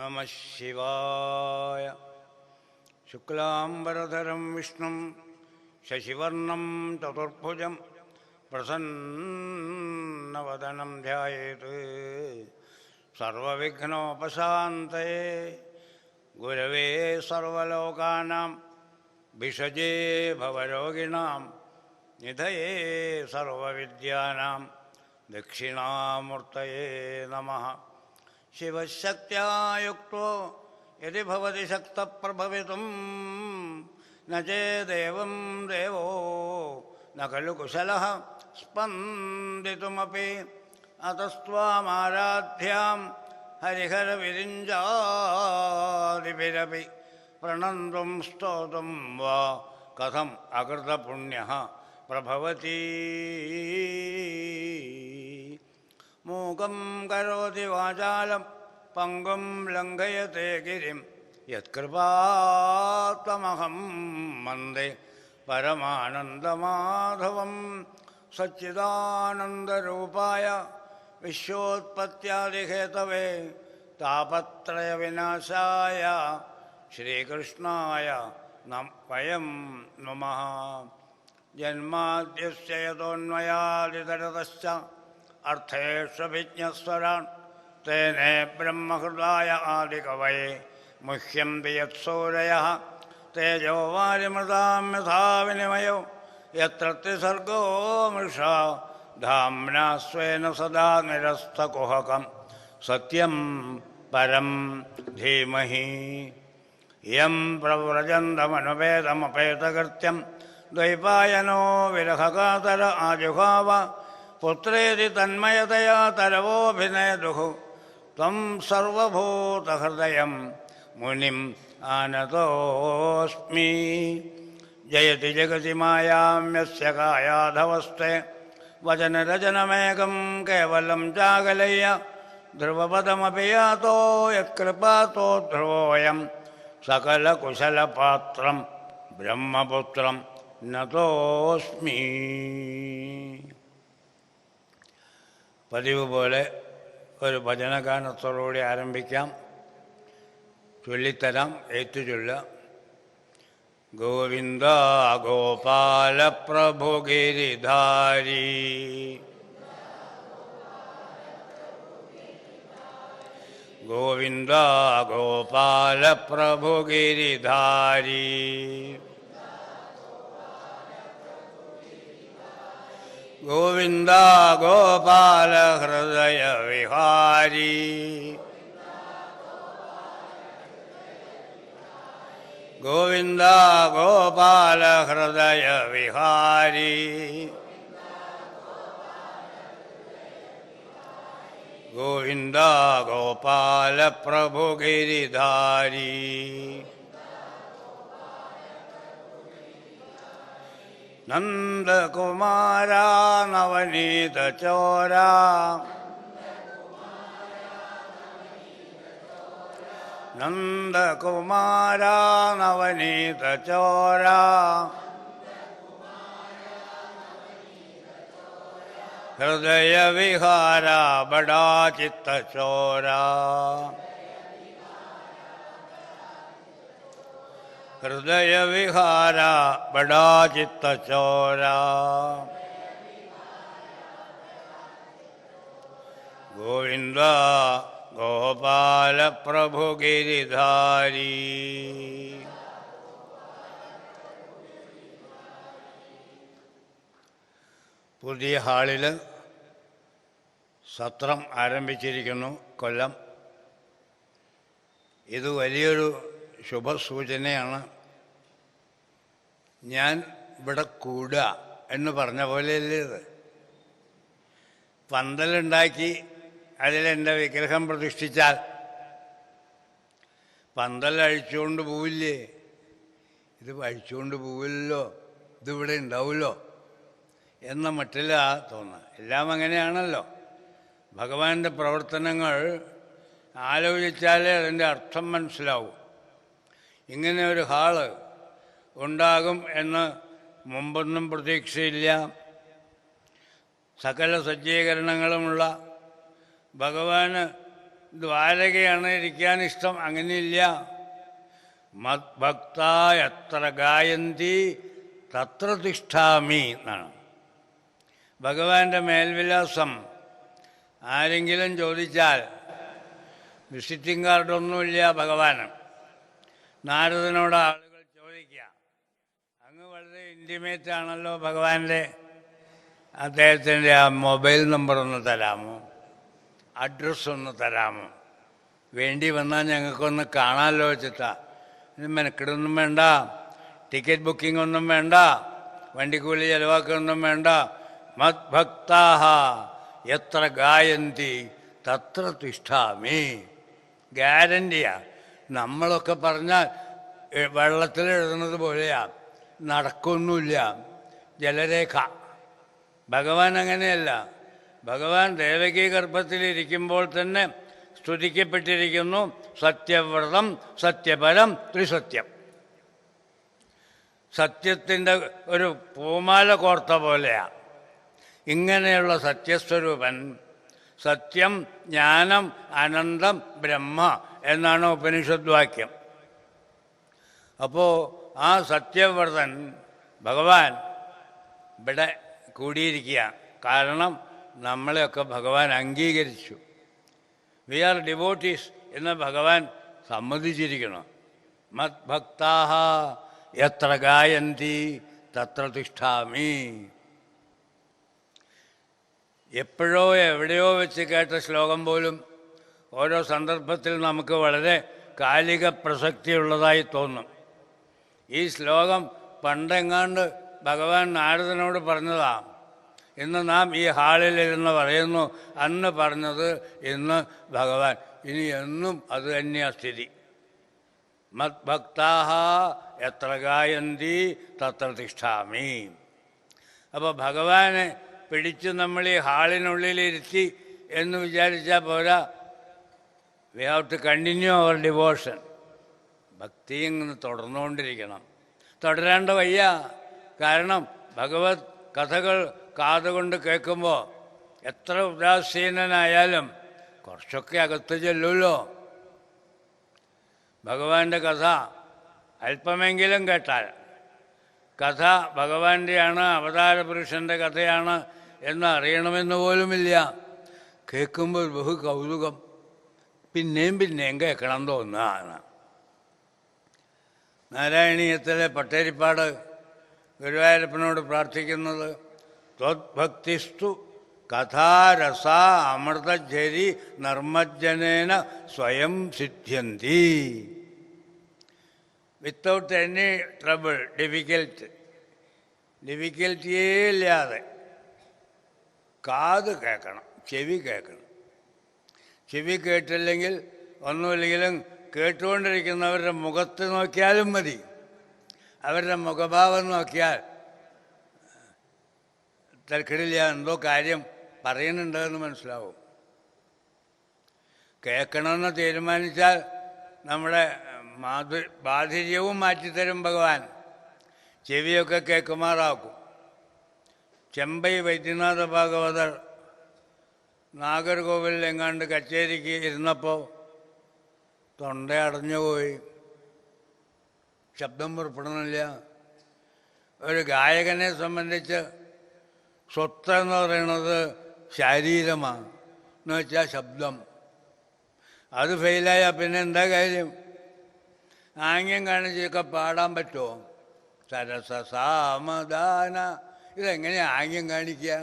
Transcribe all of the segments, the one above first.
നമഃ ശിവായ. ശുക്ലാംബരധരം വിഷ്ണും ശശിവർണം ചതുർഭുജം പ്രസന്നവദനം ധ്യായേത് സർവവിഘ്നോപശാന്തയേ. ഗുരവേ സർവലോകാനാം ഭിഷജേ ഭവരോഗിണാം നിധയേ സർവവിദ്യാനാം ദക്ഷിണാമൂർത്തയേ നമഃ. ശിവശക്ത്യാ യുക്തോ യദി ഭവതി ശക്തപ്രഭവിതും ന ചേദേവം ദേവോ ന ഖലു കുശലഃ സ്പന്ദിതുമപി. അതസ്ത്വാമാരാധ്യാം ഹരിഹരവിരിഞ്ചാദിഭിരപി പ്രണന്തും സ്തോതും വാ കഥം അകൃതപുണ്യഃ പ്രഭവതി. മൂകം കരോതി വാചാലം പങ്കും ലംഘയത്തെ ഗിരിം യത്കൃപാത്തമഹം വന്ദേ പരമാനന്ദമാധവം. സച്ചിദാനന്ദരൂപായ വിശ്വോത്പത്യാദിഹേതവേ താപത്രയവിനാശായ ശ്രീകൃഷ്ണായ വയം നമഃ. ജന്മാദ്യസ്യ യതോന്മയാദിതരതശ്ച അർത്ഥേഷ്വഭിജ്ഞസ്വരാൻ തേനേ ബ്രഹ്മഹൃദായ ആദികവയെ മുഹ്യന്തി യത്സൂരയഃ. തേജോ വാരിമൃതാം യഥാ വിനിമയോ യത്ര ത്രിസർഗോ മൃഷാ ധാംനാ സ്വേന സദാ നിരസ്തകുഹകം സത്യം പരം ധീമഹി. യം പ്രവ്രജന്തമനുപേതമപേതകൃത്യം ദ്വൈപായനോ വിരഹകാതര ആജുഹാവ. പുത്രേതി തന്മയതയാ തരവോഭിനേദുഃ ത്വം സർവഭൂതഹൃദയം മുനിം ആനതോസ്മി. ജയതി ജഗതി മായാം യസ്യ കായാധവസ്തേ വചനരചനമേകം കേവലം ജാഗലയ്യ. ധ്രുവപദമപി യാതോ യത്കൃപാതോ ധ്രുവോയം സകലകുശലപാത്രം ബ്രഹ്മപുത്രം നതോസ്മി. പതിവ് പോലെ ഒരു ഭജനഗാനത്തോടുകൂടി ആരംഭിക്കാം. ചൊല്ലിത്തരാം, ഏറ്റുചൊല്ല. ഗോവിന്ദ ഗോപാല പ്രഭു ഗിരിധാരി, ഗോവിന്ദ ഗോപാല പ്രഭു ഗിരിധാരി, ഗോവിന്ദ ഗോപാല ഹൃദയ വിഹാരി, ഗോവിന്ദ ഗോപാല ഹൃദയ വിഹാരി, ഗോവിന്ദ ഗോപാല പ്രഭു ഗിരിധാരി. നന്ദകുമാര നവനീത ചോര, നന്ദകുമാര നവനീത ചോര, ഹൃദയ വിഹാര ബടാ ചിത്ത ചോര, ഹൃദയ വിഹാര ബടാ ചിത്ത ചോര. ഗോവിന്ദ ഗോപാല പ്രഭു ഗിരിധാരി. പുതിയ ഹാളിൽ സത്രം ആരംഭിച്ചിരിക്കുന്നു കൊല്ലം. ഇത് വലിയൊരു ശുഭസൂചനയാണ്. ഞാൻ ഇവിടെ കൂടുക എന്ന് പറഞ്ഞ പോലെയല്ലേ ഇത്. പന്തലുണ്ടാക്കി അതിലെൻ്റെ വിഗ്രഹം പ്രതിഷ്ഠിച്ചാൽ പന്തൽ അഴിച്ചുകൊണ്ട് പോവില്ലേ? ഇത് അഴിച്ചുകൊണ്ട് പോവില്ലല്ലോ, ഇതിവിടെ ഉണ്ടാവുമല്ലോ എന്ന മട്ടിലാ തോന്നുക. എല്ലാം അങ്ങനെയാണല്ലോ. ഭഗവാന്റെ പ്രവർത്തനങ്ങൾ ആലോചിച്ചാലേ അതിൻ്റെ അർത്ഥം മനസ്സിലാവും. ഇങ്ങനെ ഒരു ഹാള് ഉണ്ടാകും എന്ന് മുമ്പൊന്നും പ്രതീക്ഷയില്ല. സകല സജ്ജീകരണങ്ങളുമുള്ള ഭഗവാന് ദ്വാരകയാണ് ഇരിക്കാൻ ഇഷ്ടം, അങ്ങനെയില്ല. മദ്ഭക്ത എത്ര ഗായന്തി തത്ര തിഷ്ഠാമി എന്നാണ് ഭഗവാന്റെ മേൽവിലാസം. ആരെങ്കിലും ചോദിച്ചാൽ വിസിറ്റിംഗ് കാർഡൊന്നുമില്ല ഭഗവാന്. നാരദനോട് ആളുകൾ ചോദിക്കുക, അങ്ങ് വളരെ ഇൻറ്റിമേറ്റ് ആണല്ലോ ഭഗവാന്റെ, അദ്ദേഹത്തിൻ്റെ ആ മൊബൈൽ നമ്പർ ഒന്ന് തരാമോ, അഡ്രസ്സൊന്ന് തരാമോ, വേണ്ടി വന്നാൽ ഞങ്ങൾക്കൊന്ന് കാണാമല്ലോ വെച്ചിട്ടാ. മെനക്കെടൊന്നും വേണ്ട, ടിക്കറ്റ് ബുക്കിംഗ് ഒന്നും വേണ്ട, വണ്ടിക്കൂലി ചിലവാക്കൊന്നും വേണ്ട. മദ്ഭക്താഹ എത്ര ഗായന്തി തത്ര തിഷ്ഠാമി. ഗ്യാരണ്ടിയാ. നമ്മളൊക്കെ പറഞ്ഞാൽ വെള്ളത്തിൽ എഴുതുന്നത് പോലെയാ, നടക്കൊന്നുമില്ല, ജലരേഖ. ഭഗവാൻ അങ്ങനെയല്ല. ഭഗവാൻ ദേവകീ ഗർഭത്തിലിരിക്കുമ്പോൾ തന്നെ സ്തുതിക്കപ്പെട്ടിരിക്കുന്നു. സത്യവ്രതം സത്യപരം ത്രിസത്യം. സത്യത്തിൻ്റെ ഒരു പൂമാല കോർത്ത പോലെയാ. ഇങ്ങനെയുള്ള സത്യസ്വരൂപൻ സത്യം, ജ്ഞാനം, അനന്തം, ബ്രഹ്മ എന്നാണ് ഉപനിഷദ് വാക്യം. അപ്പോൾ ആ സത്യവ്രതൻ ഭഗവാൻ ഇവിടെ കൂടിയിരിക്കുക. കാരണം നമ്മളെയൊക്കെ ഭഗവാൻ അംഗീകരിച്ചു. വി ആർ ഡിവോട്ടീസ് എന്ന് ഭഗവാൻ സമ്മതിച്ചിരിക്കണം. മദ്ഭക്താഹ എത്ര ഗായന്തി തത്ര തിഷ്ഠാമി. എപ്പോഴോ എവിടെയോ വെച്ച് കേട്ട ശ്ലോകം പോലും ഓരോ സന്ദർഭത്തിൽ നമുക്ക് വളരെ കാലിക പ്രസക്തിയുള്ളതായി തോന്നും. ഈ ശ്ലോകം പണ്ടെങ്ങാണ്ട് ഭഗവാൻ നാരദനോട് പറഞ്ഞതാണ്. ഇന്ന് നാം ഈ ഹാളിലിരുന്ന് പറയുന്നു, അന്ന് പറഞ്ഞത് ഇന്ന് ഭഗവാൻ. ഇനി എന്നും അത് തന്നെയാണ് സ്ഥിതി. മദ്ഭക്താഹ എത്ര ഗായന്തി തത്ര തിഷ്ഠാമി. അപ്പോൾ ഭഗവാനെ പിടിച്ച് നമ്മൾ ഈ ഹാളിനുള്ളിലിരുത്തി എന്ന് വിചാരിച്ചാൽ പോരാ. We have to continue our devotion. ഭക്തി ഇങ്ങനെ തുടർന്നുകൊണ്ടിരിക്കണം. തുടരേണ്ട വയ്യ. കാരണം ഭഗവത് കഥകൾ കാതുകൊണ്ട് കേൾക്കുമ്പോൾ എത്ര ഉദാസീനനായാലും കുറച്ചൊക്കെ അകത്ത് ചെല്ലുമല്ലോ. ഭഗവാന്റെ കഥ അല്പമെങ്കിലും കേട്ടാൽ, കഥ ഭഗവാന്റെയാണ്, അവതാര പുരുഷൻ്റെ കഥയാണ് എന്ന് അറിയണമെന്ന് പോലുമില്ല. കേൾക്കുമ്പോൾ ബഹു കൗതുകം, പിന്നെയും പിന്നെയും കേൾക്കണം തോന്നുകയാണ്. നാരായണീയത്തിലെ പട്ടേരിപ്പാട് ഗുരുവായൂരപ്പനോട് പ്രാർത്ഥിക്കുന്നത് ത്വദ്ഭക്തിസ്തു കഥാരസ അമൃതജരി നർമ്മജ്ജനേന സ്വയം സിദ്ധ്യന്തി. വിത്തൗട്ട് എനി ട്രബിൾ, ഡിഫിക്കൽറ്റിയേ ഇല്ലാതെ കാത് കേൾക്കണം, ചെവി കേൾക്കണം. ചെവി കേട്ടില്ലെങ്കിൽ ഒന്നുമില്ലെങ്കിലും കേട്ടുകൊണ്ടിരിക്കുന്നവരുടെ മുഖത്ത് നോക്കിയാലും മതി. അവരുടെ മുഖഭാവം നോക്കിയാൽ തിരക്കിടില്ല, എന്തോ കാര്യം പറയുന്നുണ്ടെന്ന് മനസ്സിലാവും. കേൾക്കണമെന്ന് തീരുമാനിച്ചാൽ നമ്മുടെ ബാധിര്യവും മാറ്റിത്തരും ഭഗവാൻ. ചെവിയൊക്കെ കേൾക്കുമാറാക്കും. ചെമ്പൈ വൈദ്യനാഥ ഭാഗവതർ നാഗർകോവിലിൽ എങ്ങാണ്ട് കച്ചേരിക്ക് ഇരുന്നപ്പോൾ തൊണ്ട അടഞ്ഞുപോയി, ശബ്ദം പുറപ്പെടുന്നില്ല. ഒരു ഗായകനെ സംബന്ധിച്ച് സ്വത്ത് എന്ന് പറയുന്നത് ശരീരമാണ്, എന്ന് വെച്ചാൽ ശബ്ദം. അത് ഫെയിലായാൽ പിന്നെ എന്താ കാര്യം? ആംഗ്യം കാണിച്ചൊക്കെ പാടാൻ പറ്റുമോ? സരസസാമദാന, ഇതെങ്ങനെയാണ് ആംഗ്യം കാണിക്കുക?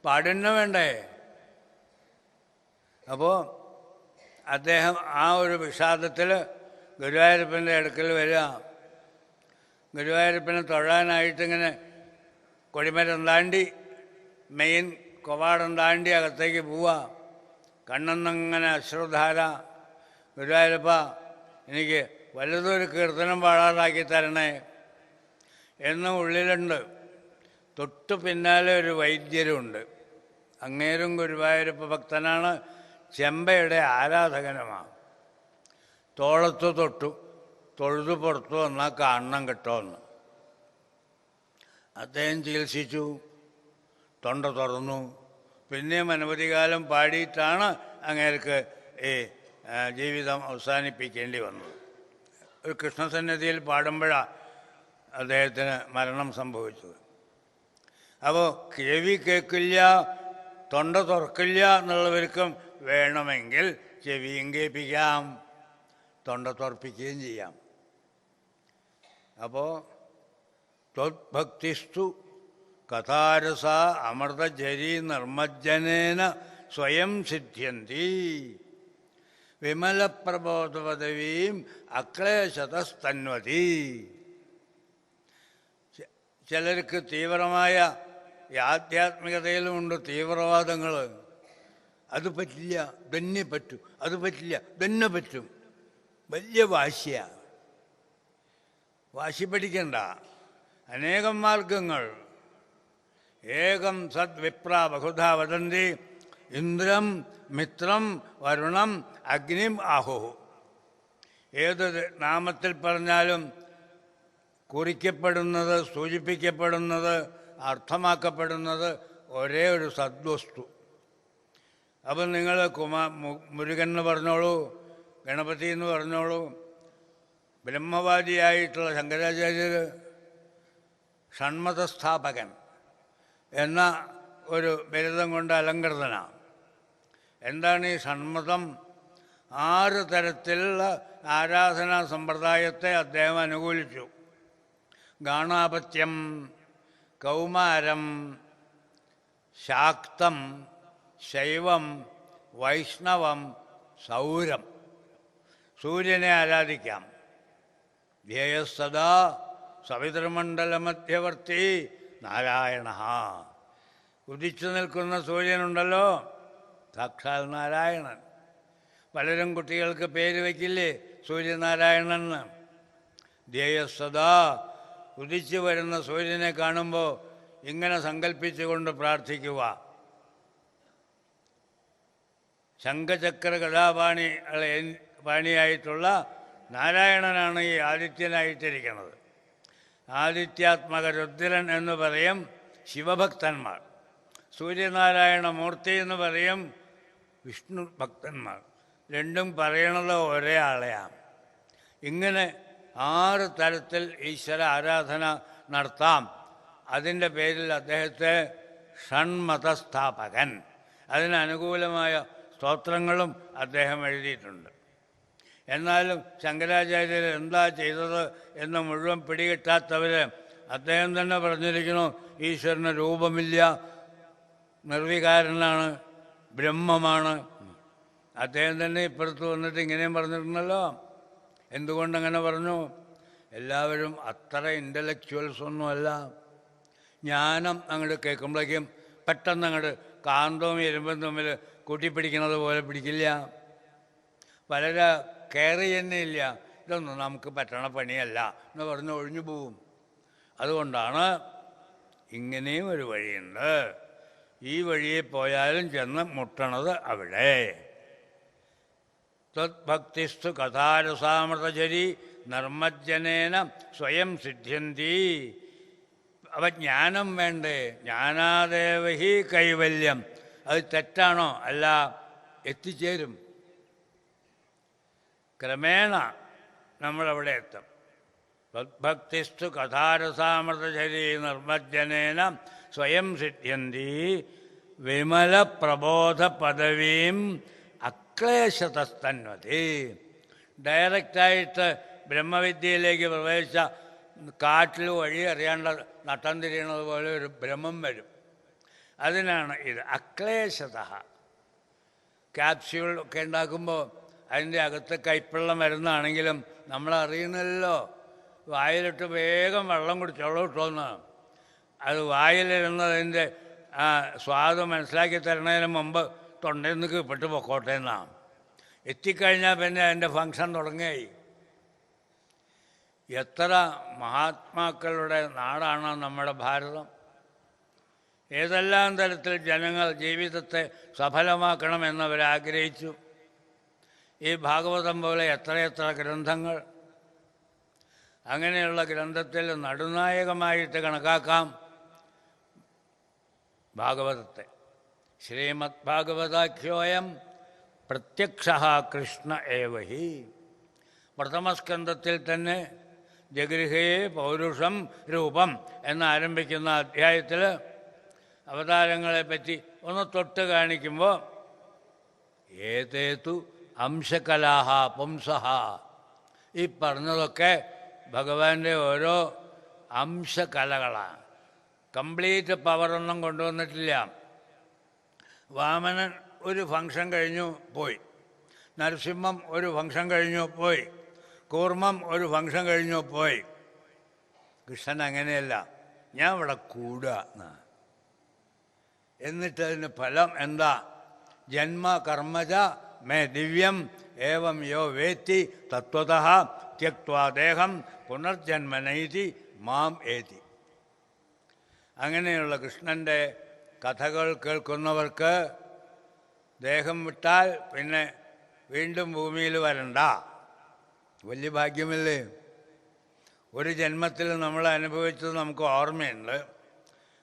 പാടുന്ന വേണ്ടേ? അപ്പോൾ അദ്ദേഹം ആ ഒരു വിഷാദത്തിൽ ഗുരുവായൂരപ്പൻ്റെ അടുക്കൽ വരിക. ഗുരുവായൂരപ്പനെ തൊഴാനായിട്ടിങ്ങനെ കൊടിമരം താണ്ടി മെയിൻ കവാടം താണ്ടി അകത്തേക്ക് പോവുക. കണ്ണെന്നങ്ങനെ അശ്രുധാര. ഗുരുവായൂരപ്പ, എനിക്ക് വലുതൊരു കീർത്തനം പാടാറാക്കി തരണേ എന്നും ഉള്ളിലുണ്ട്. തൊട്ടു പിന്നാലെ ഒരു വൈദ്യരുണ്ട്. അങ്ങേരും ഗുരുവായൂരപ്പ ഭക്തനാണ്, ചെമ്പയുടെ ആരാധകനുമാണ്. തോളത്ത് തൊട്ടു, തൊഴുതു പുറത്തു വന്നാൽ കാണണം കിട്ടുമെന്ന്. അദ്ദേഹം ചികിത്സിച്ചു, തൊണ്ട തുറന്നു. പിന്നെയും അനവധി കാലം പാടിയിട്ടാണ് അങ്ങേർക്ക് ഈ ജീവിതം അവസാനിപ്പിക്കേണ്ടി വന്നത്. ഒരു കൃഷ്ണസന്നിധിയിൽ പാടുമ്പോഴാണ് അദ്ദേഹത്തിന് മരണം സംഭവിച്ചത്. അപ്പോൾ ചെവി കേൾക്കില്ല, തൊണ്ട തുറക്കില്ല എന്നുള്ളവർക്കും വേണമെങ്കിൽ ചെവിയും കേൾപ്പിക്കാം, തൊണ്ട തുറപ്പിക്കുകയും ചെയ്യാം. അപ്പോൾ ത്വദ്ഭക്തിസ്തു കഥാരസ അമൃതജരീ നിർമ്മജ്ജനേന സ്വയം സിദ്ധ്യന്തി വിമലപ്രബോധപദവീം അക്ലേശതസ്തന്വതി. ചിലർക്ക് തീവ്രമായ ആധ്യാത്മികതയിലുമുണ്ട് തീവ്രവാദങ്ങൾ. അത് പറ്റില്ല, തന്നെ പറ്റും, അത് പറ്റില്ല, തന്നെ പറ്റും. വലിയ വാശിയാണ്. വാശി പഠിക്കണ്ട, അനേകം മാർഗങ്ങൾ. ഏകം സദ് വിപ്ര ബഹുധാ വദന്തി ഇന്ദ്രം മിത്രം വരുണം അഗ്നിം ആഹു. ഏത് നാമത്തിൽ പറഞ്ഞാലും കുറിക്കപ്പെടുന്നത്, സൂചിപ്പിക്കപ്പെടുന്നത്, അർത്ഥമാക്കപ്പെടുന്നത് ഒരേ ഒരു സദ്വസ്തു. അപ്പം നിങ്ങൾ മുരുകൻ എന്ന് പറഞ്ഞോളൂ, ഗണപതി എന്ന് പറഞ്ഞോളൂ. ബ്രഹ്മവാദിയായിട്ടുള്ള ശങ്കരാചാര്യർ ഷൺമതസ്ഥാപകൻ എന്ന ഒരു ബിരുദം കൊണ്ട് അലങ്കൃതനാണ്. എന്താണ് ഈ ഷൺമതം? 6 തരത്തിലുള്ള ആരാധനാ സമ്പ്രദായത്തെ അദ്ദേഹം അനുകൂലിച്ചു. ഗാണാപത്യം, കൗമാരം, ശാക്തം, ശൈവം, വൈഷ്ണവം, സൗരം. സൂര്യനെ ആരാധിക്കാം. ധ്യേയസ്സദാ സവിതൃമണ്ഡലമധ്യവർത്തി നാരായണ. ഉദിച്ചു നിൽക്കുന്ന സൂര്യനുണ്ടല്ലോ, സാക്ഷാൽ നാരായണൻ. പലരും കുട്ടികൾക്ക് പേര് വയ്ക്കില്ലേ സൂര്യനാരായണൻ എന്ന്. ധ്യേയസ്സദാ, ഉദിച്ചു വരുന്ന സൂര്യനെ കാണുമ്പോൾ ഇങ്ങനെ സങ്കല്പിച്ചുകൊണ്ട് പ്രാർത്ഥിക്കുക. ശംഖചക്ര പാണിയായിട്ടുള്ള നാരായണനാണ് ഈ ആദിത്യനായിട്ടിരിക്കുന്നത്. ആദിത്യാത്മക രുദ്രൻ എന്ന് പറയും ശിവഭക്തന്മാർ. സൂര്യനാരായണ മൂർത്തി എന്ന് പറയും വിഷ്ണു ഭക്തന്മാർ. രണ്ടും പറയണത് ഒരേ ആളെയാണ്. ഇങ്ങനെ 6 തരത്തിൽ ഈശ്വര ആരാധന നടത്താം. അതിൻ്റെ പേരിൽ അദ്ദേഹത്തെ ഷൺമതസ്ഥാപകൻ, അതിനനുകൂലമായ സ്തോത്രങ്ങളും അദ്ദേഹം എഴുതിയിട്ടുണ്ട്. എന്നാലും ശങ്കരാചാര്യർ എന്താ ചെയ്തത് എന്ന് മുഴുവൻ പിടികിട്ടാത്തവർ അദ്ദേഹം തന്നെ പറഞ്ഞിരിക്കുന്നു, ഈശ്വരന് രൂപമില്ല, നിർവികാരനാണ്, ബ്രഹ്മമാണ്. അദ്ദേഹം തന്നെ ഇപ്പുറത്ത് വന്നിട്ട് ഇങ്ങനെയും പറഞ്ഞിട്ടുണ്ടല്ലോ. എന്തുകൊണ്ടങ്ങനെ പറഞ്ഞു? എല്ലാവരും അത്ര ഇൻ്റലക്ച്വൽസ് ഒന്നുമല്ല. ജ്ഞാനം അങ്ങോട്ട് കേൾക്കുമ്പോഴേക്കും പെട്ടെന്ന് അങ്ങോട്ട് കാന്തവും ഇരുമ്പും തമ്മിൽ കൂട്ടിപ്പിടിക്കുന്നത് പോലെ പിടിക്കില്ല. വളരെ കെയർ ചെയ്യുന്നില്ല. ഇതൊന്നും നമുക്ക് പറ്റണ പണിയല്ല എന്ന് പറഞ്ഞ് ഒഴിഞ്ഞു പോവും. അതുകൊണ്ടാണ് ഇങ്ങനെയും ഒരു വഴിയുണ്ട്. ഈ വഴിയെ പോയാലും ചെന്ന് മുട്ടണത് അവിടെ. തദ്ഭക്തിസ്തു കഥാരസാമൃതചരി നിർമ്മജ്ജനേന സ്വയം സിദ്ധ്യന്തി. അവ ജ്ഞാനം വേണ്ടേ? ജ്ഞാനാദേവഹി കൈവല്യം. അത് തെറ്റാണോ? അല്ല, എത്തിച്ചേരും. ക്രമേണ നമ്മളവിടെ എത്തും. തദ്ഭക്തിസ്തു കഥാരസാമൃതചരി നിർമ്മജ്ജനേന സ്വയം സിദ്ധ്യന്തി വിമലപ്രബോധ പദവീം അക്ലേശതസ്തന്വതി. ഡയറക്റ്റായിട്ട് ബ്രഹ്മവിദ്യയിലേക്ക് പ്രവേശിച്ച കാട്ടിൽ വഴി അറിയാണ്ട നട്ടം തിരിയണത് പോലെ ഒരു ഭ്രമം വരും. അതിനാണ് ഇത് അക്ലേശത. ക്യാപ്സ്യൂൾ ഒക്കെ ഉണ്ടാക്കുമ്പോൾ അതിൻ്റെ അകത്ത് കയ്പുള്ള മരുന്നാണെങ്കിലും നമ്മളറിയുന്നില്ലല്ലോ. വായിലിട്ട് വേഗം വെള്ളം കുടിച്ചോളൂ ഇട്ടോന്ന്. അത് വായിലിരുന്നതിൻ്റെ സ്വാദ് മനസ്സിലാക്കി തരുന്നതിന് മുമ്പ് തൊണ്ടയിൽ നിന്ന് കീഴ്പ്പെട്ട് പൊക്കോട്ടെ എന്നാണ്. എത്തിക്കഴിഞ്ഞാൽ പിന്നെ അതിൻ്റെ ഫങ്ഷൻ തുടങ്ങിയായി. എത്ര മഹാത്മാക്കളുടെ നാടാണ് നമ്മുടെ ഭാരതം. ഏതെല്ലാം തരത്തിൽ ജനങ്ങൾ ജീവിതത്തെ സഫലമാക്കണമെന്നവരാഗ്രഹിച്ചു. ഈ ഭാഗവതം പോലെ എത്രയെത്ര ഗ്രന്ഥങ്ങൾ. അങ്ങനെയുള്ള ഗ്രന്ഥത്തിൽ നടുനായകമായിട്ട് കണക്കാക്കാം ഭാഗവതത്തെ. ശ്രീമദ് ഭാഗവതാഖ്യോയം പ്രത്യക്ഷ കൃഷ്ണ ഏവ ഹി. പ്രഥമസ്കന്ധത്തിൽ തന്നെ ജഗൃഹേ പൗരുഷം രൂപം എന്നാരംഭിക്കുന്ന അധ്യായത്തിൽ അവതാരങ്ങളെപ്പറ്റി ഒന്ന് തൊട്ട് കാണിക്കുമ്പോൾ ഏതേതു അംശകലാഹ പുംസഹ, ഈ പറഞ്ഞതൊക്കെ ഭഗവാന്റെ ഓരോ അംശകലകളാണ്. കംപ്ലീറ്റ് പവറൊന്നും കൊണ്ടുവന്നിട്ടില്ല. വാമനൻ ഒരു ഫംഗ്ഷൻ കഴിഞ്ഞു പോയി, നരസിംഹം ഒരു ഫംഗ്ഷൻ കഴിഞ്ഞു പോയി, കൂർമ്മം ഒരു ഫംഗ്ഷൻ കഴിഞ്ഞു പോയി. കൃഷ്ണൻ അങ്ങനെയല്ല, ഞാൻ ഇവിടെ കൂടുക എന്നാണ്. എന്നിട്ടതിന് ഫലം എന്താ? ജന്മ കർമ്മജ മേ ദിവ്യം ഏവം യോ വേത്തി തത്വതഃ ത്യക്ത്വാ ദേഹം പുനർജന്മനൈതി മാം ഏതി. അങ്ങനെയുള്ള കൃഷ്ണൻ്റെ കഥകൾ കേൾക്കുന്നവർക്ക് ദേഹം വിട്ടാൽ പിന്നെ വീണ്ടും ഭൂമിയിൽ വരണ്ട. വലിയ ഭാഗ്യമല്ലേ? ഒരു ജന്മത്തിൽ നമ്മൾ അനുഭവിച്ചത് നമുക്ക് ഓർമ്മയുണ്ട്.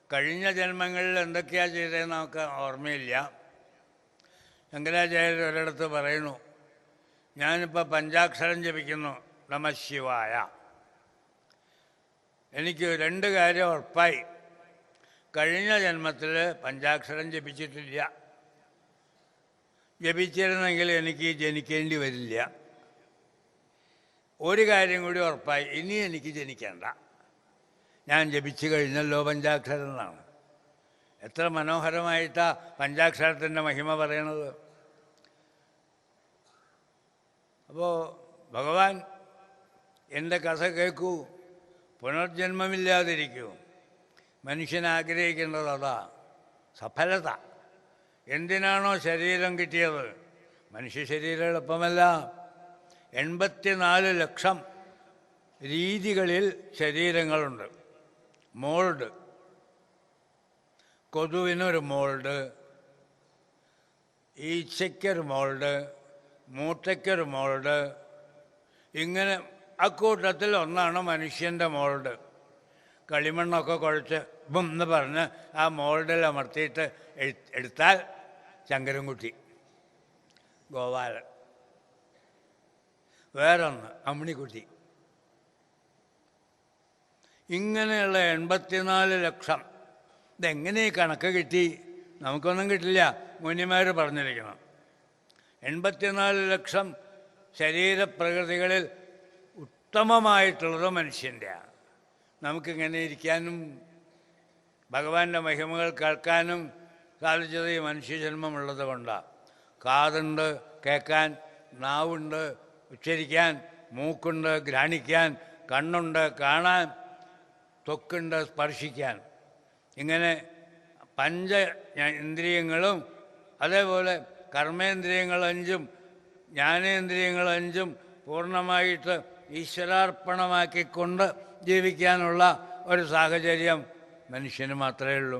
കഴിഞ്ഞ ജന്മങ്ങളിൽ എന്തൊക്കെയാണ് ചെയ്തതെന്ന് നമുക്ക് ഓർമ്മയില്ല. ശങ്കരാചാര്യർ ഒരിടത്ത് പറയുന്നു, ഞാനിപ്പോൾ പഞ്ചാക്ഷരം ജപിക്കുന്നു, നമഃശിവായ. എനിക്ക് 2 കാര്യം ഉറപ്പായി. കഴിഞ്ഞ ജന്മത്തിൽ പഞ്ചാക്ഷരം ജപിച്ചിട്ടില്ല. ജപിച്ചിരുന്നെങ്കിൽ എനിക്ക് ജനിക്കേണ്ടി വരില്ല. ഒരു കാര്യം കൂടി ഉറപ്പായി, ഇനി എനിക്ക് ജനിക്കേണ്ട. ഞാൻ ജപിച്ചു കഴിഞ്ഞല്ലോ പഞ്ചാക്ഷരം എന്നാണ്. എത്ര മനോഹരമായിട്ടാണ് പഞ്ചാക്ഷരത്തിൻ്റെ മഹിമ പറയണത്. അപ്പോൾ ഭഗവാൻ എൻ്റെ കഥ കേൾക്കൂ, പുനർജന്മമില്ലാതിരിക്കൂ. മനുഷ്യൻ ആഗ്രഹിക്കേണ്ടത് അതാ, സഫലത. എന്തിനാണോ ശരീരം കിട്ടിയത്? മനുഷ്യ ശരീരം എളുപ്പമല്ല. 84 ലക്ഷം രീതികളിൽ ശരീരങ്ങളുണ്ട്. മോൾഡ്, കൊതുവിനൊരു മോൾഡ്, ഈച്ചയ്ക്കൊരു മോൾഡ്, മൂട്ടയ്ക്കൊരു മോൾഡ്. ഇങ്ങനെ അക്കൂട്ടത്തിൽ ഒന്നാണ് മനുഷ്യൻ്റെ മോൾഡ്. കളിമണ്ണൊക്കെ കുഴച്ച് ബും എന്ന് പറഞ്ഞ് ആ മോൾഡിൽ അമർത്തിയിട്ട് എടുത്താൽ ശങ്കരൻകുട്ടി, ഗോപാലൻ. വേറൊന്ന് അമ്മിണിക്കുട്ടി. ഇങ്ങനെയുള്ള 84 ലക്ഷം. ഇതെങ്ങനെ കണക്ക് കിട്ടി? നമുക്കൊന്നും കിട്ടില്ല, മുനിമാർ പറഞ്ഞിരിക്കണം. 84 ലക്ഷം ശരീരപ്രകൃതികളിൽ ഉത്തമമായിട്ടുള്ളത് മനുഷ്യൻ്റെയാണ്. നമുക്കിങ്ങനെ ഇരിക്കാനും ഭഗവാന്റെ മഹിമകൾ കേൾക്കാനും സാധിച്ചത് ഈ മനുഷ്യജന്മമുള്ളത് കൊണ്ടാണ്. കാതുണ്ട് കേൾക്കാൻ, നാവുണ്ട് ഉച്ചരിക്കാൻ, മൂക്കുണ്ട് ഘ്രാണിക്കാൻ, കണ്ണുണ്ട് കാണാൻ, ത്വക്കുണ്ട് സ്പർശിക്കാൻ. ഇങ്ങനെ 5 ഇന്ദ്രിയങ്ങളും അതേപോലെ കർമ്മേന്ദ്രിയങ്ങൾ 5ഉം ജ്ഞാനേന്ദ്രിയങ്ങൾ 5ഉം പൂർണ്ണമായിട്ട് ഈശ്വരാർപ്പണമാക്കിക്കൊണ്ട് ജീവിക്കാനുള്ള ഒരു സാഹചര്യം മനുഷ്യന് മാത്രമേ ഉള്ളൂ.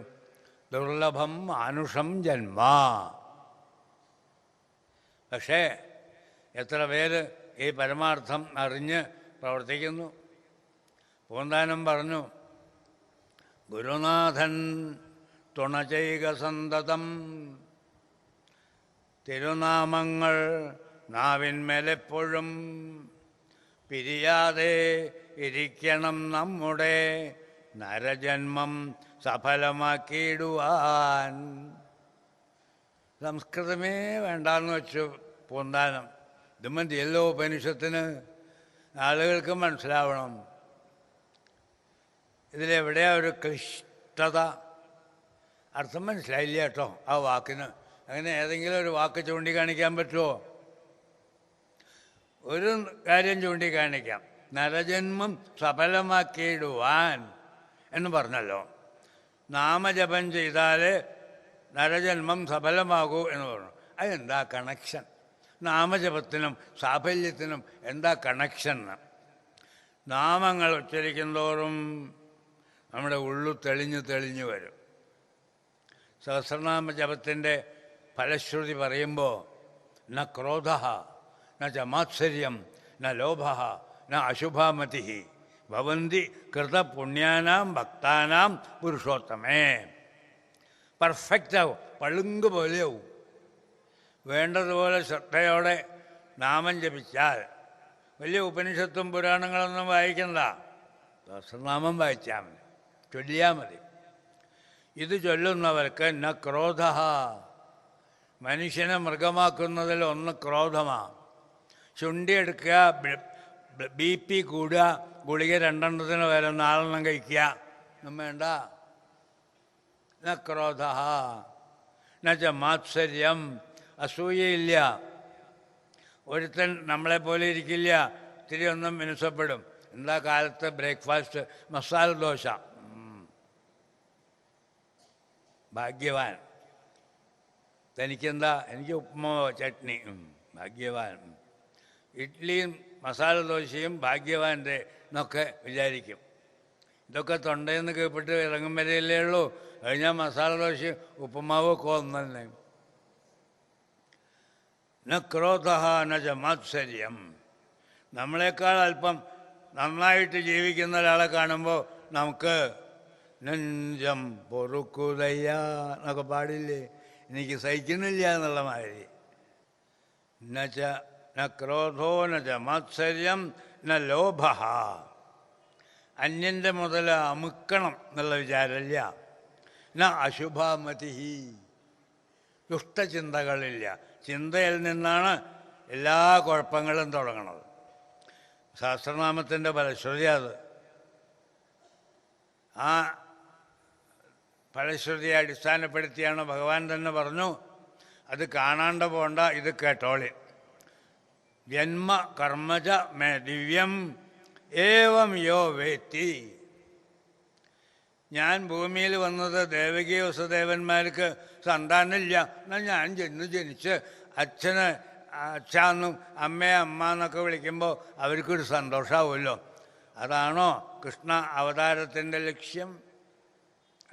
ദുർലഭം മാനുഷം ജന്മ. പക്ഷേ എത്ര പേര് ഈ പരമാർത്ഥം അറിഞ്ഞ് പ്രവർത്തിക്കുന്നു? പൂന്താനം പറഞ്ഞു, ഗുരുനാഥൻ തുണചൈക സന്തതം, തിരുനാമങ്ങൾ നാവിന്മേലെപ്പോഴും പിരിയാതെ ഇരിക്കണം നമ്മുടെ നരജന്മം സഫലമാക്കിയിടുവാൻ. സംസ്കൃതമേ വേണ്ടാന്ന് വെച്ചു പൂന്താനം. ഇത് മതിയല്ലോ ഉപനിഷത്തിന്, ആളുകൾക്ക് മനസ്സിലാവണം. ഇതിലെവിടെയാ ഒരു ക്ലിഷ്ടത? അർത്ഥം മനസ്സിലായില്ല കേട്ടോ ആ വാക്കിന്. അങ്ങനെ ഏതെങ്കിലും ഒരു വാക്ക് ചൂണ്ടിക്കാണിക്കാൻ പറ്റുമോ? ഒരു കാര്യം ചൂണ്ടിക്കാണിക്കാം. നരജന്മം സഫലമാക്കിയിടുവാൻ എന്ന് പറഞ്ഞല്ലോ. നാമജപം ചെയ്താലേ നരജന്മം സഫലമാകൂ എന്ന് പറഞ്ഞു. അതെന്താ കണക്ഷൻ? നാമജപത്തിനും സാഫല്യത്തിനും എന്താ കണക്ഷൻ? നാമങ്ങൾ ഉച്ചരിക്കും തോറും നമ്മുടെ ഉള്ളു തെളിഞ്ഞു തെളിഞ്ഞു വരും. സഹസ്രനാമ ജപത്തിൻ്റെ ഫലശ്രുതി പറയുമ്പോൾ ന ക്രോധ ന ച മാത്സര്യം ന ലോഭ ന അശുഭാമതി ഭവന്തി കൃതപുണ്യാനാം ഭക്താനാം പുരുഷോത്തമേ. പെർഫെക്റ്റാവും, പളുങ്ക് പോലെയാവും. വേണ്ടതുപോലെ ശ്രദ്ധയോടെ നാമം ജപിച്ചാൽ, വലിയ ഉപനിഷത്തും പുരാണങ്ങളൊന്നും വായിക്കണ്ട, സഹസ്രനാമം വായിച്ചാൽ മതി, ചൊല്ലിയാൽ മതി. ഇത് ചൊല്ലുന്നവർക്ക് ന ക്രോധ, മനുഷ്യനെ മൃഗമാക്കുന്നതിൽ ഒന്ന് ക്രോധമാണ്. ചുണ്ടി എടുക്കുക, BP കൂടുക, ഗുളിക 2 വരെ 4 കഴിക്കുക, ഒന്നും വേണ്ട. ന ക്രോധ എന്നുവെച്ച മാത്സര്യം, അസൂയയില്ല. ഒരുത്തൻ നമ്മളെപ്പോലെ ഇരിക്കില്ല, ഇത്തിരി ഒന്നും മിനുസപ്പെടും. എന്താ കാലത്ത് ബ്രേക്ക്ഫാസ്റ്റ്? മസാല ദോശ. ഭാഗ്യവാൻ. തനിക്കെന്താ? എനിക്ക് ഉപ്പുമാവോ ചട്നി. ഭാഗ്യവാൻ. ഇഡ്ഡലിയും മസാല ദോശയും ഭാഗ്യവാൻ്റെ എന്നൊക്കെ വിചാരിക്കും. ഇതൊക്കെ തൊണ്ടയിൽ നിന്ന് കീഴ്പ്പെട്ട് ഇറങ്ങും വരെയല്ലേ ഉള്ളൂ. കഴിഞ്ഞാൽ മസാല ദോശയും ഉപ്പുമാവും ഒക്കെ ഒന്നെ. ന ക്രോധ ന ച മാത്സര്യം. നമ്മളെക്കാൾ അല്പം നന്നായിട്ട് ജീവിക്കുന്ന ഒരാളെ കാണുമ്പോൾ നമുക്ക് നെഞ്ചം പൊറുക്കുതയ്യ എന്നൊക്കെ പാടില്ലേ? എനിക്ക് സഹിക്കുന്നില്ല എന്നുള്ള മാതിരി. എന്നുവെച്ച ന ക്രോധോ ന ച മാത്സര്യം ന ലോഭ. അന്യൻ്റെ മുതൽ അമുക്കണം എന്നുള്ള വിചാരമില്ല. ന അശുഭമതി, ദുഷ്ടചിന്തകളില്ല. ചിന്തയിൽ നിന്നാണ് എല്ലാ കുഴപ്പങ്ങളും തുടങ്ങുന്നത്. സഹസ്രനാമത്തിൻ്റെ ഫലശ്രുതി അത്. ആ ഫലശ്രുതിയെ അടിസ്ഥാനപ്പെടുത്തിയാണ് ഭഗവാൻ തന്നെ പറഞ്ഞു, അത് കാണാണ്ട് പോണ്ട, ഇത് കേട്ടോളി. ജന്മ കർമ്മജ മേ ദിവ്യം ഏവം യോ വേത്തി. ഞാൻ ഭൂമിയിൽ വന്നത് ദേവകി വസുദേവന്മാർക്ക് സന്താനമില്ല, എന്നാൽ ഞാൻ ജനിച്ച് അച്ഛന് അച്ഛാന്നും അമ്മയെ അമ്മ എന്നൊക്കെ വിളിക്കുമ്പോൾ അവർക്കൊരു സന്തോഷമാവുമല്ലോ. അതാണോ കൃഷ്ണ അവതാരത്തിൻ്റെ ലക്ഷ്യം?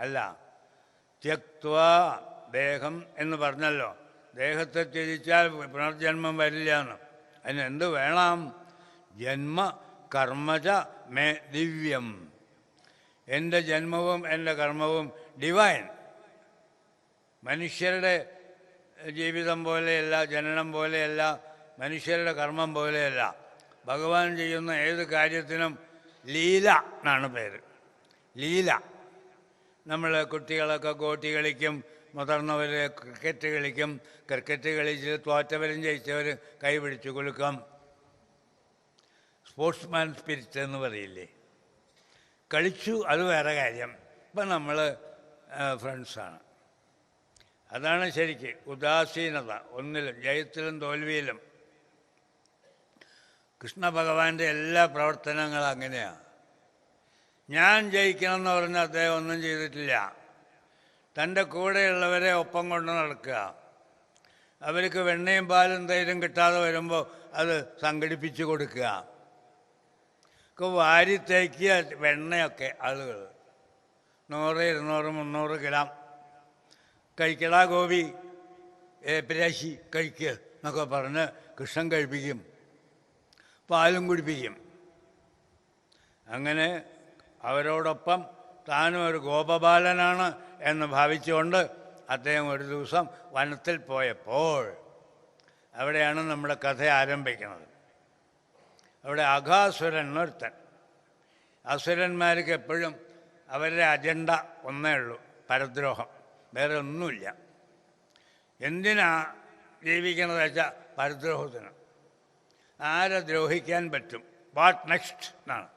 അല്ല. ത്യക്ത്വ ദേഹം എന്ന് പറഞ്ഞല്ലോ. ദേഹത്തെ ത്യജിച്ചാൽ പുനർജന്മം വരില്ല എന്ന്. അതിന് എന്ത് വേണം? ജന്മ കർമ്മജ മേ ദിവ്യം. എൻ്റെ ജന്മവും എൻ്റെ കർമ്മവും ഡിവൈൻ. മനുഷ്യരുടെ ജീവിതം പോലെയല്ല, ജനനം പോലെയല്ല, മനുഷ്യരുടെ കർമ്മം പോലെയല്ല. ഭഗവാൻ ചെയ്യുന്ന ഏത് കാര്യത്തിനും ലീല എന്നാണ് പേര്. ലീല. നമ്മൾ കുട്ടികളൊക്കെ ഗോട്ടി കളിക്കും, മുതിർന്നവർ ക്രിക്കറ്റ് കളിക്കും. ക്രിക്കറ്റ് കളിച്ച് തോറ്റവരും ജയിച്ചവർ കൈ പിടിച്ചു കൊടുക്കും. സ്പോർട്സ്മാൻ സ്പിരിറ്റ് എന്ന് പറയില്ലേ? കളിച്ചു, അത് വേറെ കാര്യം. ഇപ്പം നമ്മൾ ഫ്രണ്ട്സാണ്. അതാണ് ശരിക്ക് ഉദാസീനത. ഒന്നിലും, ജയത്തിലും തോൽവിയിലും. കൃഷ്ണ ഭഗവാന്റെ എല്ലാ പ്രവർത്തനങ്ങളും അങ്ങനെയാണ്. ഞാൻ ജയിക്കണം എന്ന് പറഞ്ഞാൽ അദ്ദേഹം ഒന്നും ചെയ്തിട്ടില്ല. തൻ്റെ കൂടെയുള്ളവരെ ഒപ്പം കൊണ്ട് നടക്കുക. അവർക്ക് വെണ്ണയും പാലും തൈരും കിട്ടാതെ വരുമ്പോൾ അത് സംഘടിപ്പിച്ചു കൊടുക്കുക. വാരി തേക്കിയ വെണ്ണയൊക്കെ ആളുകൾ 100, 200, 300 ഗ്രാം കഴിക്കടാ ഗോപി, പിരാശി കഴിക്കുക എന്നൊക്കെ പറഞ്ഞ് കൃഷ്ണൻ കഴിപ്പിക്കും, പാലും കുടിപ്പിക്കും. അങ്ങനെ അവരോടൊപ്പം താനും ഒരു ഗോപബാലനാണ് എന്ന് ഭാവിച്ചുകൊണ്ട് അദ്ദേഹം ഒരു ദിവസം വനത്തിൽ പോയപ്പോൾ, അവിടെയാണ് നമ്മുടെ കഥ ആരംഭിക്കുന്നത്. അവിടെ അഘാസുരൻ ഒരുത്തൻ. അസുരന്മാർക്ക് എപ്പോഴും അവരുടെ അജണ്ട ഒന്നേ ഉള്ളൂ, പരദ്രോഹം. വേറെ ഒന്നുമില്ല. എന്തിനാ ജീവിക്കണത് വെച്ചാൽ പരദ്രോഹത്തിന്. ആരെ ദ്രോഹിക്കാൻ പറ്റും, വാട്ട് നെക്സ്റ്റ് എന്നാണ്.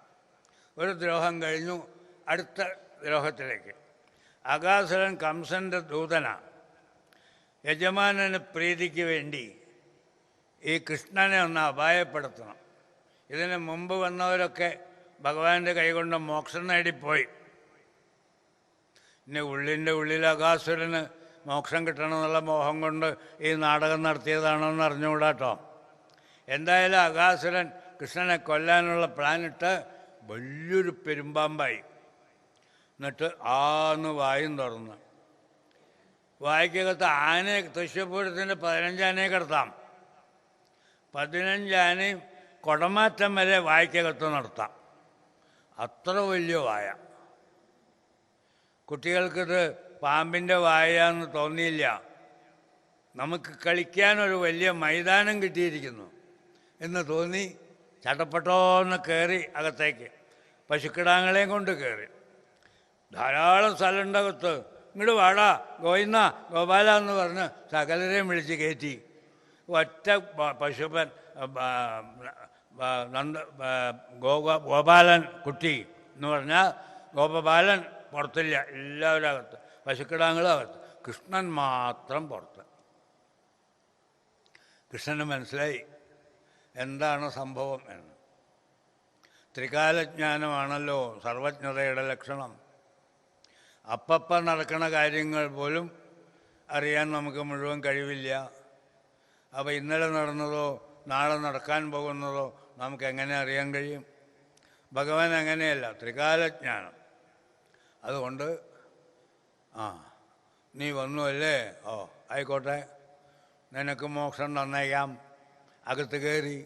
ഒരു ദ്രോഹം കഴിഞ്ഞു, അടുത്ത ദ്രോഹത്തിലേക്ക്. അഘാസുരൻ കംസൻ്റെ ദൂതനാണ്. യജമാനന് പ്രീതിക്ക് വേണ്ടി ഈ കൃഷ്ണനെ ഒന്ന് അപായപ്പെടുത്തണം. ഇതിന് മുമ്പ് വന്നവരൊക്കെ ഭഗവാന്റെ കൈകൊണ്ട് മോക്ഷം നേടിപ്പോയി. ഇനി ഉള്ളിൻ്റെ ഉള്ളിൽ അഘാസുരന് മോക്ഷം കിട്ടണമെന്നുള്ള മോഹം കൊണ്ട് ഈ നാടകം നടത്തിയതാണോന്ന് അറിഞ്ഞുകൂടാട്ടോ. എന്തായാലും അഘാസുരൻ കൃഷ്ണനെ കൊല്ലാനുള്ള പ്ലാനിട്ട് വലിയൊരു പെരുമ്പാമ്പായി. എന്നിട്ട് ആന്ന് വായും തുറന്ന്, വായിക്കകത്ത് ആനയെ, തൃശ്ശൂർപൂരത്തിൻ്റെ 15 ആനയെ കിടത്താം. 15 ആനയും കുടമാറ്റം വരെ വായിക്കകത്ത് നടത്താം. അത്ര വലിയ വായ. കുട്ടികൾക്കിത് പാമ്പിൻ്റെ വായ എന്ന് തോന്നിയില്ല. നമുക്ക് കളിക്കാനൊരു വലിയ മൈതാനം കിട്ടിയിരിക്കുന്നു എന്ന് തോന്നി ചട്ടപ്പെട്ടോന്ന് കയറി അകത്തേക്ക്. പശുക്കിടാങ്ങളെയും കൊണ്ട് കയറി. ധാരാളം സ്ഥലമുണ്ട് അകത്ത്. ഇങ്ങോട്ട് വാടാ ഗോവിന്ദ ഗോപാല എന്ന് പറഞ്ഞ് സകലരെയും വിളിച്ച് കയറ്റി. ഒറ്റ പശുപൻ ഗോപാലൻ കുട്ടി എന്ന് പറഞ്ഞാൽ ഗോപബാലൻ പുറത്തില്ല, എല്ലാവരും അകത്ത്, പശുക്കിടാങ്ങളും അകത്ത്, കൃഷ്ണൻ മാത്രം പുറത്ത്. കൃഷ്ണന് മനസ്സിലായി എന്താണ് സംഭവം എന്ന്. ത്രികാലജ്ഞാനമാണല്ലോ സർവജ്ഞതയുടെ ലക്ഷണം. അപ്പം നടക്കുന്ന കാര്യങ്ങൾ പോലും അറിയാൻ നമുക്ക് മുഴുവൻ കഴിവില്ല. അപ്പോൾ ഇന്നലെ നടന്നതോ നാളെ നടക്കാൻ പോകുന്നതോ നമുക്ക് എങ്ങനെ അറിയാൻ കഴിയും? ഭഗവാൻ അങ്ങനെയല്ല, ത്രികാലജ്ഞാനം. അതുകൊണ്ട് നീ വന്നു അല്ലേ, ഓ ആയിക്കോട്ടെ, നിനക്ക് മോക്ഷം തന്നേക്കാം. അകത്ത് കയറി.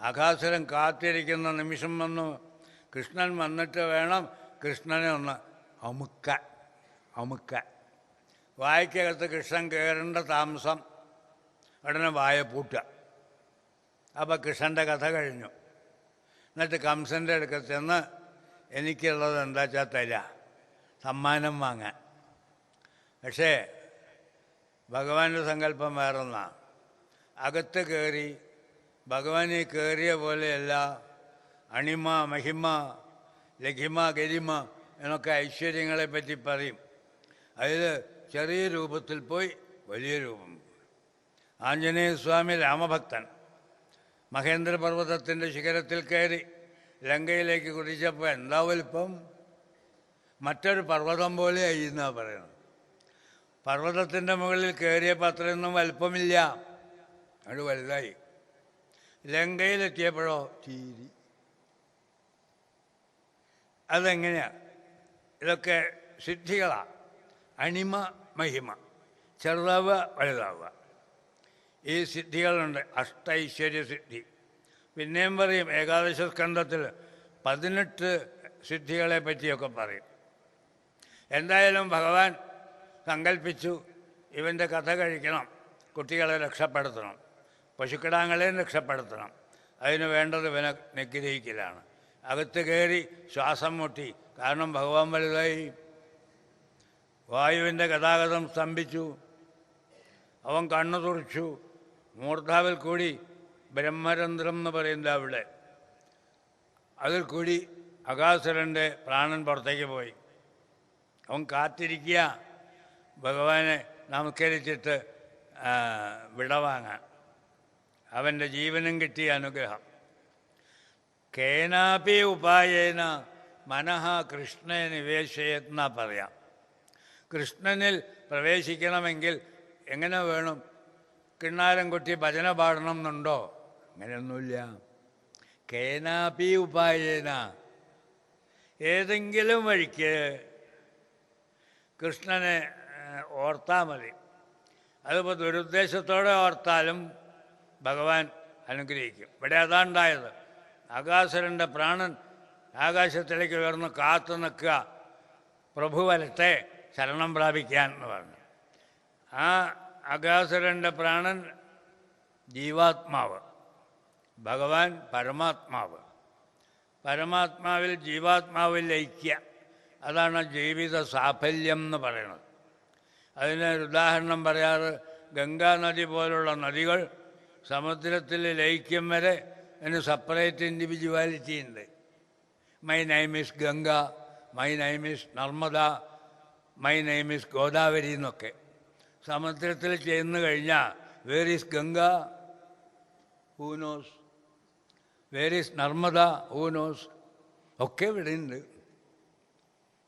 അഘാസുരൻ കാത്തിരിക്കുന്ന നിമിഷം വന്നു. കൃഷ്ണൻ വന്നിട്ട് വേണം കൃഷ്ണനെ ഒന്ന് അമുക്കാൻ. വായ്ക്കകത്ത് കൃഷ്ണൻ കയറേണ്ട താമസം. ഉടനെ വായ പൂട്ടുക. അപ്പോൾ കൃഷ്ണൻ്റെ കഥ കഴിഞ്ഞു. എന്നിട്ട് കംസൻ്റെ അടുക്കൽ ചെന്ന് എനിക്കുള്ളത് എന്താ വെച്ചാൽ തരാ, സമ്മാനം വാങ്ങാൻ. പക്ഷേ ഭഗവാന്റെ സങ്കല്പം വേറൊന്നാണ്. അകത്ത് കയറി ഭഗവാനെ കയറിയ പോലെയല്ല. അണിമ മഹിമ ലഘിമ ഗരിമ എന്നൊക്കെ ഐശ്വര്യങ്ങളെ പറ്റി പറയും. അതിൽ ചെറിയ രൂപത്തിൽ പോയി വലിയ രൂപം. ആഞ്ജനേയസ്വാമി രാമഭക്തൻ മഹേന്ദ്രപർവ്വതത്തിൻ്റെ ശിഖരത്തിൽ കയറി ലങ്കയിലേക്ക് കുതിച്ചപ്പോൾ എന്താ വലിപ്പം? മറ്റൊരു പർവ്വതം പോലെയായി എന്നാണ് പറയുന്നത്. പർവ്വതത്തിൻ്റെ മുകളിൽ കയറിയപ്പോൾ അത്രയൊന്നും വലിപ്പമില്ല, അത് വലുതായി. ലങ്കയിലെത്തിയപ്പോഴോ തീരി. അതെങ്ങനെയാണ്? ഇതൊക്കെ സിദ്ധികളാണ്. അണിമ മഹിമ, ചെറുതാവുക വലുതാവുക, ഈ സിദ്ധികളുണ്ട്. അഷ്ടൈശ്വര്യ സിദ്ധി. പിന്നെയും പറയും, ഏകാദശ സ്കന്ധത്തിൽ 18 സിദ്ധികളെ പറ്റിയൊക്കെ പറയും. എന്തായാലും ഭഗവാൻ സങ്കല്പിച്ചു, ഇവൻ്റെ കഥ കഴിക്കണം, കുട്ടികളെ രക്ഷപ്പെടുത്തണം, പശുക്കിടാങ്ങളെയും രക്ഷപ്പെടുത്തണം. അതിന് വേണ്ടത് ഇവനെ നിഗ്രഹിക്കലാണ്. അകത്ത് കയറി ശ്വാസം മുട്ടി. കാരണം ഭഗവാൻ വലുതായി. വായുവിൻ്റെ ഗതാഗതം സ്തംഭിച്ചു. അവൻ കണ്ണു തുറച്ചു. മൂർധാവിൽ കൂടി ബ്രഹ്മരന്ധ്രം എന്ന് പറയുന്നത് അവിടെ, അതിൽ കൂടി അഘാസുരൻ്റെ പ്രാണൻ പുറത്തേക്ക് പോയി. അവൻ കാത്തിരിക്കുക ഭഗവാനെ നമസ്കരിച്ചിട്ട് വിടവാങ്ങാൻ. അവൻ്റെ ജീവനും കിട്ടിയ അനുഗ്രഹം. കേനാപി ഉപായേന മനഃ കൃഷ്ണനെ നിവേശയെന്നാ പറയാം. കൃഷ്ണനിൽ പ്രവേശിക്കണമെങ്കിൽ എങ്ങനെ വേണം? കിണ്ണാരം കൊട്ടി ഭജന പാടണം എന്നുണ്ടോ? അങ്ങനെയൊന്നുമില്ല. കേനാപി ഉപായേന, ഏതെങ്കിലും വഴിക്ക് കൃഷ്ണനെ ഓർത്താൽ മതി. അതിപ്പോൾ ദുരുദ്ദേശത്തോടെ ഓർത്താലും ഭഗവാൻ അനുഗ്രഹിക്കും. ഇവിടെ അതാണ്ടായത്. അഘാസുരൻ്റെ പ്രാണൻ ആകാശത്തിലേക്ക് ഉയർന്ന് കാത്തു നിൽക്കുക, പ്രഭു വരട്ടെ ശരണം പ്രാപിക്കാൻ എന്ന് പറഞ്ഞു. ആ അഘാസുരൻ്റെ പ്രാണൻ ജീവാത്മാവ്, ഭഗവാൻ പരമാത്മാവ്. പരമാത്മാവിൽ ജീവാത്മാവിൽ ലയിക്കുക, അതാണ് ജീവിത സാഫല്യം എന്ന് പറയുന്നത്. അതിനൊരു ഉദാഹരണം പറയാറ്, ഗംഗാനദി പോലുള്ള നദികൾ സമുദ്രത്തിൽ ലയിക്കും വരെ അതിന് സെപ്പറേറ്റ് ഇൻഡിവിജ്വാലിറ്റി ഉണ്ട്. My name is Ganga, my name is Narmada, my name is Godavari എന്നൊക്കെ. സമുദ്രത്തിൽ ചെന്ന് കഴിഞ്ഞാൽ where is Ganga, who knows, where is Narmada, who knows, ഒക്കെ ഇവിടെ ഉണ്ട്.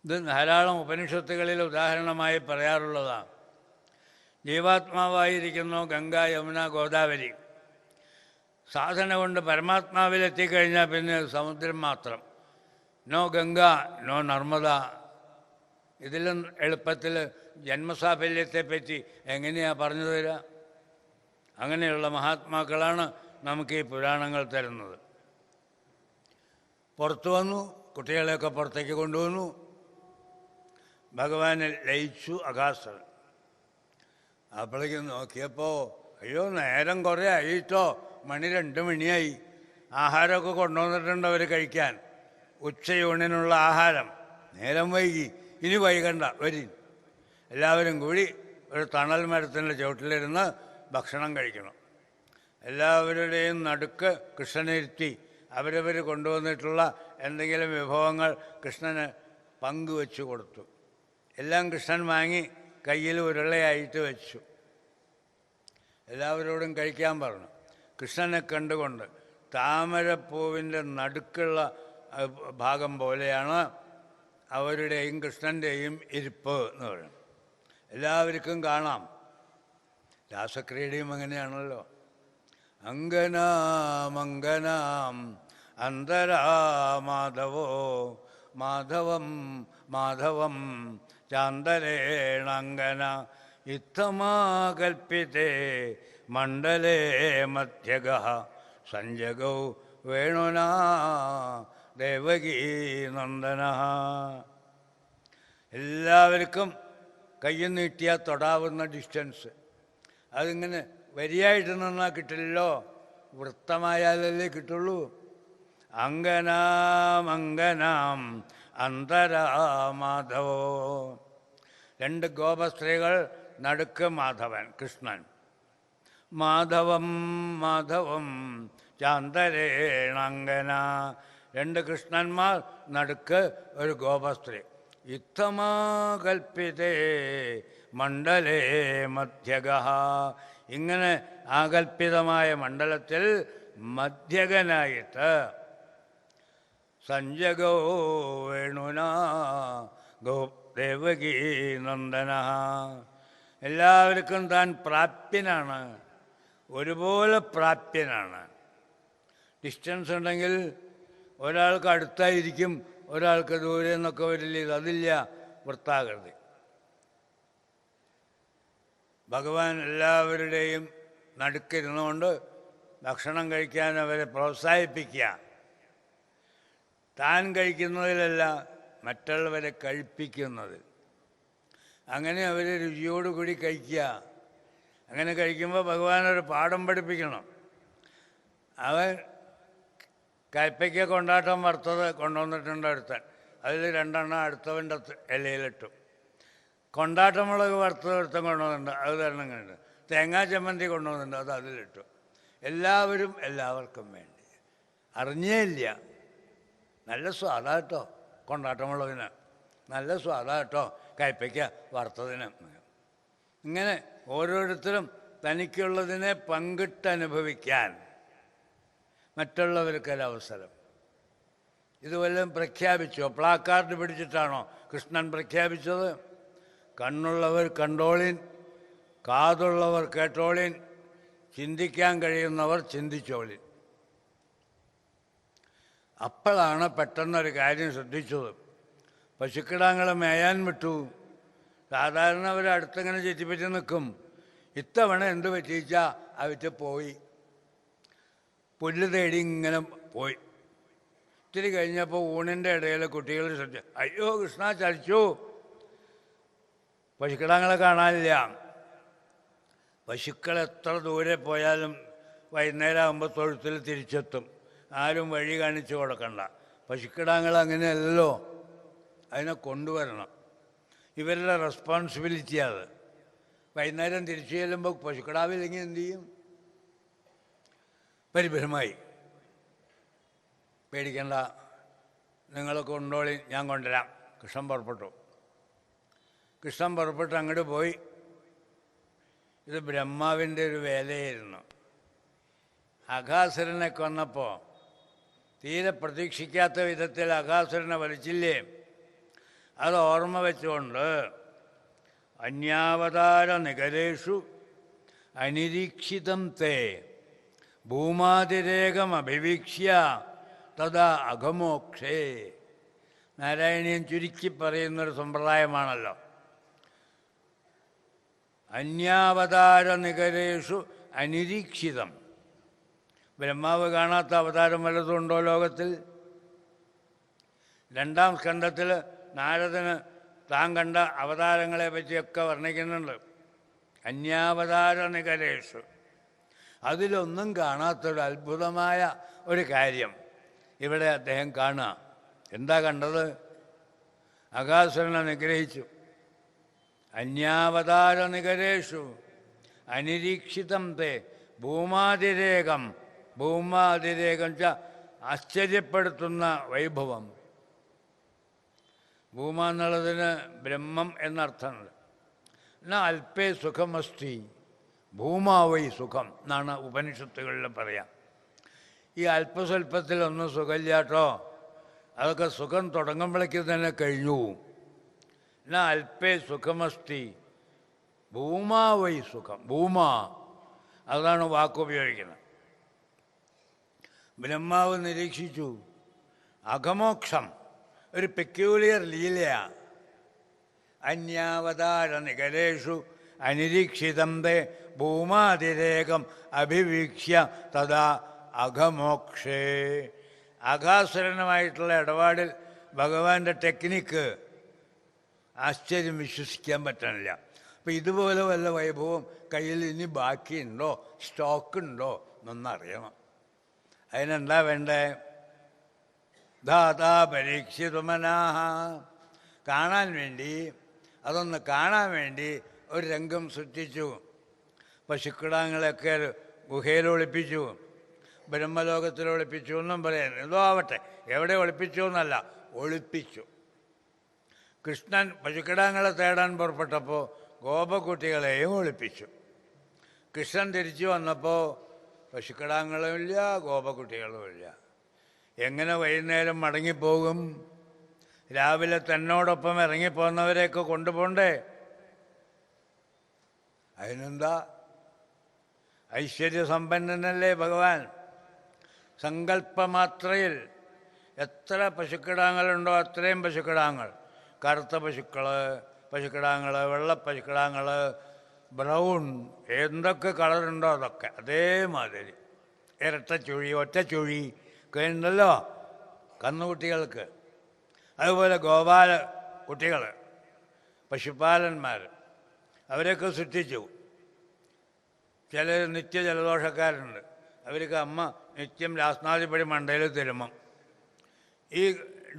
ഇത് ധാരാളം ഉപനിഷത്തുകളിൽ ഉദാഹരണമായി പറയാറുള്ളതാണ്. ജീവാത്മാവായിരിക്കുന്നു ഗംഗ, യമുന, ഗോദാവരി. സാധന കൊണ്ട് പരമാത്മാവിലെത്തിക്കഴിഞ്ഞാൽ പിന്നെ സമുദ്രം മാത്രം. No Ganga, no Narmada. ഇതിലും എളുപ്പത്തിൽ ജന്മസാഫല്യത്തെപ്പറ്റി എങ്ങനെയാണ് പറഞ്ഞു തരിക? അങ്ങനെയുള്ള മഹാത്മാക്കളാണ് നമുക്ക് ഈ പുരാണങ്ങൾ തരുന്നത്. പുറത്തു വന്നു, കുട്ടികളെയൊക്കെ പുറത്തേക്ക് കൊണ്ടുവന്നു. ഭഗവാനെ ലയിച്ചു അഘാസുരൻ. അപ്പോഴേക്കും നോക്കിയപ്പോൾ അയ്യോ നേരം കുറേ ആയിട്ടോ, മണി 2 മണിയായി. ആഹാരമൊക്കെ കൊണ്ടുവന്നിട്ടുണ്ട് അവർ കഴിക്കാൻ, ഉച്ചയൂണിനുള്ള ആഹാരം. നേരം വൈകി, ഇനി വൈകണ്ട, വരി. എല്ലാവരും കൂടി ഒരു തണൽ മരത്തിൻ്റെ ചുവട്ടിലിരുന്ന് ഭക്ഷണം കഴിക്കണം. എല്ലാവരുടെയും നടുക്ക് കൃഷ്ണനിരുത്തി അവരവർ കൊണ്ടുവന്നിട്ടുള്ള എന്തെങ്കിലും വിഭവങ്ങൾ കൃഷ്ണന് പങ്കുവെച്ചു കൊടുത്തു. എല്ലാം കൃഷ്ണൻ വാങ്ങി കയ്യിൽ ഉരുളയായിട്ട് വെച്ചു. എല്ലാവരോടും കഴിക്കാൻ പറഞ്ഞു. കൃഷ്ണനെ കണ്ടുകൊണ്ട് താമരപ്പൂവിൻ്റെ നടുക്കുള്ള ഭാഗം പോലെയാണ് അവരുടെയും കൃഷ്ണൻ്റെയും ഇരിപ്പ് എന്ന് പറയുന്നത്. എല്ലാവർക്കും കാണാം. രാസക്രീഡയും അങ്ങനെയാണല്ലോ. അങ്കനാമങ്കനാം അന്തരാമാധവോ മാധവം മാധവം ചാന്തരേണങ്കന ഇത്തമാകൽപ്പിതേ മണ്ഡലേ മധ്യഗഃ സഞ്ജഗൗ വേണുനാ ദേവകീ നന്ദനഃ. എല്ലാവർക്കും കയ്യിൽ നീട്ടിയാൽ തൊടാവുന്ന ഡിസ്റ്റൻസ്. അതിങ്ങനെ വരിയായിട്ട് നിന്നാൽ കിട്ടില്ലല്ലോ, വൃത്തമായാലല്ലേ കിട്ടുള്ളൂ. അങ്കനാം അങ്കനാം അന്തരാമാധവോ. 2 ഗോപസ്ത്രീകൾ, നടുക്ക് മാധവൻ കൃഷ്ണൻ. മാധവം മാധവം ചാന്തരേണങ്കന. 2 കൃഷ്ണന്മാർ, നടുക്ക് ഒരു ഗോപസ്ത്രീ. ഇത്തമാകൽപ്പിതേ മണ്ഡലേ മധ്യഗഃ. ഇങ്ങനെ ആകൽപ്പിതമായ മണ്ഡലത്തിൽ മധ്യകനായിട്ട് സഞ്ജഗോ വേണുനാ ഗോ ദേവകീ നന്ദന. എല്ലാവർക്കും താൻ പ്രാപ്യനാണ്, ഒരുപോലെ പ്രാപ്യനാണ്. ഡിസ്റ്റൻസ് ഉണ്ടെങ്കിൽ ഒരാൾക്ക് അടുത്തായിരിക്കും, ഒരാൾക്ക് ദൂരെ എന്നൊക്കെ വരില്ല. അതില്ല വൃത്താകൃതി. ഭഗവാൻ എല്ലാവരുടെയും നടുക്കിരുന്നുകൊണ്ട് ഭക്ഷണം കഴിക്കാൻ അവരെ പ്രോത്സാഹിപ്പിക്കുക. താൻ കഴിക്കുന്നതിലല്ല, മറ്റുള്ളവരെ കഴിപ്പിക്കുന്നതിൽ. അങ്ങനെ അവർ രുചിയോടുകൂടി കഴിക്കുക. അങ്ങനെ കഴിക്കുമ്പോൾ ഭഗവാൻ ഒരു പാഠം പഠിപ്പിക്കണം. അവൻ കയ്പ്പയ്ക്ക കൊണ്ടാട്ടം വറുത്തത് കൊണ്ടുവന്നിട്ടുണ്ട് അടുത്തൻ. അതിൽ 2 എണ്ണം അടുത്തവൻ്റെ ഇലയിലിട്ടു. കൊണ്ടാട്ടമുളക് വറുത്തത് ഒരുത്തൻ കൊണ്ടുവന്നിട്ടുണ്ട്, അത് 2 എണ്ണം കണ്ടു. തേങ്ങാ ചമ്മന്തി കൊണ്ടുവന്നിട്ടുണ്ട്, അത് അതിലിട്ടു. എല്ലാവരും എല്ലാവർക്കും വേണ്ടി. അറിഞ്ഞേ ഇല്ല. നല്ല സ്വാദാട്ടോ കൊണ്ടാട്ടമുളകിന്, നല്ല സ്വാദാട്ടോ കയ്പ്പയ്ക്ക വറുത്തതിന്. ഇങ്ങനെ ഓരോരുത്തരും തനിക്കുള്ളതിനെ പങ്കിട്ടനുഭവിക്കാൻ മറ്റുള്ളവർക്കൊരവസരം. ഇത് വല്ലതും പ്രഖ്യാപിച്ചോ? പ്ലാക്കാർഡ് പിടിച്ചിട്ടാണോ കൃഷ്ണൻ പ്രഖ്യാപിച്ചത്? കണ്ണുള്ളവർ കണ്ടോളിൻ, കാതുള്ളവർ കേട്ടോളിൻ, ചിന്തിക്കാൻ കഴിയുന്നവർ ചിന്തിച്ചോളിൻ. അപ്പോഴാണ് പെട്ടെന്നൊരു കാര്യം ശ്രദ്ധിച്ചത്. പശുക്കിടാങ്ങളെ മേയാൻ വിട്ടു. സാധാരണ അവർ അടുത്തിങ്ങനെ ചുറ്റിപ്പറ്റി നിൽക്കും. ഇത്തവണ എന്ത് പറ്റിച്ചാൽ അവറ്റ് പോയി, പുല്ല് തേടി ഇങ്ങനെ പോയി. ഇത്തിരി കഴിഞ്ഞപ്പോൾ ഊണിൻ്റെ ഇടയിൽ കുട്ടികൾ ശ്രദ്ധിച്ചു. അയ്യോ കൃഷ്ണ ചലിച്ചു, പശുക്കിടാങ്ങളെ കാണാനില്ല. പശുക്കൾ എത്ര ദൂരെ പോയാലും വൈകുന്നേരം ആകുമ്പോൾ തൊഴുത്തിൽ തിരിച്ചെത്തും. ആരും വഴി കാണിച്ചു കൊടുക്കണ്ട. പശുക്കിടാങ്ങൾ അങ്ങനെയല്ലല്ലോ, അതിനെ കൊണ്ടുവരണം. ഇവരുടെ റെസ്പോൺസിബിലിറ്റി അത്. വൈകുന്നേരം തിരിച്ചു ചെല്ലുമ്പോൾ പശുക്കിടാവില്ലെങ്കിൽ എന്തു ചെയ്യും? പരിഭ്രമായി. പേടിക്കണ്ട, നിങ്ങൾ കൊണ്ടോളി, ഞാൻ കൊണ്ടുവരാം. കൃഷ്ണൻ പുറപ്പെട്ടു. കൃഷ്ണൻ പുറപ്പെട്ട് അങ്ങോട്ട് പോയി. ഇത് ബ്രഹ്മാവിൻ്റെ ഒരു വേലയായിരുന്നു. അഘാസുരനെ കൊന്നപ്പോൾ തീരെ പ്രതീക്ഷിക്കാത്ത വിധത്തിൽ അഘാസുരനെ വലിച്ചില്ലേ? അത് ഓർമ്മ വെച്ചുകൊണ്ട് അന്യാവതാര നികരേഷു അനിരീക്ഷിതം തേ ഭൂമാതിരേകമഭിവീക്ഷ്യ തഥാ അഘമോക്ഷേ. നാരായണീയൻ ചുരുക്കി പറയുന്നൊരു സമ്പ്രദായമാണല്ലോ. അന്യാവതാര നികരേഷു അനിരീക്ഷിതം. ബ്രഹ്മാവ് കാണാത്ത അവതാരം വല്ലതുണ്ടോ ലോകത്തിൽ? 2-ാം സ്കന്ധത്തിൽ നാരദന് താൻ കണ്ട അവതാരങ്ങളെ പറ്റിയൊക്കെ വർണ്ണിക്കുന്നുണ്ട്. അന്യാവതാര നികരേഷു. അതിലൊന്നും കാണാത്തൊരു അത്ഭുതമായ ഒരു കാര്യം ഇവിടെ അദ്ദേഹം കാണുക. എന്താ കണ്ടത്? അകാസുരനെ നിഗ്രഹിച്ചു. അന്യാവതാര നികരേഷു അനിരീക്ഷിതം തേ ഭൂമാതിരേകം. ഭൂമാതിരേകം ച ആശ്ചര്യപ്പെടുത്തുന്ന വൈഭവം. ഭൂമ എന്നുള്ളതിന് ബ്രഹ്മം എന്നർത്ഥമുണ്ട്. എന്നാ അല്പേ സുഖമസ്തി ഭൂമാവൈ സുഖം എന്നാണ് ഉപനിഷത്തുകളിൽ പറയാം. ഈ അല്പസ്വല്പത്തിലൊന്നും സുഖമില്ലാട്ടോ. അതൊക്കെ സുഖം തുടങ്ങുമ്പോഴേക്ക് തന്നെ കഴിഞ്ഞു. എന്നാ അല്പേ സുഖമസ്തി ഭൂമാവൈ സുഖം. ഭൂമ അതാണ് വാക്കുപയോഗിക്കുന്നത്. ബ്രഹ്മാവ് നിരീക്ഷിച്ചു. അഘമോക്ഷം ഒരു പെക്യൂലിയർ ലീലയാണ്. അന്യാവതാര നികരേഷു അനിരീക്ഷിതം തേ ഭൂമാതിരേകം അഭിവീക്ഷ്യ തഥാ അഘമോക്ഷേ. അഘാസുരനുമായിട്ടുള്ള ഇടപാടിൽ ഭഗവാന്റെ ടെക്നിക്ക് ആശ്ചര്യം വിശ്വസിക്കാൻ പറ്റണില്ല. അപ്പം ഇതുപോലെ വല്ല വൈഭവം കയ്യിൽ ഇനി ബാക്കിയുണ്ടോ, സ്റ്റോക്കുണ്ടോ എന്നൊന്നറിയണം. അതിനെന്താ വേണ്ടേ? ധാതാ പരീക്ഷിതുമനാഹ. കാണാൻ വേണ്ടി, അതൊന്ന് കാണാൻ വേണ്ടി ഒരു രംഗം സൃഷ്ടിച്ചു. പശുക്കിടാങ്ങളെയൊക്കെ ഗുഹയിൽ ഒളിപ്പിച്ചു, ബ്രഹ്മലോകത്തിൽ ഒളിപ്പിച്ചു എന്നും പറയാൻ. എന്തോ ആവട്ടെ, എവിടെ ഒളിപ്പിച്ചു എന്നല്ല, ഒളിപ്പിച്ചു. കൃഷ്ണൻ പശുക്കിടാങ്ങളെ തേടാൻ പുറപ്പെട്ടപ്പോൾ ഗോപക്കുട്ടികളെയും ഒളിപ്പിച്ചു. കൃഷ്ണൻ തിരിച്ചു വന്നപ്പോൾ പശുക്കിടാങ്ങളുമില്ല, ഗോപക്കുട്ടികളുമില്ല. എങ്ങനെ വൈകുന്നേരം മടങ്ങിപ്പോകും? രാവിലെ തന്നോടൊപ്പം ഇറങ്ങിപ്പോന്നവരെയൊക്കെ കൊണ്ടുപോണ്ടേ? അതിനെന്താ? ഐശ്വര്യസമ്പന്നനല്ലേ ഭഗവാൻ. സങ്കല്പമാത്രയിൽ എത്ര പശുക്കിടാങ്ങളുണ്ടോ അത്രയും പശുക്കിടാങ്ങൾ. കറുത്ത പശുക്കിടാങ്ങൾ, വെള്ളപ്പശുക്കിടാങ്ങൾ, ബ്രൗൺ, എന്തൊക്കെ കളറുണ്ടോ അതൊക്കെ അതേമാതിരി. ഇരട്ടച്ചുഴി, ഒറ്റച്ചുഴി ഒക്കെ ഉണ്ടല്ലോ കന്നുകുട്ടികൾക്ക്. അതുപോലെ ഗോപാല കുട്ടികൾ, പശുപാലന്മാർ, അവരെയൊക്കെ സൃഷ്ടിച്ചു. ചില നിത്യജലദോഷക്കാരുണ്ട്. അവർക്ക് അമ്മ നിത്യം രാസ്നാദിപ്പടി മണ്ടയിൽ തരുമ്പം ഈ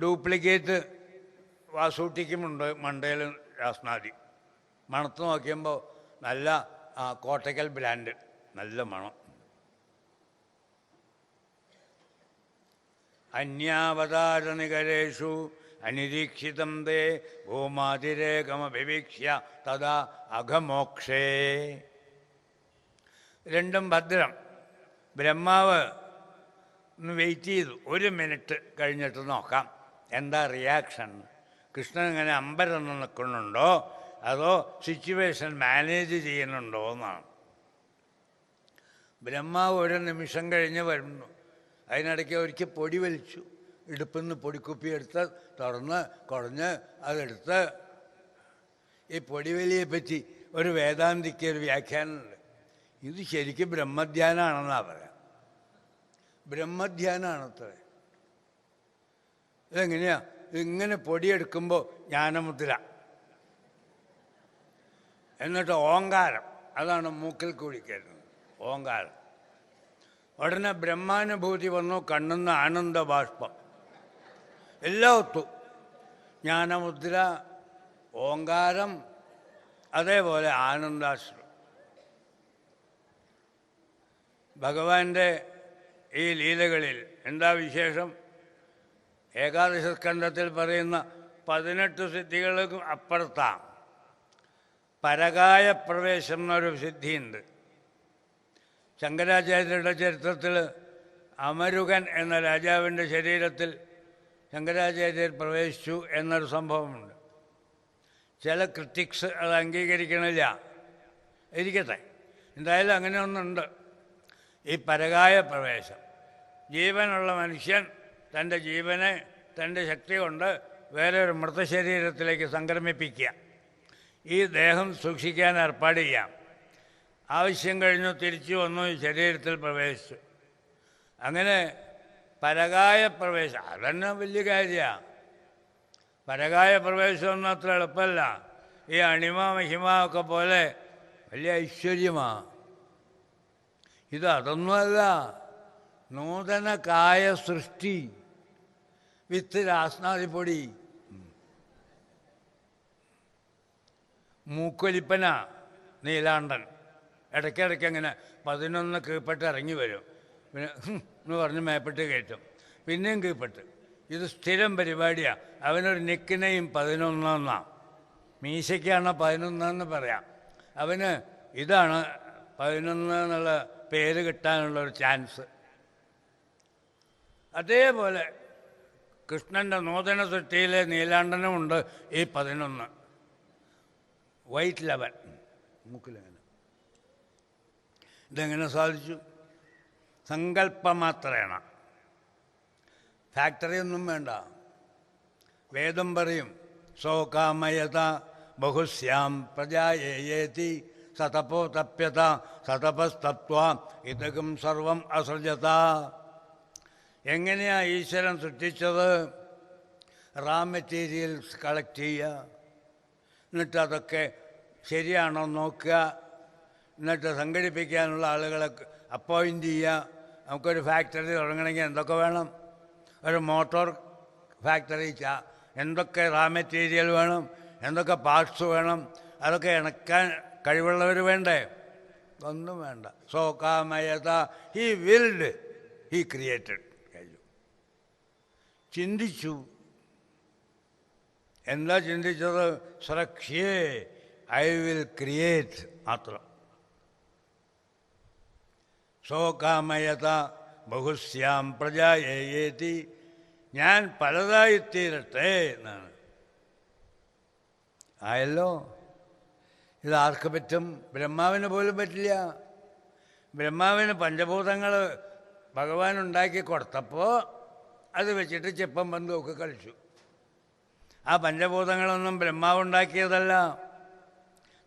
ഡ്യൂപ്ലിക്കേറ്റ് വാസൂട്ടിക്കുമുണ്ട് മണ്ടയിൽ രാസ്നാദി. മണത്ത് നോക്കിയുമ്പോൾ നല്ല കോട്ടക്കൽ ബ്രാൻഡ്, നല്ല മണം. അന്യാവതാര നികരേഷു അനിരീക്ഷിതം തേ ഭൂമാതിരേകമഭിവീക്ഷ്യ തഥാ അഘമോക്ഷേ. രണ്ടും ഭദ്രം. ബ്രഹ്മാവ് ഒന്ന് വെയിറ്റ് ചെയ്തു. 1 മിനിറ്റ് കഴിഞ്ഞിട്ട് നോക്കാം എന്താ റിയാക്ഷൻ. കൃഷ്ണൻ ഇങ്ങനെ അമ്പരന്ന് നിൽക്കുന്നുണ്ടോ അതോ സിറ്റുവേഷൻ മാനേജ് ചെയ്യുന്നുണ്ടോ എന്നാണ്. ബ്രഹ്മാവ് 1 നിമിഷം കഴിഞ്ഞ് വരുന്നു. അതിനിടയ്ക്ക് ഒരിക്കൽ പൊടി വലിച്ചു. ഇടുപ്പിന്ന് പൊടിക്കുപ്പി എടുത്ത് തുറന്ന് കുടഞ്ഞ് അതെടുത്ത്. ഈ പൊടിവലിയെപ്പറ്റി ഒരു വേദാന്തിക്ക് ഒരു വ്യാഖ്യാനമുണ്ട്. ഇത് ശരിക്കും ബ്രഹ്മധ്യാനാണെന്നാണ് പറയാം. ബ്രഹ്മധ്യാനാണത്ര. ഇതെങ്ങനെയാ? ഇങ്ങനെ പൊടിയെടുക്കുമ്പോൾ ജ്ഞാനമുദ്ര, എന്നിട്ട് ഓങ്കാരം, അതാണ് മൂക്കിൽ കുഴിക്കരുന്നത്, ഓങ്കാരം. ഉടനെ ബ്രഹ്മാനുഭൂതി വന്നു, കണ്ണുന്ന ആനന്ദ ബാഷ്പം, എല്ലാം ഒത്തു. ജ്ഞാനമുദ്ര, ഓങ്കാരം, അതേപോലെ ആനന്ദാശ്രം. ഭഗവാന്റെ ഈ ലീലകളിൽ എന്താ വിശേഷം? ഏകാദശ സ്കന്ധത്തിൽ പറയുന്ന 18 സിദ്ധികൾക്കും അപ്പുറത്താണ് പരകായ പ്രവേശം എന്നൊരു സിദ്ധിയുണ്ട്. ശങ്കരാചാര്യരുടെ ചരിത്രത്തിൽ അമരുകൻ എന്ന രാജാവിൻ്റെ ശരീരത്തിൽ ശങ്കരാചാര്യർ പ്രവേശിച്ചു എന്നൊരു സംഭവമുണ്ട്. ചില ക്രിറ്റിക്സ് അത് അംഗീകരിക്കണില്ല. ഇരിക്കട്ടെ, എന്തായാലും അങ്ങനെ ഒന്നുണ്ട്. ഈ പരകായ പ്രവേശം, ജീവനുള്ള മനുഷ്യൻ തൻ്റെ ജീവനെ തൻ്റെ ശക്തി കൊണ്ട് വേറെ ഒരു മൃതശരീരത്തിലേക്ക് സംക്രമിപ്പിക്കുക, ഈ ദേഹം സൂക്ഷിക്കാൻ ഏർപ്പാട് ചെയ്യാം. ആവശ്യം കഴിഞ്ഞു തിരിച്ചു വന്നു, ഈ ശരീരത്തിൽ പ്രവേശിച്ചു. അങ്ങനെ പരകായ പ്രവേശം അതന്നെ വലിയ കാര്യമാണ്. പരകായ പ്രവേശമൊന്നും അത്ര എളുപ്പമല്ല. ഈ അണിമ മഹിമ ഒക്കെ പോലെ വലിയ ഐശ്വര്യമാണ്. ഇത് അതൊന്നുമല്ല, നൂതന കായ സൃഷ്ടി വിത്ത് രാസ്നാദിപ്പൊടി. മൂക്കൊലിപ്പന നീലാണ്ടൻ ഇടയ്ക്കിടയ്ക്ക് അങ്ങനെ 11 കീഴ്പ്പെട്ട് ഇറങ്ങി വരും. പിന്നെ എന്ന് പറഞ്ഞ് മേപ്പെട്ട് കയറ്റും, പിന്നെയും കീഴ്പ്പെട്ട്. ഇത് സ്ഥിരം പരിപാടിയാണ്. അവനൊരു നിക്കിനെയും 11 മീശയ്ക്കാണ് 11 പറയാം. അവന് ഇതാണ് 11 എന്നുള്ള പേര് കിട്ടാനുള്ളൊരു ചാൻസ്. അതേപോലെ കൃഷ്ണൻ്റെ നൂതന സൃഷ്ടിയിലെ നീലാണ്ടനുമുണ്ട് ഈ 11. വൈറ്റ് ലെവൻ മൂക്കിലെങ്ങനെ. ഇതെങ്ങനെ സാധിച്ചു? സങ്കല്പമാത്രേണ. ഫാക്ടറിയൊന്നും വേണ്ട. വേദം പറയും, സോകാമയത ബഹുസ്യാം പ്രജായേതി സതപോ തപ്യത സതപസ്തത്വ ഇതകം സർവം അസൃജത. എങ്ങനെയാണ് ഈശ്വരൻ സൃഷ്ടിച്ചത്? റാ മെറ്റീരിയൽസ് കളക്ട് ചെയ്യുക, എന്നിട്ട് അതൊക്കെ ശരിയാണോ നോക്കുക, എന്നിട്ട് സംഘടിപ്പിക്കാനുള്ള ആളുകളെ അപ്പോയിൻ്റ് ചെയ്യുക. നമുക്കൊരു ഫാക്ടറി തുടങ്ങണമെങ്കിൽ എന്തൊക്കെ വേണം? ഒരു മോട്ടോർ ഫാക്ടറി എന്തൊക്കെ റാ മെറ്റീരിയൽ വേണം, എന്തൊക്കെ പാർട്സ് വേണം, അതൊക്കെ ഇണക്കാൻ കഴിവുള്ളവർ വേണ്ടേ? ഒന്നും വേണ്ട. സോകാമയത, ഹി വിൽഡ്, ഹി ക്രിയേറ്റഡ്. കഴിഞ്ഞു. ചിന്തിച്ചു. എന്താ ചിന്തിച്ചത്? സ്രക്ഷ്യേ, ഐ വിൽ ക്രിയേറ്റ് മാത്രം. സോകാമയത ബഹുസ്യാം പ്രജായേതി, ഞാൻ പലതായിത്തീരട്ടെ എന്നാണ്. ആയല്ലോ. ഇതാർക്ക് പറ്റും? ബ്രഹ്മാവിന് പോലും പറ്റില്ല. ബ്രഹ്മാവിന് പഞ്ചഭൂതങ്ങൾ ഭഗവാൻ ഉണ്ടാക്കി കൊടുത്തപ്പോൾ അത് വെച്ചിട്ട് ചെപ്പം ബന്ധമൊക്കെ കളിച്ചു. ആ പഞ്ചഭൂതങ്ങളൊന്നും ബ്രഹ്മാവ് ഉണ്ടാക്കിയതല്ല.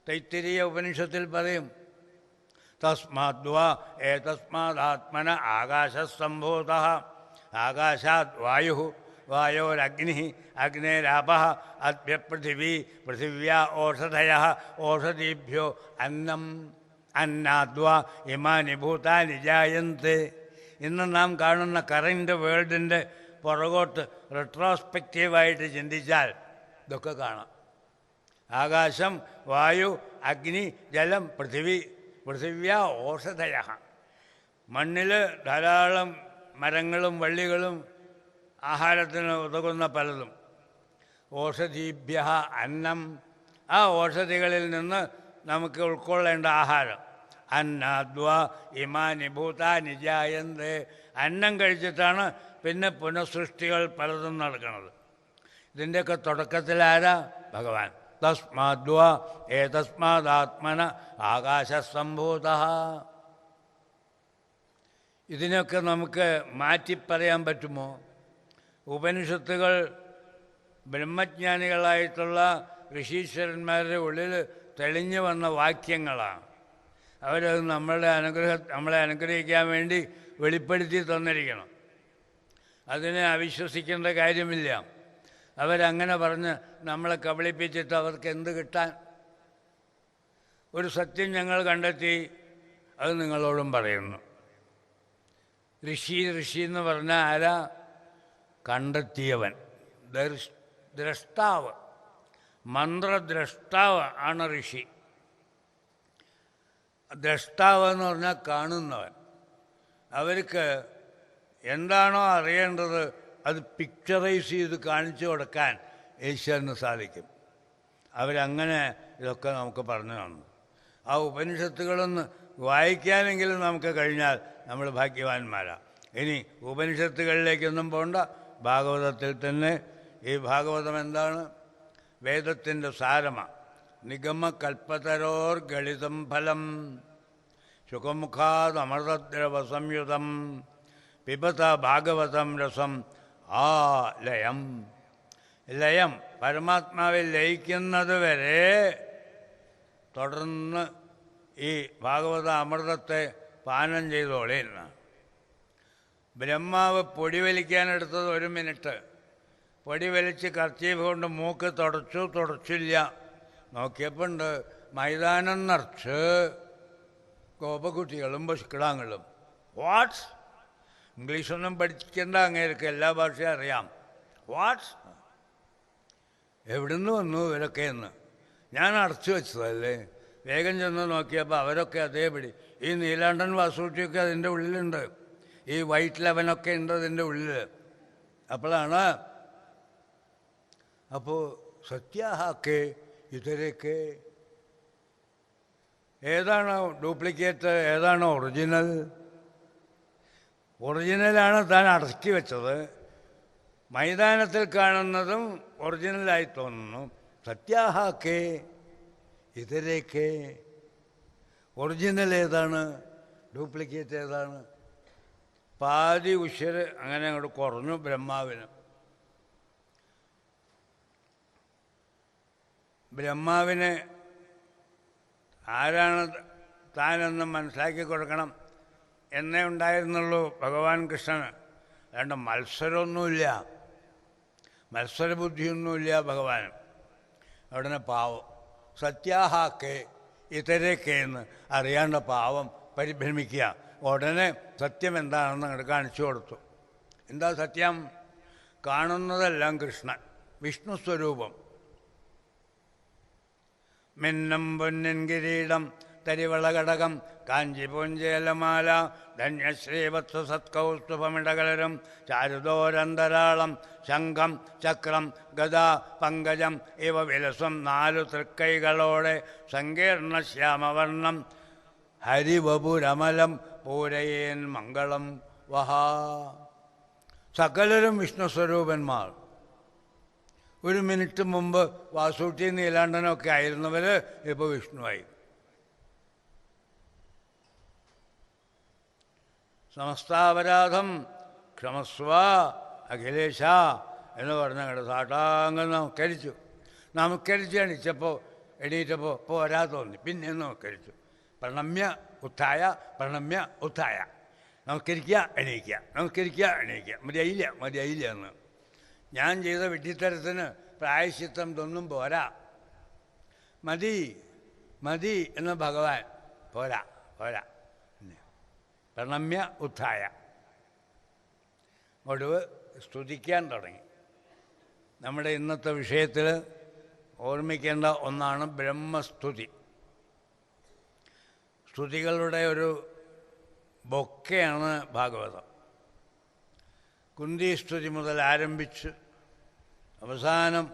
തൈത്തിരീയ ഉപനിഷത്തിൽ പറയും, തസ്മാദ്വാ ഏതസ്മാദാത്മന ആകാശസംഭൂതഃ ആകാശാത് വായു വായോരഗ്നി അഗ്നേരാപഃ അദ്ഭ്യപൃഥിവീ പൃഥിവ്യാ ഓഷധയഃ ഓഷധീഭ്യോ അന്നം അന്നാദ്വാ ഇമാനി ഭൂതാനി ജായന്തെ. ഇന്ന് നാം കാണുന്ന കറൻറ്റ് വേൾഡിൻ്റെ പുറകോട്ട് റെട്രോസ്പെക്റ്റീവായിട്ട് ചിന്തിച്ചാൽ ഇതൊക്കെ കാണാം. ആകാശം, വായു, അഗ്നി, ജലം, പൃഥിവി, പൃഥിവ്യാ ഓഷധയ. മണ്ണിൽ ധാരാളം മരങ്ങളും വള്ളികളും ആഹാരത്തിന് ഉതകുന്ന പലതും. ഓഷധീഭ്യ അന്നം, ആ ഓഷധികളിൽ നിന്ന് നമുക്ക് ഉൾക്കൊള്ളേണ്ട ആഹാരം. അന്നാദ്വാ ഇമാനി ഭൂതാനി ജായന്തേ. അന്നം കഴിച്ചിട്ടാണ് പിന്നെ പുനഃസൃഷ്ടികൾ പലതും നടക്കുന്നത്. ഇതിൻ്റെയൊക്കെ തുടക്കത്തിലാരാ? ഭഗവാൻ. തസ്മാദ്വാ ഏതസ്മാദാത്മന ആകാശസംഭൂതഃ. ഇതിനൊക്കെ നമുക്ക് മാറ്റിപ്പറയാൻ പറ്റുമോ? ഉപനിഷത്തുകൾ ബ്രഹ്മജ്ഞാനികളായിട്ടുള്ള ഋഷീശ്വരന്മാരുടെ ഉള്ളിൽ തെളിഞ്ഞു വന്ന വാക്യങ്ങളാണ്. അവരത് നമ്മളെ അനുഗ്രഹിക്കാൻ വേണ്ടി വെളിപ്പെടുത്തി തന്നിരിക്കണം. അതിനെ അവിശ്വസിക്കേണ്ട കാര്യമില്ല. അവരങ്ങനെ പറഞ്ഞ് നമ്മളെ കബളിപ്പിച്ചിട്ട് അവർക്ക് എന്ത് കിട്ടാൻ? ഒരു സത്യം ഞങ്ങൾ കണ്ടെത്തി, അത് നിങ്ങളോടും പറയുന്നു. ഋഷി എന്ന് പറഞ്ഞാൽ ആരാ? കണ്ടെത്തിയവൻ, ദ്രഷ്ടാവ്, മന്ത്രദ്രഷ്ടാവ് ആണ് ഋഷി. ദ്രഷ്ടാവ് എന്ന് പറഞ്ഞാൽ കാണുന്നവൻ. അവർക്ക് എന്താണോ അറിയേണ്ടത് അത് പിക്ചറൈസ് ചെയ്ത് കാണിച്ചു കൊടുക്കാൻ ഈശ്വരന് സാധിക്കും. അവരങ്ങനെ ഇതൊക്കെ നമുക്ക് പറഞ്ഞു തന്നു. ആ ഉപനിഷത്തുകളൊന്ന് വായിക്കാനെങ്കിലും നമുക്ക് കഴിഞ്ഞാൽ നമ്മൾ ഭാഗ്യവാന്മാരാണ്. ഇനി ഉപനിഷത്തുകളിലേക്കൊന്നും പോകണ്ട, ഭാഗവതത്തിൽ തന്നെ. ഈ ഭാഗവതം എന്താണ്? വേദത്തിൻ്റെ സാരമാണ്. നിഗമ കൽപ്പതരോർ ഗളിതം ഫലം ശുഖമുഖാദമൃതദ്രവ സംയുതം പിബത ഭാഗവതം രസം ആ ലയം. ലയം, പരമാത്മാവിൽ ലയിക്കുന്നത് വരെ തുടർന്ന് ഈ ഭാഗവത അമൃതത്തെ പാനം ചെയ്തോളേ എന്നാണ്. ബ്രഹ്മാവ് പൊടി വലിക്കാനെടുത്തത് 1 മിനിറ്റ്. പൊടി വലിച്ച് കർച്ചീഫ് കൊണ്ട് മൂക്ക് തുടച്ചില്ല. നോക്കിയപ്പോൾ ഉണ്ട് മൈതാനം നിറച്ച് കോപക്കുട്ടികളും പശുക്കിടാങ്ങളും. വാട്ട്സ് ഇംഗ്ലീഷൊന്നും പഠിക്കേണ്ട, അങ്ങേർക്ക് എല്ലാ ഭാഷയും അറിയാം. വാട്ട്സ് എവിടുന്ന് വന്നു ഇവരൊക്കെ എന്ന് ഞാൻ അടച്ചു വെച്ചതല്ലേ. വേഗം ചെന്ന് നോക്കിയപ്പോൾ അവരൊക്കെ അതേപടി. ഈ നീലാണ്ടൻ വാസൂട്ടിയൊക്കെ അതിൻ്റെ ഉള്ളിലുണ്ട്, ഈ വൈറ്റ് ലെവനൊക്കെ ഉണ്ട് അതിൻ്റെ ഉള്ളിൽ. അപ്പോഴാണ് അപ്പോൾ സത്യാഹാക്കെ ഇതരൊക്കെ ഏതാണ് ഡ്യൂപ്ലിക്കേറ്റ്, ഏതാണ് ഒറിജിനൽ? ഒറിജിനലാണ് താൻ അടക്കി വെച്ചത്. മൈതാനത്തിൽ കാണുന്നതും ഒറിജിനലായി തോന്നുന്നു. സത്യാഹാക്കെ ഇതരൊക്കെ ഒറിജിനൽ ഏതാണ്, ഡ്യൂപ്ലിക്കേറ്റ് ഏതാണ്? പാതി ഉശര് അങ്ങനെ അങ്ങോട്ട് കുറഞ്ഞു ബ്രഹ്മാവിന്. ബ്രഹ്മാവിനെ ആരാണ് താനെന്ന് മനസ്സിലാക്കി കൊടുക്കണം എന്നേ ഉണ്ടായിരുന്നുള്ളൂ ഭഗവാൻ കൃഷ്ണന്. അതുകൊണ്ട് മത്സരമൊന്നുമില്ല, മത്സരബുദ്ധിയൊന്നുമില്ല ഭഗവാൻ. അവിടെ പാവം സത്യാഹാക്കെ ഇതരൊക്കെ എന്ന് അറിയാണ്ട പാവം പരിഭ്രമിക്കുക. ഉടനെ സത്യം എന്താണെന്ന് അങ്ങോട്ട് കാണിച്ചു കൊടുത്തു. എന്താ സത്യം? കാണുന്നതെല്ലാം കൃഷ്ണൻ, വിഷ്ണു സ്വരൂപം. മിന്നം പൊന്നിൻ കിരീടം തരിവളകടകം കാഞ്ചിപൂഞ്ചേലമാല ധന്യശ്രീവത്സ സത്കൗസ്തുഭമിടകലരും ചാരുദോരന്തരാളം ശംഖം ചക്രം ഗദാ പങ്കജം ഇവ വിലസം 4 തൃക്കൈകളോടെ സങ്കീർണ ശ്യാമവർണം ഹരിവപുരമലം പൂരയേൻ മംഗളം വഹാ. സകലരും വിഷ്ണു സ്വരൂപന്മാർ. ഒരു മിനിറ്റ് മുമ്പ് വാസൂട്ടി നീലാണ്ടനൊക്കെ ആയിരുന്നവർ ഇപ്പോൾ വിഷ്ണുവായി. സമസ്താപരാധം ക്ഷമസ്വ അഖിലേശ എന്ന് പറഞ്ഞ അങ്ങോട്ട് സാട്ടാങ്കം നമസ്കരിച്ച് എണീറ്റപ്പോൾ പോരാ തോന്നി. പിന്നെ നമസ്കരിച്ചു. പ്രണമ്യ ഉത്ഥായ പ്രണമ്യ ഉത്ഥായ. നമസ്കരിക്കുക എണീക്കുക, നമസ്കരിക്കുക എണീക്കുക. മതിയായില്ല എന്ന്. ഞാൻ ചെയ്ത വിഡ്ഢിത്തരത്തിന് പ്രായശ്ചിത്തം ഇതൊന്നും പോരാ. മതി എന്ന് ഭഗവാൻ. പോരാ പ്രണമ്യ ഉത്ഥായ. ഒടുവ് സ്തുതിക്കാൻ തുടങ്ങി. നമ്മുടെ ഇന്നത്തെ വിഷയത്തിൽ ഓർമ്മിക്കേണ്ട ഒന്നാണ് ബ്രഹ്മസ്തുതി. സ്തുതികളുടെ ഒരു ബൊക്കെയാണ് ഭാഗവതം. കുന്തിസ്തുതി മുതൽ ആരംഭിച്ച് അവസാനം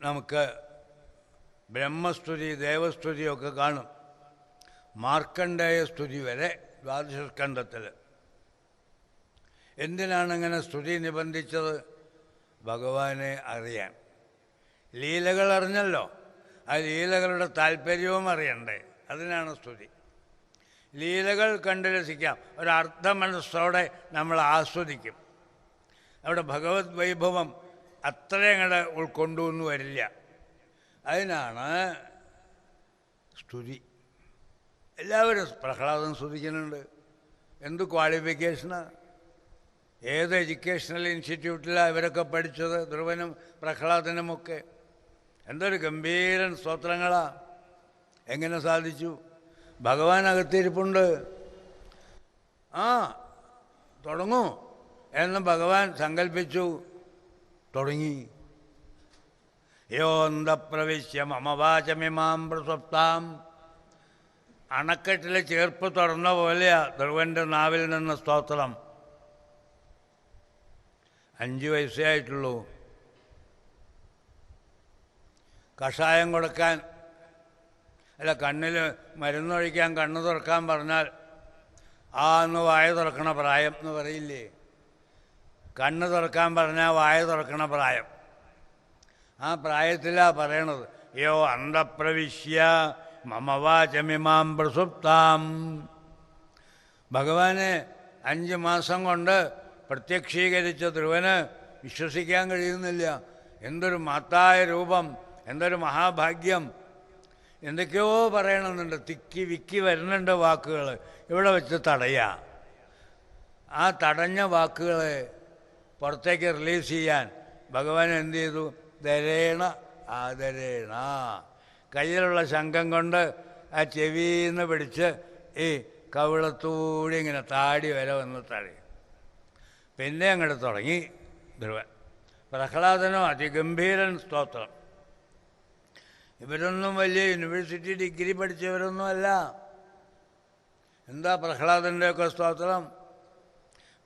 നമുക്ക് ബ്രഹ്മസ്തുതി ദേവസ്തുതിയൊക്കെ കാണും. മാർക്കണ്ഡേയ സ്തുതി വരെ ദ്വാദശസ്കന്ധത്തിൽ. എന്തിനാണ് ഇങ്ങനെ സ്തുതി നിബന്ധിച്ചത്? ഭഗവാനെ അറിയാൻ. ലീലകൾ അറിഞ്ഞല്ലോ, ആ ലീലകളുടെ താല്പര്യവും അറിയണ്ടേ, അതിനാണ് സ്തുതി. ലീലകൾ കണ്ട് രസിക്കാം, ഒരർത്ഥ മനസ്സോടെ നമ്മൾ ആസ്വദിക്കും. അവിടെ ഭഗവത് വൈഭവം അത്രയും അങ്ങോട്ട് ഉൾക്കൊണ്ടുവെന്ന് വരില്ല. അതിനാണ് സ്തുതി. എല്ലാവരും പ്രഹ്ലാദൻ സ്തുതിക്കുന്നുണ്ട്. എന്ത് ക്വാളിഫിക്കേഷനാണ്! ഏത് എഡ്യൂക്കേഷണൽ ഇൻസ്റ്റിറ്റ്യൂട്ടിലാണ് ഇവരൊക്കെ പഠിച്ചത്? ധ്രുവനും പ്രഹ്ലാദനുമൊക്കെ എന്തൊരു ഗംഭീരൻ സ്തോത്രങ്ങളാണ്! എങ്ങനെ സാധിച്ചു? ഭഗവാൻ അകത്തിരിപ്പുണ്ട്. തുടങ്ങൂ എന്ന് ഭഗവാൻ സങ്കല്പിച്ചു. തുടങ്ങി. യോന്തപ്രവിശ്യ മമവാചമിമാം പ്രസുപ്താം. അണക്കെട്ടിലെ ചേർപ്പ് തുറന്ന പോലെയാ ധ്രുവൻ്റെ നാവിൽ നിന്ന് സ്തോത്രം. 5 വയസ്സേ ആയിട്ടുള്ളൂ. കഷായം കൊടുക്കാൻ കണ്ണിൽ മരുന്നൊഴിക്കാൻ കണ്ണ് തുറക്കാൻ പറഞ്ഞാൽ എന്ന് വായ തുറക്കണ പ്രായം എന്ന് പറയില്ലേ? കണ്ണ് തുറക്കാൻ പറഞ്ഞാൽ വായ തുറക്കണ പ്രായം. ആ പ്രായത്തിലാണ് പറയണത്. യോ അന്തപ്രവിശ്യ മമവാചമിമാം പ്രസുപ്താം. ഭഗവാനെ 5 മാസം കൊണ്ട് പ്രത്യക്ഷീകരിച്ച ധ്രുവന് വിശ്വസിക്കാൻ കഴിയുന്നില്ല. എന്തൊരു മഹത്തായ രൂപം, എന്തൊരു മഹാഭാഗ്യം! എന്തൊക്കെയോ പറയണമെന്നുണ്ട്, തിക്കി വിക്കി വരുന്നുണ്ട് വാക്കുകൾ. ഇവിടെ വെച്ച് തടയുക. ആ തടഞ്ഞ വാക്കുകളെ പുറത്തേക്ക് റിലീസ് ചെയ്യാൻ ഭഗവാൻ എന്ത് ചെയ്തു? ദരേണ ആദരേണ. കയ്യിലുള്ള ശംഖം കൊണ്ട് ആ ചെവിന്ന് പിടിച്ച് ഈ കവിളത്തൂടി ഇങ്ങനെ താടി വരെ വന്ന് തഴി. പിന്നെ അങ്ങോട്ട് തുടങ്ങി ധ്രുവൻ. പ്രഹ്ലാദനോ അതിഗംഭീരൻ സ്തോത്രം. ഇവരൊന്നും വലിയ യൂണിവേഴ്സിറ്റി ഡിഗ്രി പഠിച്ചവരൊന്നും അല്ല. എന്താ പ്രഹ്ലാദൻ്റെയൊക്കെ സ്തോത്രം?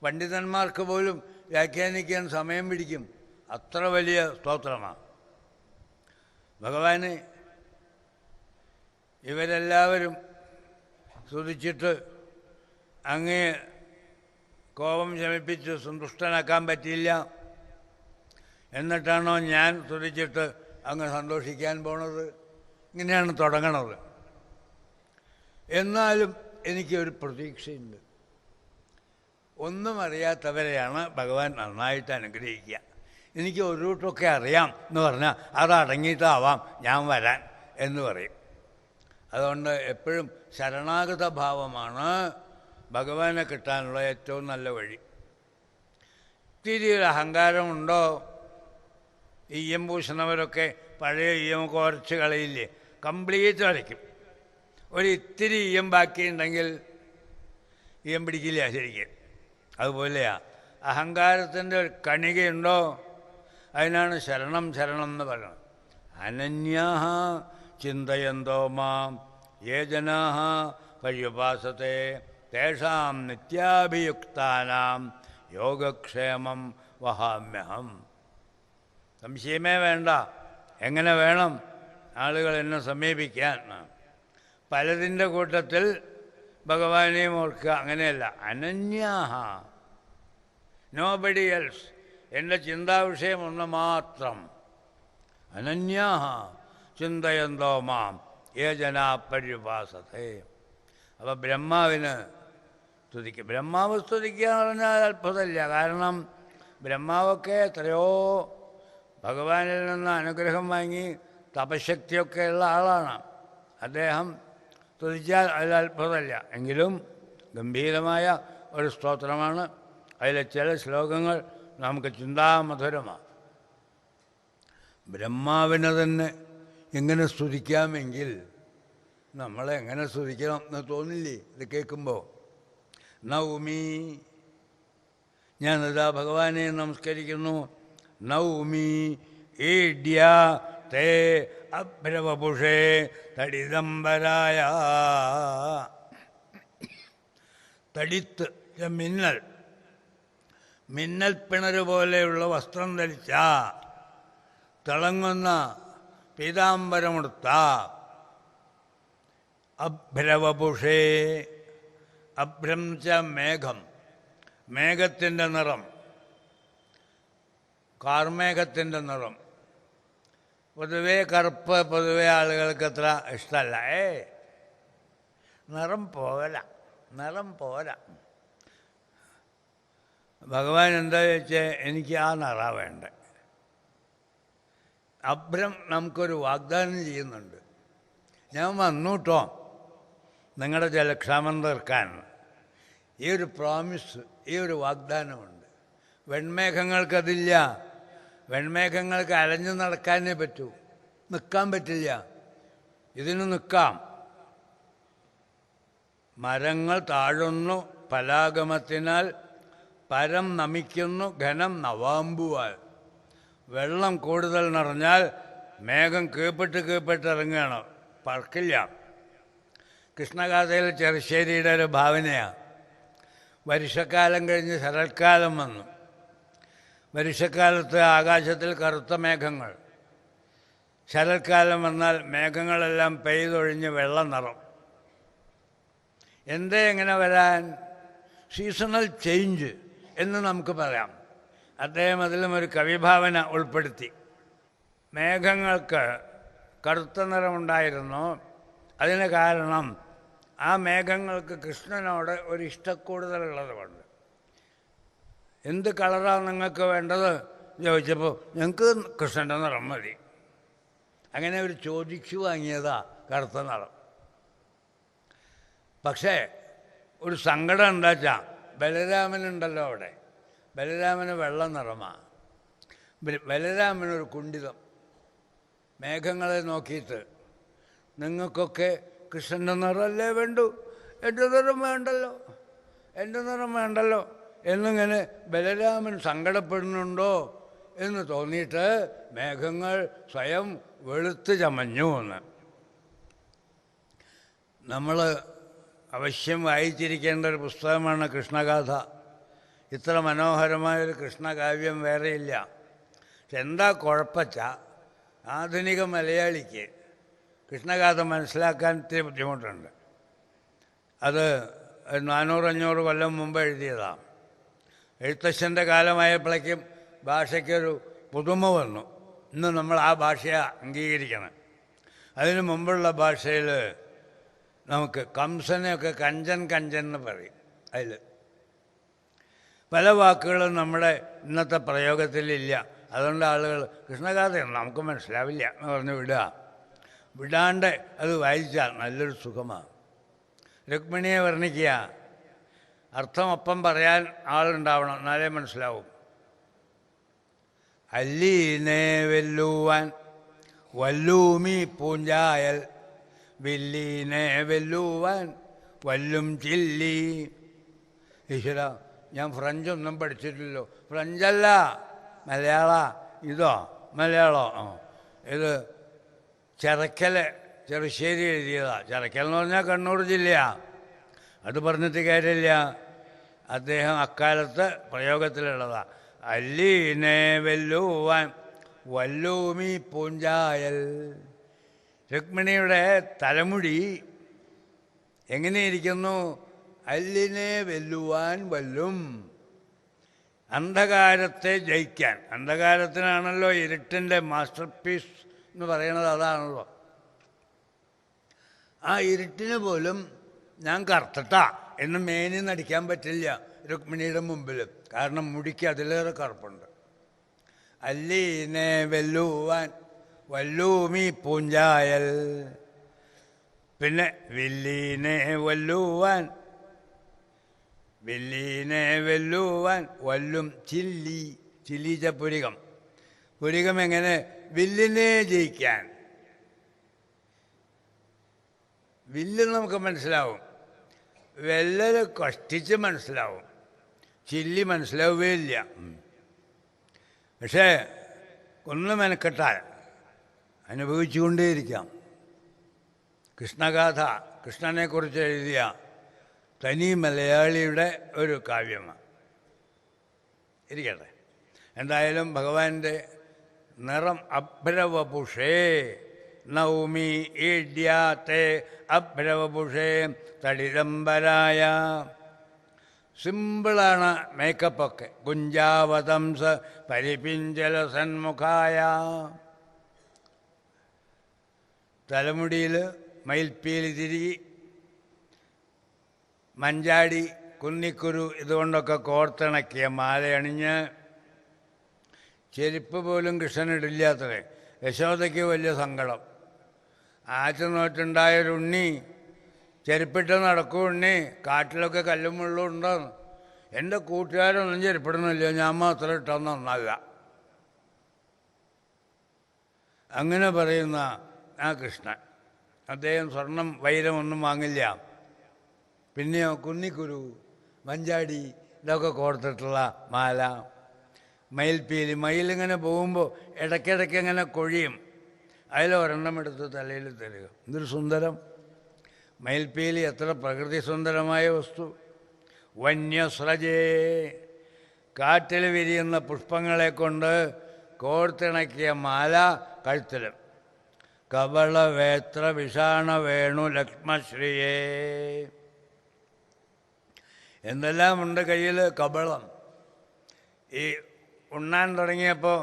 പണ്ഡിതന്മാർക്ക് പോലും വ്യാഖ്യാനിക്കാൻ സമയം പിടിക്കും, അത്ര വലിയ സ്തോത്രമാണ്. ഭഗവാന് ഇവരെല്ലാവരും സ്തുതിച്ചിട്ട് അങ്ങേ കോപം ശമിപ്പിച്ച് സന്തുഷ്ടനാക്കാൻ പറ്റിയില്ല. എന്നിട്ടാണോ ഞാൻ സ്തുതിച്ചിട്ട് അങ്ങ് സന്തോഷിക്കാൻ പോണത്? ഇങ്ങനെയാണ് തുടങ്ങണത്. എന്നാലും എനിക്കൊരു പ്രതീക്ഷയുണ്ട്. ഒന്നും അറിയാത്തവരെയാണ് ഭഗവാൻ നന്നായിട്ട് അനുഗ്രഹിക്കുക. എനിക്ക് ഒരു കൂട്ടമൊക്കെ അറിയാം എന്ന് പറഞ്ഞാൽ അതടങ്ങിയിട്ടാവാം ഞാൻ വരാൻ എന്ന് പറയും. അതുകൊണ്ട് എപ്പോഴും ശരണാഗത ഭാവമാണ് ഭഗവാനെ കിട്ടാനുള്ള ഏറ്റവും നല്ല വഴി. ഇത്തിരി ഒരു അഹങ്കാരമുണ്ടോ? ഈയം പൂശുന്നവരൊക്കെ പഴയ ഈയമൊക്കെ ഉരച്ച് കളയില്ലേ? കംപ്ലീറ്റ് വരയ്ക്കും. ഒരു ഇത്തിരി ഈയം ബാക്കിയുണ്ടെങ്കിൽ ഈയം പിടിക്കില്ല ശരിക്കും. അതുപോലെയാ അഹങ്കാരത്തിൻ്റെ ഒരു കണികയുണ്ടോ? അതിനാണ് ശരണം ശരണം എന്ന് പറയുന്നത്. അനന്യാഹ ചിന്തയന്തോ മാം യേ ജനാഃ പര്യുപാസത്തെ തേഷാം നിത്യാഭിയുക്താനാം യോഗക്ഷേമം വഹാമ്യഹം. സംശയമേ വേണ്ട. എങ്ങനെ വേണം ആളുകൾ എന്നെ സമീപിക്കാൻ? പലതിൻ്റെ കൂട്ടത്തിൽ ഭഗവാനെയും ഓർക്കുക. അങ്ങനെയല്ല, അനന്യാഹ, നോബഡി എൽസ്. എൻ്റെ ചിന്താവിഷയം ഒന്ന് മാത്രം. അനന്യാഹ ചിന്തയന്തോ മാം യേ ജനാ പര്യുപാസത്തെ. അപ്പോൾ ബ്രഹ്മാവിന് സ്തുതിക്കുക. ബ്രഹ്മാവ് സ്തുതിക്കുക എന്ന് പറഞ്ഞാൽ അത്ഭുതമില്ല. കാരണം ബ്രഹ്മാവൊക്കെ എത്രയോ ഭഗവാനിൽ നിന്ന് അനുഗ്രഹം വാങ്ങി തപശക്തിയൊക്കെയുള്ള ആളാണ്. അദ്ദേഹം സ്തുതിച്ചാൽ അതിൽ അത്ഭുതമില്ല. എങ്കിലും ഗംഭീരമായ ഒരു സ്തോത്രമാണ്. അതിലെ ചില ശ്ലോകങ്ങൾ നമുക്ക് ചിന്താമധുരമാണ്. ബ്രഹ്മാവിനെ തന്നെ എങ്ങനെ സ്തുതിക്കാമെങ്കിൽ നമ്മളെ എങ്ങനെ സ്തുതിക്കണം എന്ന് തോന്നില്ലേ ഇത് കേൾക്കുമ്പോൾ? നൗമി, ഞാനിതാ ഭഗവാനെ നമസ്കരിക്കുന്നു. നൗമി ഈഡ്യ തേ അഭ്രവപുഷേ തടിദംബരായ. തടിത്ത് മിന്നൽ, മിന്നൽ പിണര് പോലെയുള്ള വസ്ത്രം ധരിച്ച, തിളങ്ങുന്ന പീതാംബരമെടുത്ത, അഭ്രവപുഷേ, അഭ്രം ച മേഘം, മേഘത്തിൻ്റെ നിറം, കാർമേഘത്തിൻ്റെ നിറം. പൊതുവേ കറുപ്പ് പൊതുവേ ആളുകൾക്ക് അത്ര ഇഷ്ടമല്ല. നിറം പോരാ, നിറം പോരാ. ഭഗവാൻ എന്താ ചോദിച്ചാൽ എനിക്ക് ആ നിറ വേണ്ട. അഭ്രം നമുക്കൊരു വാഗ്ദാനം ചെയ്യുന്നുണ്ട്. ഞാൻ വന്നു കേട്ടോ നിങ്ങളുടെ ജലക്ഷാമം തീർക്കാൻ. ഈ ഒരു പ്രോമിസ്, ഈ ഒരു വാഗ്ദാനമുണ്ട്. വെൺമേഘങ്ങൾക്കതില്ല. വെൺമേഘങ്ങൾക്ക് അലഞ്ഞു നടക്കാനേ പറ്റൂ, നിൽക്കാൻ പറ്റില്ല. ഇതിന് നിൽക്കാം. മരങ്ങൾ താഴുന്നു പലാഗമത്തിനാൽ, പരം നമിക്കുന്നു ഘനം നവാമ്പുവാൽ. വെള്ളം കൂടുതൽ നിറഞ്ഞാൽ മേഘം കീഴ്പ്പെട്ട് ഇറങ്ങുകയാണ്, പറക്കില്ല. കൃഷ്ണഗാഥയിൽ ചെറുശ്ശേരിയുടെ ഒരു ഭാവനയാണ്. വർഷക്കാലം കഴിഞ്ഞ് ശരത്കാലം വന്നു. വർഷക്കാലത്ത് ആകാശത്തിൽ കറുത്ത മേഘങ്ങൾ. ശരത്കാലം വന്നാൽ മേഘങ്ങളെല്ലാം പെയ്തൊഴിഞ്ഞ് വെള്ളം നിറം. എന്തേ എങ്ങനെ വരാൻ? സീസണൽ ചേഞ്ച് എന്ന് നമുക്ക് പറയാം. അദ്ദേഹം അതിലും ഒരു കവിഭാവന ഉൾപ്പെടുത്തി. മേഘങ്ങൾക്ക് കറുത്ത നിറമുണ്ടായിരുന്നു. അതിന് കാരണം ആ മേഘങ്ങൾക്ക് കൃഷ്ണനോട് ഒരു ഇഷ്ടക്കൂടുതലുള്ളത് കൊണ്ട്. എന്ത് കളറാണ് നിങ്ങൾക്ക് വേണ്ടത് ചോദിച്ചപ്പോൾ ഞങ്ങൾക്ക് കൃഷ്ണൻ്റെ നിറം മതി. അങ്ങനെ ഒരു ചോദിച്ചു വാങ്ങിയതാ കറുത്ത നിറം. പക്ഷേ ഒരു സങ്കടം എന്താ വെച്ചാൽ ബലരാമനുണ്ടല്ലോ അവിടെ, ബലരാമന് വെള്ള നിറമാണ്. ബലരാമനൊരു കുണ്ഠിതം. മേഘങ്ങളെ നോക്കിയിട്ട് നിങ്ങൾക്കൊക്കെ കൃഷ്ണൻ്റെ നിറമല്ലേ വേണ്ടു, എൻ്റെ നിറം വേണ്ടല്ലോ, എൻ്റെ നിറം വേണ്ടല്ലോ എന്നിങ്ങനെ ബലരാമൻ സങ്കടപ്പെടുന്നുണ്ടോ എന്ന് തോന്നിയിട്ട് മേഘങ്ങൾ സ്വയം വെളുത്ത് ചമഞ്ഞു എന്ന്. നമ്മൾ അവശ്യം വായിച്ചിരിക്കേണ്ട ഒരു പുസ്തകമാണ് കൃഷ്ണഗാഥ. ഇത്ര മനോഹരമായൊരു കൃഷ്ണകാവ്യം വേറെയില്ല. പക്ഷെ എന്താ കുഴപ്പച്ച, ആധുനിക മലയാളിക്ക് കൃഷ്ണഗാഥ മനസ്സിലാക്കാൻ ഇത്തിരി ബുദ്ധിമുട്ടുണ്ട്. അത് 400-500 കൊല്ലം മുമ്പ് എഴുതിയതാണ്. എഴുത്തച്ഛൻ്റെ കാലമായപ്പോഴേക്കും ഭാഷയ്ക്കൊരു പുതുമ വന്നു. ഇന്ന് നമ്മൾ ആ ഭാഷയെ അംഗീകരിക്കണം. അതിനു മുമ്പുള്ള ഭാഷയിൽ നമുക്ക് കംസനെയൊക്കെ കഞ്ചൻ കഞ്ചൻ എന്ന് പറയും. അതിൽ പല വാക്കുകളും നമ്മുടെ ഇന്നത്തെ പ്രയോഗത്തിലില്ല. അതുകൊണ്ട് ആളുകൾ കൃഷ്ണഗാഥയാണ് നമുക്ക് മനസ്സിലാവില്ല എന്ന് പറഞ്ഞ് വിടാണ്ട് അത് വായിച്ചാൽ നല്ലൊരു സുഖമാണ്. രുക്മിണിയെ വർണ്ണിക്കുക, അർത്ഥം ഒപ്പം പറയാൻ ആളുണ്ടാവണം, എന്നാലേ മനസ്സിലാവും. അല്ലീനെ വെല്ലുവാൻ വല്ലൂമി പൂഞ്ചായൽ, വില്ലീനെ വെല്ലുവാൻ വല്ലും ചില്ലി. ഈശ്വര, ഞാൻ ഫ്രഞ്ചൊന്നും പഠിച്ചിട്ടില്ലല്ലോ. ഫ്രഞ്ചല്ല, മലയാള. ഇതോ മലയാളം? ഇത് ചെറുശ്ശേരി എഴുതിയതാണ്. ചിറക്കൽ എന്ന് പറഞ്ഞാൽ കണ്ണൂർ ജില്ലയാണ്. അത് പറഞ്ഞിട്ട് കാര്യമില്ല, അദ്ദേഹം അക്കാലത്ത് പ്രയോഗത്തിലുള്ളതാണ്. അല്ലീനെ വെല്ലുവാൻ വല്ലൂമി പൂഞ്ചായൽ. രുക്മിണിയുടെ തലമുടി എങ്ങനെയിരിക്കുന്നു? അല്ലിനെ വെല്ലുവാൻ വല്ലും. അന്ധകാരത്തെ ജയിക്കാൻ. അന്ധകാരത്തിനാണല്ലോ ഇരുട്ടിൻ്റെ മാസ്റ്റർ പീസ് എന്ന് പറയുന്നത്, അതാണല്ലോ. ആ ഇരുട്ടിന് പോലും ഞാൻ കറുത്തിട്ടാ എന്ന് മേനി നടിക്കാൻ പറ്റില്ല രുക്മിണിയുടെ മുമ്പിൽ. കാരണം മുടിക്ക് അതിലേറെ കറുപ്പുണ്ട്. അല്ലീനെ വെല്ലുവാൻ വല്ലൂമി പൂഞ്ചായൽ. പിന്നെ വില്ലീനെ വെല്ലുവാൻ വല്ലും ചില്ലി. ചില്ലീച്ച പുരികം. പുരികം എങ്ങനെ? വില്ലിനെ ജയിക്കാൻ. വില്ല് നമുക്ക് മനസ്സിലാവും, വെല്ലല് കഷ്ടിച്ച് മനസ്സിലാവും, ചില്ലി മനസ്സിലാവുകയില്ല. പക്ഷേ ഒന്ന് മെനക്കെട്ടാൽ അനുഭവിച്ചുകൊണ്ടേയിരിക്കാം. കൃഷ്ണഗാഥ കൃഷ്ണനെക്കുറിച്ച് എഴുതിയ തനി മലയാളിയുടെ ഒരു കാവ്യമാണ്. ഇരിക്കട്ടെ. എന്തായാലും ഭഗവാന്റെ നിറം അഭ്രവപുഷേ നൗമി ഈഡ്യാത്തെ അഭ്രവപുഷേ തടിതംബരായ. സിമ്പിളാണ് മേക്കപ്പൊക്കെ. കുഞ്ചാവതംസ പരിപിഞ്ചല സന്മുഖായ. തലമുടിയിൽ മയിൽപ്പീലി തിരികി, മഞ്ചാടി, കുന്നിക്കുരു ഇതുകൊണ്ടൊക്കെ കോർത്തിണക്കിയ മാലയണിഞ്ഞ്, ചെരുപ്പ് പോലും കൃഷ്ണനിടില്ലാത്തത്. യശോദയ്ക്ക് വലിയ സങ്കടം. ആറ്റുനോറ്റുണ്ടായൊരുണ്ണി ചെരുപ്പിട്ട് നടക്കൂ ഉണ്ണി, കാട്ടിലൊക്കെ കല്ലും മുള്ളും ഉണ്ടെന്ന്. എൻ്റെ കൂട്ടുകാരൊന്നും ചെരുപ്പിടുന്നില്ല, ഞാൻ മാത്രം ഇട്ടെന്ന് നന്നാകുക. അങ്ങനെ പറയുന്ന ആ കൃഷ്ണൻ, അദ്ദേഹം സ്വർണം വൈരമൊന്നും വാങ്ങില്ല. പിന്നെയോ കുന്നിക്കുരു, മഞ്ചാടി ഇതൊക്കെ കോർത്തിട്ടുള്ള മാല, മയിൽപ്പീലി. മയിലിങ്ങനെ പോകുമ്പോൾ ഇടയ്ക്കിടയ്ക്ക് ഇങ്ങനെ കൊഴിയും. അതിലൊരെണ്ണം എടുത്ത് തലയിൽ തരിക. എന്തൊരു സുന്ദരം! മയിൽപ്പീലി എത്ര പ്രകൃതി സുന്ദരമായ വസ്തു. വന്യസ്രജേ, കാറ്റിൽ വിരിയുന്ന പുഷ്പങ്ങളെ കൊണ്ട് കോർത്തിണക്കിയ മാല കഴുത്തിലും. കബളവേത്ര വിഷാണ വേണു ലക്ഷ്മശ്രീയേ. എന്തെല്ലാമുണ്ട് കയ്യിൽ. കബളം, ഈ ഉണ്ണാൻ തുടങ്ങിയപ്പോൾ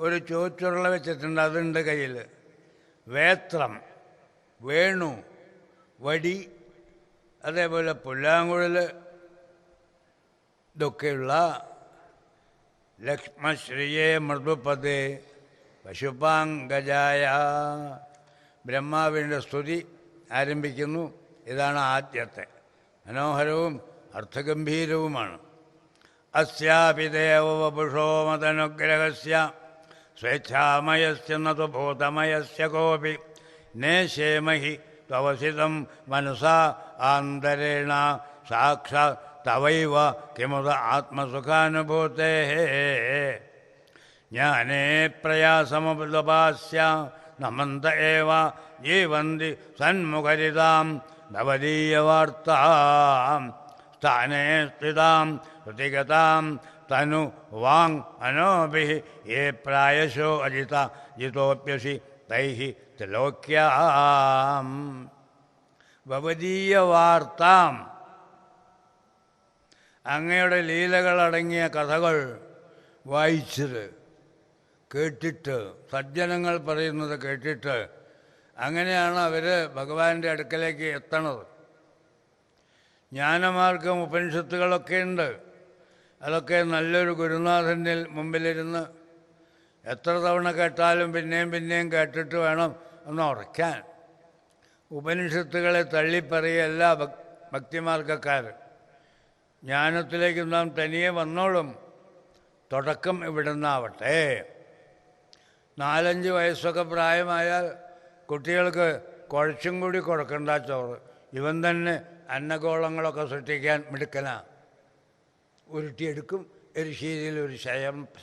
ഒരു ചോറ്റുരുള വെച്ചിട്ടുണ്ട്, അതുണ്ട് കയ്യിൽ. വേത്രം, വേണു, വടി, അതേപോലെ പുല്ലാങ്കുഴൽ, ഇതൊക്കെയുള്ള ലക്ഷ്മശ്രീയെ മൃദുപദേ പശുപാങ്കജായ. ബ്രഹ്മാവിൻ്റെ സ്തുതി ആരംഭിക്കുന്നു. ഇതാണ് ആദ്യത്തെ. മനോഹരവും അർത്ഥഗംഭീരവുമാണ്. അസ്യാപി ദേവവപുഷോ മതനുഗ്രഹസ്യ സ്വേച്ഛാമയസ്യ നതു ഭൂതമയസ്യ കോപി നേശേമഹി തവസിതം മനസാ ആന്തരേണ സാക്ഷാത് തവൈവ കിമുത ആത്മസുഖാനുഭൂതേ ജ്ഞാനേ പ്രയാസമുപദപാസ്യ നമന്ത ഏവ ജീവന്തി സന്മുഖരിതാം ഭവദീയവാർത്താം സ്ഥാനേ സ്ഥിതാം ശ്രുതിഗതാം തനു വാങ് മനോഭിഃ യേ പ്രായശോ അജിത ജിതോപ്യസി തൈഃ ത്രിലോക്യാം ഭവദീയവാർത്താം. അങ്ങയുടെ ലീലകളടങ്ങിയ കഥകൾ വായിച്ചത് കേട്ടിട്ട്, സജ്ജനങ്ങൾ പറയുന്നത് കേട്ടിട്ട് അങ്ങനെയാണ് അവർ ഭഗവാന്റെ അടുക്കലേക്ക് എത്തണത്. ജ്ഞാനമാർഗം ഉപനിഷത്തുകളൊക്കെ ഉണ്ട്. അതൊക്കെ നല്ലൊരു ഗുരുനാഥൻ്റെ മുമ്പിലിരുന്ന് എത്ര തവണ കേട്ടാലും പിന്നെയും പിന്നെയും കേട്ടിട്ട് വേണം ഒന്ന് ഉറയ്ക്കാൻ. ഉപനിഷത്തുകളെ തള്ളിപ്പറയല്ല ഭക്തിമാർഗക്കാർ. ജ്ഞാനത്തിലേക്ക് നാം തനിയെ വന്നോളും. തുടക്കം ഇവിടെ നിന്നാവട്ടെ. 4-5 വയസ്സൊക്കെ പ്രായമായാൽ കുട്ടികൾക്ക് കുഴച്ചും കൂടി കൊടുക്കണ്ട ചോറ്. ഇവൻ തന്നെ അന്നഗോളങ്ങളൊക്കെ സൃഷ്ടിക്കാൻ മിടുക്കനാ. ഉരുട്ടിയെടുക്കും. എരിശീരിയിൽ ഒരു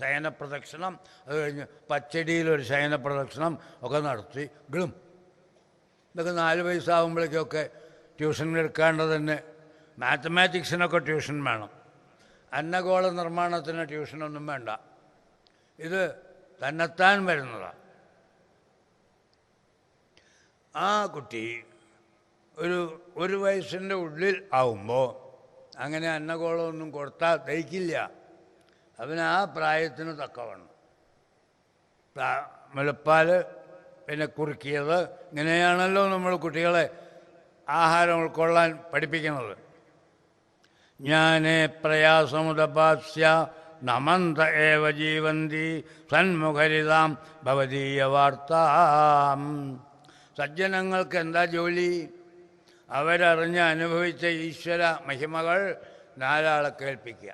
ശയന പ്രദക്ഷിണം, അത് കഴിഞ്ഞ് പച്ചടിയിലൊരു ശയന പ്രദക്ഷിണം ഒക്കെ നടത്തി ഗളും. ഇതൊക്കെ 4 വയസ്സാകുമ്പോഴേക്കൊക്കെ ട്യൂഷൻ എടുക്കാണ്ട് തന്നെ. മാത്തമാറ്റിക്സിനൊക്കെ ട്യൂഷൻ വേണം. അന്നഗോള നിർമ്മാണത്തിന് ട്യൂഷനൊന്നും വേണ്ട. ഇത് തന്നെത്താൻ വരുന്നതാണ്. ആ കുട്ടി ഒരു വയസ്സിൻ്റെ ഉള്ളിൽ ആവുമ്പോൾ അങ്ങനെ അന്നഗോളമൊന്നും കൊടുത്താൽ ദഹിക്കില്ല. അവന് ആ പ്രായത്തിന് തക്കവണ്ണം മുലപ്പാൽ, പിന്നെ കുറുക്കിയത്, ഇങ്ങനെയാണല്ലോ നമ്മൾ കുട്ടികളെ ആഹാരം ഉൾക്കൊള്ളാൻ പഠിപ്പിക്കുന്നത്. ജ്ഞാനേ പ്രയാസമുദപാസ്യ നമന്ത ഏവ ജീവന്തി സന്മുഖരിതാം ഭവദീയവാർത്താം. സജ്ജനങ്ങൾക്ക് എന്താ ജോലി? അവരറിഞ്ഞ് അനുഭവിച്ച ഈശ്വര മഹിമകൾ 4 ആളെ കേൾപ്പിക്കുക.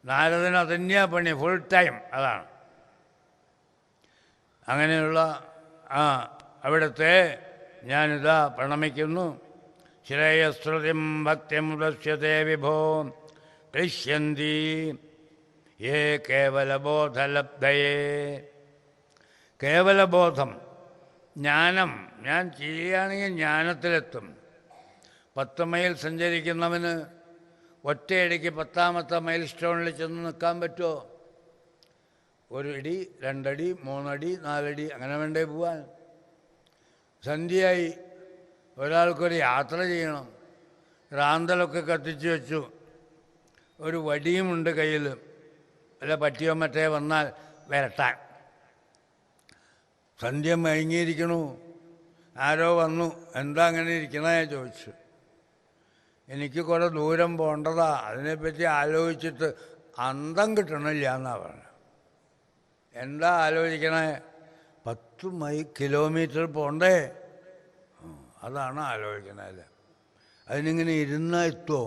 നാരദന് അതന്നെയാ പണി, ഫുൾ ടൈം അതാണ്. അങ്ങനെയുള്ള അവിടുത്തെ ഞാനിതാ പ്രണമിക്കുന്നു. ശ്രേയസ്രുതിം ഭക്തിമുദസ്യത്തെ വിഭോ ക്ലിശ്യന്തി യേ കേവലബോധലബ്ധയേ. കേവലബോധം, ജ്ഞാനം. ഞാൻ ചെയ്യുകയാണെങ്കിൽ ജ്ഞാനത്തിലെത്തും. 10 മൈൽ സഞ്ചരിക്കുന്നവന് ഒറ്റയടിക്ക് 10ാമത്തെ മൈൽ സ്റ്റോണിൽ ചെന്ന് നിൽക്കാൻ പറ്റുമോ? 1 അടി, 2 അടി, 3 അടി, 4 അടി അങ്ങനെ വേണ്ടേ പോവാൻ? സന്ധ്യയായി, ഒരാൾക്കൊരു യാത്ര ചെയ്യണം. റാന്തലൊക്കെ കത്തിച്ച് വെച്ചു. ഒരു വടിയുമുണ്ട് കയ്യിൽ. വല്ല പട്ടിയോ മറ്റേ വന്നാൽ വരട്ടാൻ. സന്ധ്യ മയങ്ങിയിരിക്കണു. ആരോ വന്നു. എന്താ അങ്ങനെ ഇരിക്കണേ ചോദിച്ചു. എനിക്ക് കുറേ ദൂരം പോകേണ്ടതാ, അതിനെപ്പറ്റി ആലോചിച്ചിട്ട് അന്തം കിട്ടണില്ല എന്നാ പറഞ്ഞത്. എന്താ ആലോചിക്കണേ? 10 കിലോമീറ്റർ പോണ്ടേ? അതാണ് ആലോചിക്കണത്. അതിനിങ്ങനെ ഇരുന്നാൽ എത്തുമോ?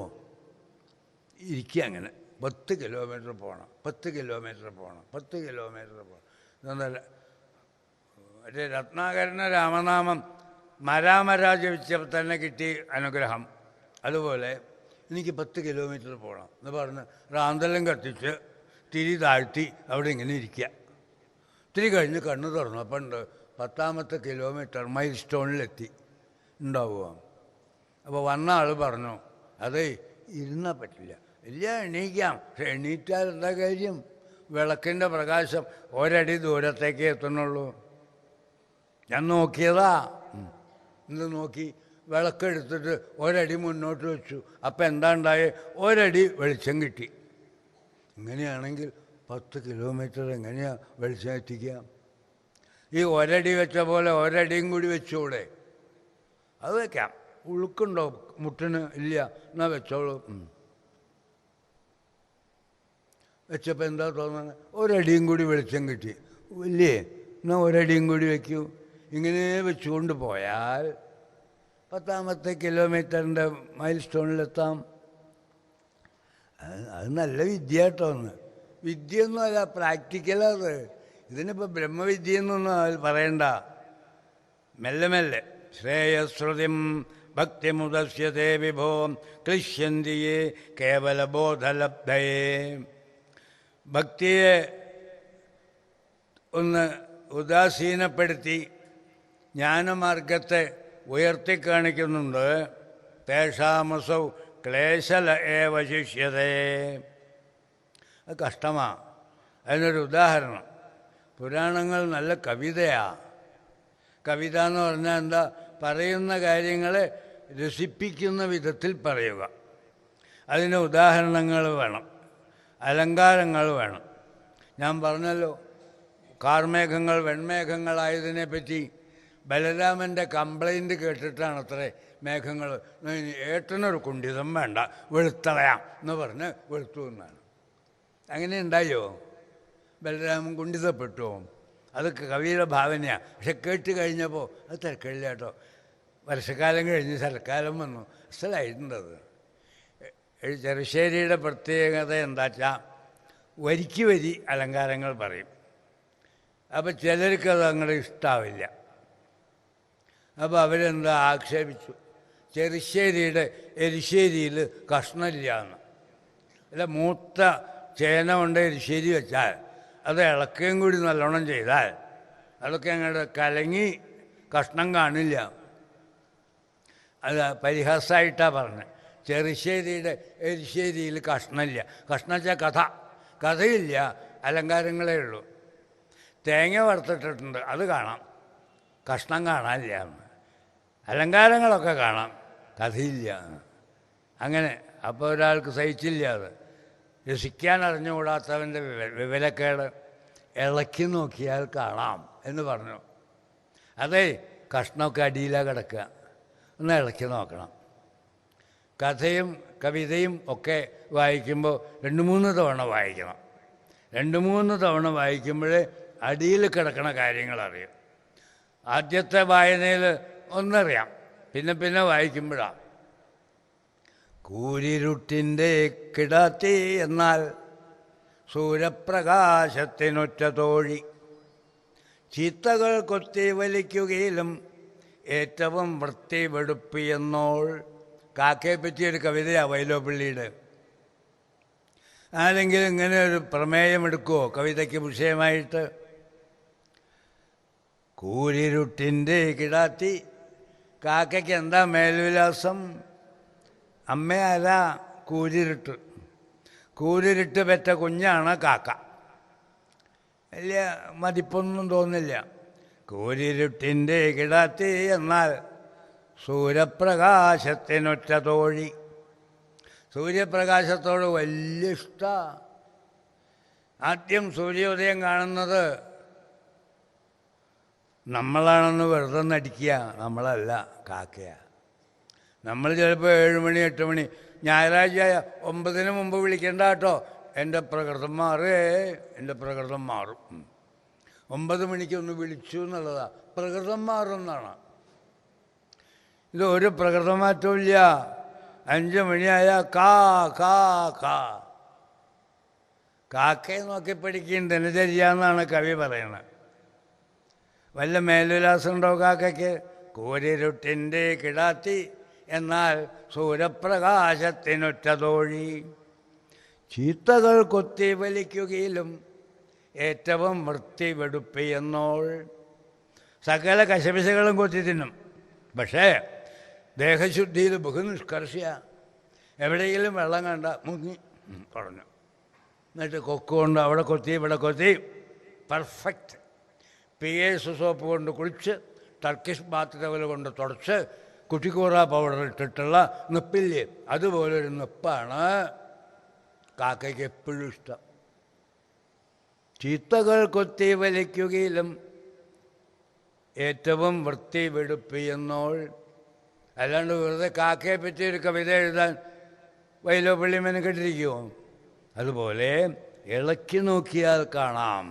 ഇരിക്കുക അങ്ങനെ. 10 കിലോമീറ്റർ പോകണം, 10 കിലോമീറ്റർ പോകണം, 10 കിലോമീറ്റർ പോകണം. ഇതൊന്നല്ല, മറ്റേ രത്നാകരന് രാമനാമം മരാമരാ ജപിച്ചപ്പോൾ തന്നെ കിട്ടി അനുഗ്രഹം. അതുപോലെ എനിക്ക് 10 കിലോമീറ്റർ പോകണം എന്ന് പറഞ്ഞ് റാന്തലും കത്തിച്ച് തിരി താഴ്ത്തി അവിടെ ഇങ്ങനെ ഇരിക്കുക. ഇത്തിരി കഴിഞ്ഞ് കണ്ണ് തുറന്നു. അപ്പം ഉണ്ട് 10ാമത്തെ കിലോമീറ്റർ മൈൽ സ്റ്റോണിലെത്തി ഉണ്ടാവുക. അപ്പോൾ വന്ന ആൾ പറഞ്ഞു, അതേ ഇരുന്നാൽ പറ്റില്ല. ഇല്ല, എണീക്കാം. പക്ഷെ എണീറ്റാൽ എന്താ കാര്യം? വിളക്കിൻ്റെ പ്രകാശം 1 അടി ദൂരത്തേക്ക് എത്തുന്നുള്ളൂ. ഞാൻ നോക്കിയതാ. എന്ത് നോക്കി? വിളക്കെടുത്തിട്ട് 1 അടി മുന്നോട്ട് വെച്ചു. അപ്പം എന്താ ഉണ്ടായേ? 1 അടി വെളിച്ചം കിട്ടി. ഇങ്ങനെയാണെങ്കിൽ 10 കിലോമീറ്റർ എങ്ങനെയാണ് വെളിച്ചം എത്തിക്കുക? ഈ 1 അടി വെച്ച പോലെ 1 അടിയും കൂടി വെച്ചുകൂടെ? അത് വയ്ക്കാം. ഉളുക്കുണ്ടോ മുട്ടിന്? ഇല്ല, എന്നാൽ വെച്ചോളൂ. വെച്ചപ്പോൾ എന്താ തോന്നുന്നത്? 1 അടിയും കൂടി വെളിച്ചം കിട്ടി. ഇല്ലേ, എന്നാൽ 1 അടിയും കൂടി വയ്ക്കൂ. ഇങ്ങനെ വെച്ചുകൊണ്ട് പോയാൽ 10ാമത്തെ കിലോമീറ്ററിൻ്റെ മൈൽ സ്റ്റോണിലെത്താം. അത് നല്ല വിദ്യ കേട്ടോ. വിദ്യയൊന്നും അല്ല, പ്രാക്ടിക്കലത്. ഇതിനിപ്പോൾ ബ്രഹ്മവിദ്യ എന്നൊന്നും പറയണ്ട. മെല്ലെ മെല്ലെ ശ്രേയശ്രുതിം ഭക്തിമുദസ്യതേ വിഭോ ക്ലിശ്യന്തിയെ കേവലബോധലബ്ധയേ. ഭക്തിയെ ഒന്ന് ഉദാസീനപ്പെടുത്തി ജ്ഞാനമാർഗത്തെ ഉയർത്തിക്കാണിക്കുന്നുണ്ട്. തേഷാമസൗ ക്ലേശല ഏവ ശിഷ്യതേ. അത് കഷ്ടമാണ്. അതിനൊരു ഉദാഹരണം, പുരാണങ്ങൾ നല്ല കവിതയാണ്. കവിത എന്ന് പറഞ്ഞാൽ എന്താ? പറയുന്ന കാര്യങ്ങളെ രസിപ്പിക്കുന്ന വിധത്തിൽ പറയുക. അതിന് ഉദാഹരണങ്ങൾ വേണം, അലങ്കാരങ്ങൾ വേണം. ഞാൻ പറഞ്ഞല്ലോ, കാർമേഘങ്ങൾ വെൺമേഘങ്ങളായതിനെപ്പറ്റി ബലരാമൻ്റെ കംപ്ലൈൻറ്റ് കേട്ടിട്ടാണ് അത്രേ മേഘങ്ങൾ ഏട്ടനൊരു കുണ്ഠിതം വേണ്ട, വെളുത്തളയാം എന്ന് പറഞ്ഞ് വെളുത്തു എന്നാണ്. അങ്ങനെ ഉണ്ടായോ? ബലരാമൻ കുണ്ഠിതപ്പെട്ടോ? അത് കവിയുടെ ഭാവനയാണ്. പക്ഷെ കേട്ട് കഴിഞ്ഞപ്പോൾ അത് തിരക്കില്ല കേട്ടോ. വർഷക്കാലം കഴിഞ്ഞ് ശരത്കാലം വന്നു, അസലായിട്ടുണ്ടത്. ചെറുശ്ശേരിയുടെ പ്രത്യേകത എന്താ വെച്ചാൽ വരിക്ക് വരി അലങ്കാരങ്ങൾ പറയും. അപ്പോൾ ചിലർക്കത് അങ്ങോട്ട് ഇഷ്ടാവില്ല. അപ്പോൾ അവരെന്താ ആക്ഷേപിച്ചു, ചെറുശ്ശേരിയുടെ എരിശ്ശേരിയിൽ കഷ്ണമില്ല എന്ന്. അല്ല, മൂത്ത ചേന കൊണ്ട് എരിശ്ശേരി വെച്ചാൽ അത് ഇളക്കുകയും കൂടി നല്ലോണം ചെയ്താൽ അതൊക്കെ അങ്ങോട്ട് കലങ്ങി കഷ്ണം കാണില്ല. അത് പരിഹാസമായിട്ടാണ് പറഞ്ഞത്. ചെറുശ്ശേരിയുടെ എരിശ്ശേരിയിൽ കഷ്ണമില്ല. കഷ്ണം വെച്ചാൽ കഥയില്ല, അലങ്കാരങ്ങളേ ഉള്ളൂ. തേങ്ങ വറുത്തിട്ടിട്ടുണ്ട്, അത് കാണാം, കഷ്ണം കാണാനില്ല. അലങ്കാരങ്ങളൊക്കെ കാണാം, കഥയില്ല. അങ്ങനെ അപ്പോൾ ഒരാൾക്ക് സഹിച്ചില്ല. അത് രസിക്കാൻ അറിഞ്ഞുകൂടാത്തവൻ്റെ വിവരക്കേട് ഇളക്കി നോക്കിയാൽ കാണാം എന്ന് പറഞ്ഞു. അതേ, കഷ്ണമൊക്കെ അടിയിലാണ് കിടക്കുക, ഒന്ന് ഇളക്കി നോക്കണം. കഥയും കവിതയും ഒക്കെ വായിക്കുമ്പോൾ 2-3 തവണ വായിക്കണം. 2-3 തവണ വായിക്കുമ്പോഴേ അടിയിൽ കിടക്കണ കാര്യങ്ങൾ അറിയും. ആദ്യത്തെ വായനയിൽ ഒന്നറിയാം, പിന്നെ വായിക്കുമ്പോഴാണ്. കൂരിരുട്ടിൻ്റെ കിടാത്തി എന്നാൽ സൂര്യപ്രകാശത്തിനൊറ്റ തോഴി, ചീത്തകൾ കൊത്തി വലിക്കുകയിലും ഏറ്റവും വൃത്തി വെടുപ്പിയെന്നോൾ. കാക്കയെ പറ്റിയൊരു കവിതയാണ് വൈലോപ്പിള്ളിയുടെ. ആരെങ്കിലും ഇങ്ങനെ ഒരു പ്രമേയം എടുക്കുമോ കവിതയ്ക്ക് വിഷയമായിട്ട്? കൂരിരുട്ടിൻ്റെ കിടാത്തി, കാക്കയ്ക്ക് എന്താ മേൽവിലാസം? അമ്മയല്ല, കൂരിരുട്ട്. കൂരിരുട്ട് പെറ്റ കുഞ്ഞാണ് കാക്ക. വലിയ മതിപ്പൊന്നും തോന്നില്ല. കൂരിരുട്ടിൻ്റെ കിടാത്തി എന്നാൽ സൂര്യപ്രകാശത്തിനൊറ്റ തോഴി. സൂര്യപ്രകാശത്തോട് വലിയ ഇഷ്ടമാണ്. ആദ്യം സൂര്യോദയം കാണുന്നത് നമ്മളാണെന്ന് വെറുതെ നടിക്കുക. നമ്മളല്ല, കാക്കയാണ്. നമ്മൾ ചിലപ്പോൾ 7 മണി 8 മണി, ഞായറാഴ്ച 9-ന് മുമ്പ് വിളിക്കേണ്ട കേട്ടോ, എൻ്റെ പ്രകൃതം മാറും. 9 മണിക്കൊന്ന് വിളിച്ചു എന്നുള്ളതാണ്, പ്രകൃതം മാറുമെന്നാണ്. ഇത് ഒരു പ്രകൃതമാറ്റവും ഇല്ല. 5 മണിയായ കാ കാ കാ. കാക്കയെ നോക്കി പഠിക്കും ദിനചര്യ എന്നാണ് കവി പറയണത്. വല്ല മേൽവിലാസം ഉണ്ടോ കാക്കയ്ക്ക്? കൂരിരുട്ടിൻ്റെ കിടാത്തി എന്നാൽ സൂര്യപ്രകാശത്തിനൊറ്റ തോഴി, ചീത്തകൾ കൊത്തി വലിക്കുകയിലും ഏറ്റവും വൃത്തി വെടുപ്പിയെന്നോൾ. സകല കശപിശകളും കൊത്തി തിന്നും, പക്ഷേ ദേഹശുദ്ധിയിൽ ബഹുനിഷ്കർഷയാണ്. എവിടെയെങ്കിലും വെള്ളം കണ്ട മുങ്ങി പറഞ്ഞു, എന്നിട്ട് കൊക്കുകൊണ്ട് അവിടെ കൊത്തി ഇവിടെ കൊത്തി, പെർഫെക്റ്റ്. PS സോപ്പ് കൊണ്ട് കുളിച്ച്, ടർക്കിഷ് ബാത്ത് ടവൽ കൊണ്ട് തുടച്ച്, കുട്ടിക്കൂറ പൗഡർ ഇട്ടിട്ടുള്ള നിപ്പില്ലേ, അതുപോലൊരു നിപ്പാണ് കാക്കയ്ക്ക് എപ്പോഴും ഇഷ്ടം. ചീത്തകൾ കൊത്തി വലിക്കുകയിലും ഏറ്റവും വൃത്തി വെടുപ്പിയെന്നോൾ. അല്ലാണ്ട് വെറുതെ കാക്കയെ പറ്റി ഒരു കവിത എഴുതാൻ വൈലോപ്പിള്ളി മെനക്കെട്ടിരിക്കുമോ? അതുപോലെ ഇളക്കി നോക്കിയാൽ കാണാം.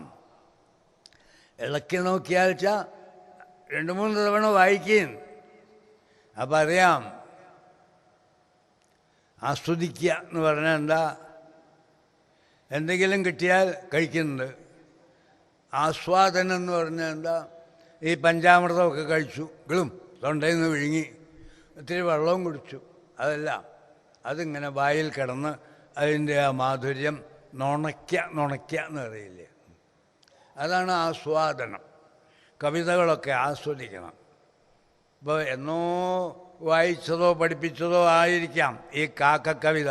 ഇളക്കി നോക്കിയാൽ വെച്ചാൽ 2-3 തവണ വായിക്കും, അപ്പം അറിയാം. ആസ്വദിക്കുക എന്ന് പറഞ്ഞാൽ എന്താ? എന്തെങ്കിലും കിട്ടിയാൽ കഴിക്കുന്നുണ്ട്. ആസ്വാദനം എന്ന് പറഞ്ഞാൽ എന്താ? ഈ പഞ്ചാമൃതമൊക്കെ കഴിച്ചു, തൊണ്ടയിൽ നിന്ന് വിഴുങ്ങി, ഇത്തിരി വെള്ളവും കുടിച്ചു. അതിങ്ങനെ വായിൽ കിടന്ന് അതിൻ്റെ ആ മാധുര്യം നുണയ്ക്ക എന്ന് പറയില്ലേ, അതാണ് ആസ്വാദനം. കവിതകളൊക്കെ ആസ്വദിക്കണം. ഇപ്പോൾ എന്നോ വായിച്ചതോ പഠിപ്പിച്ചതോ ആയിരിക്കാം ഈ കാക്ക കവിത.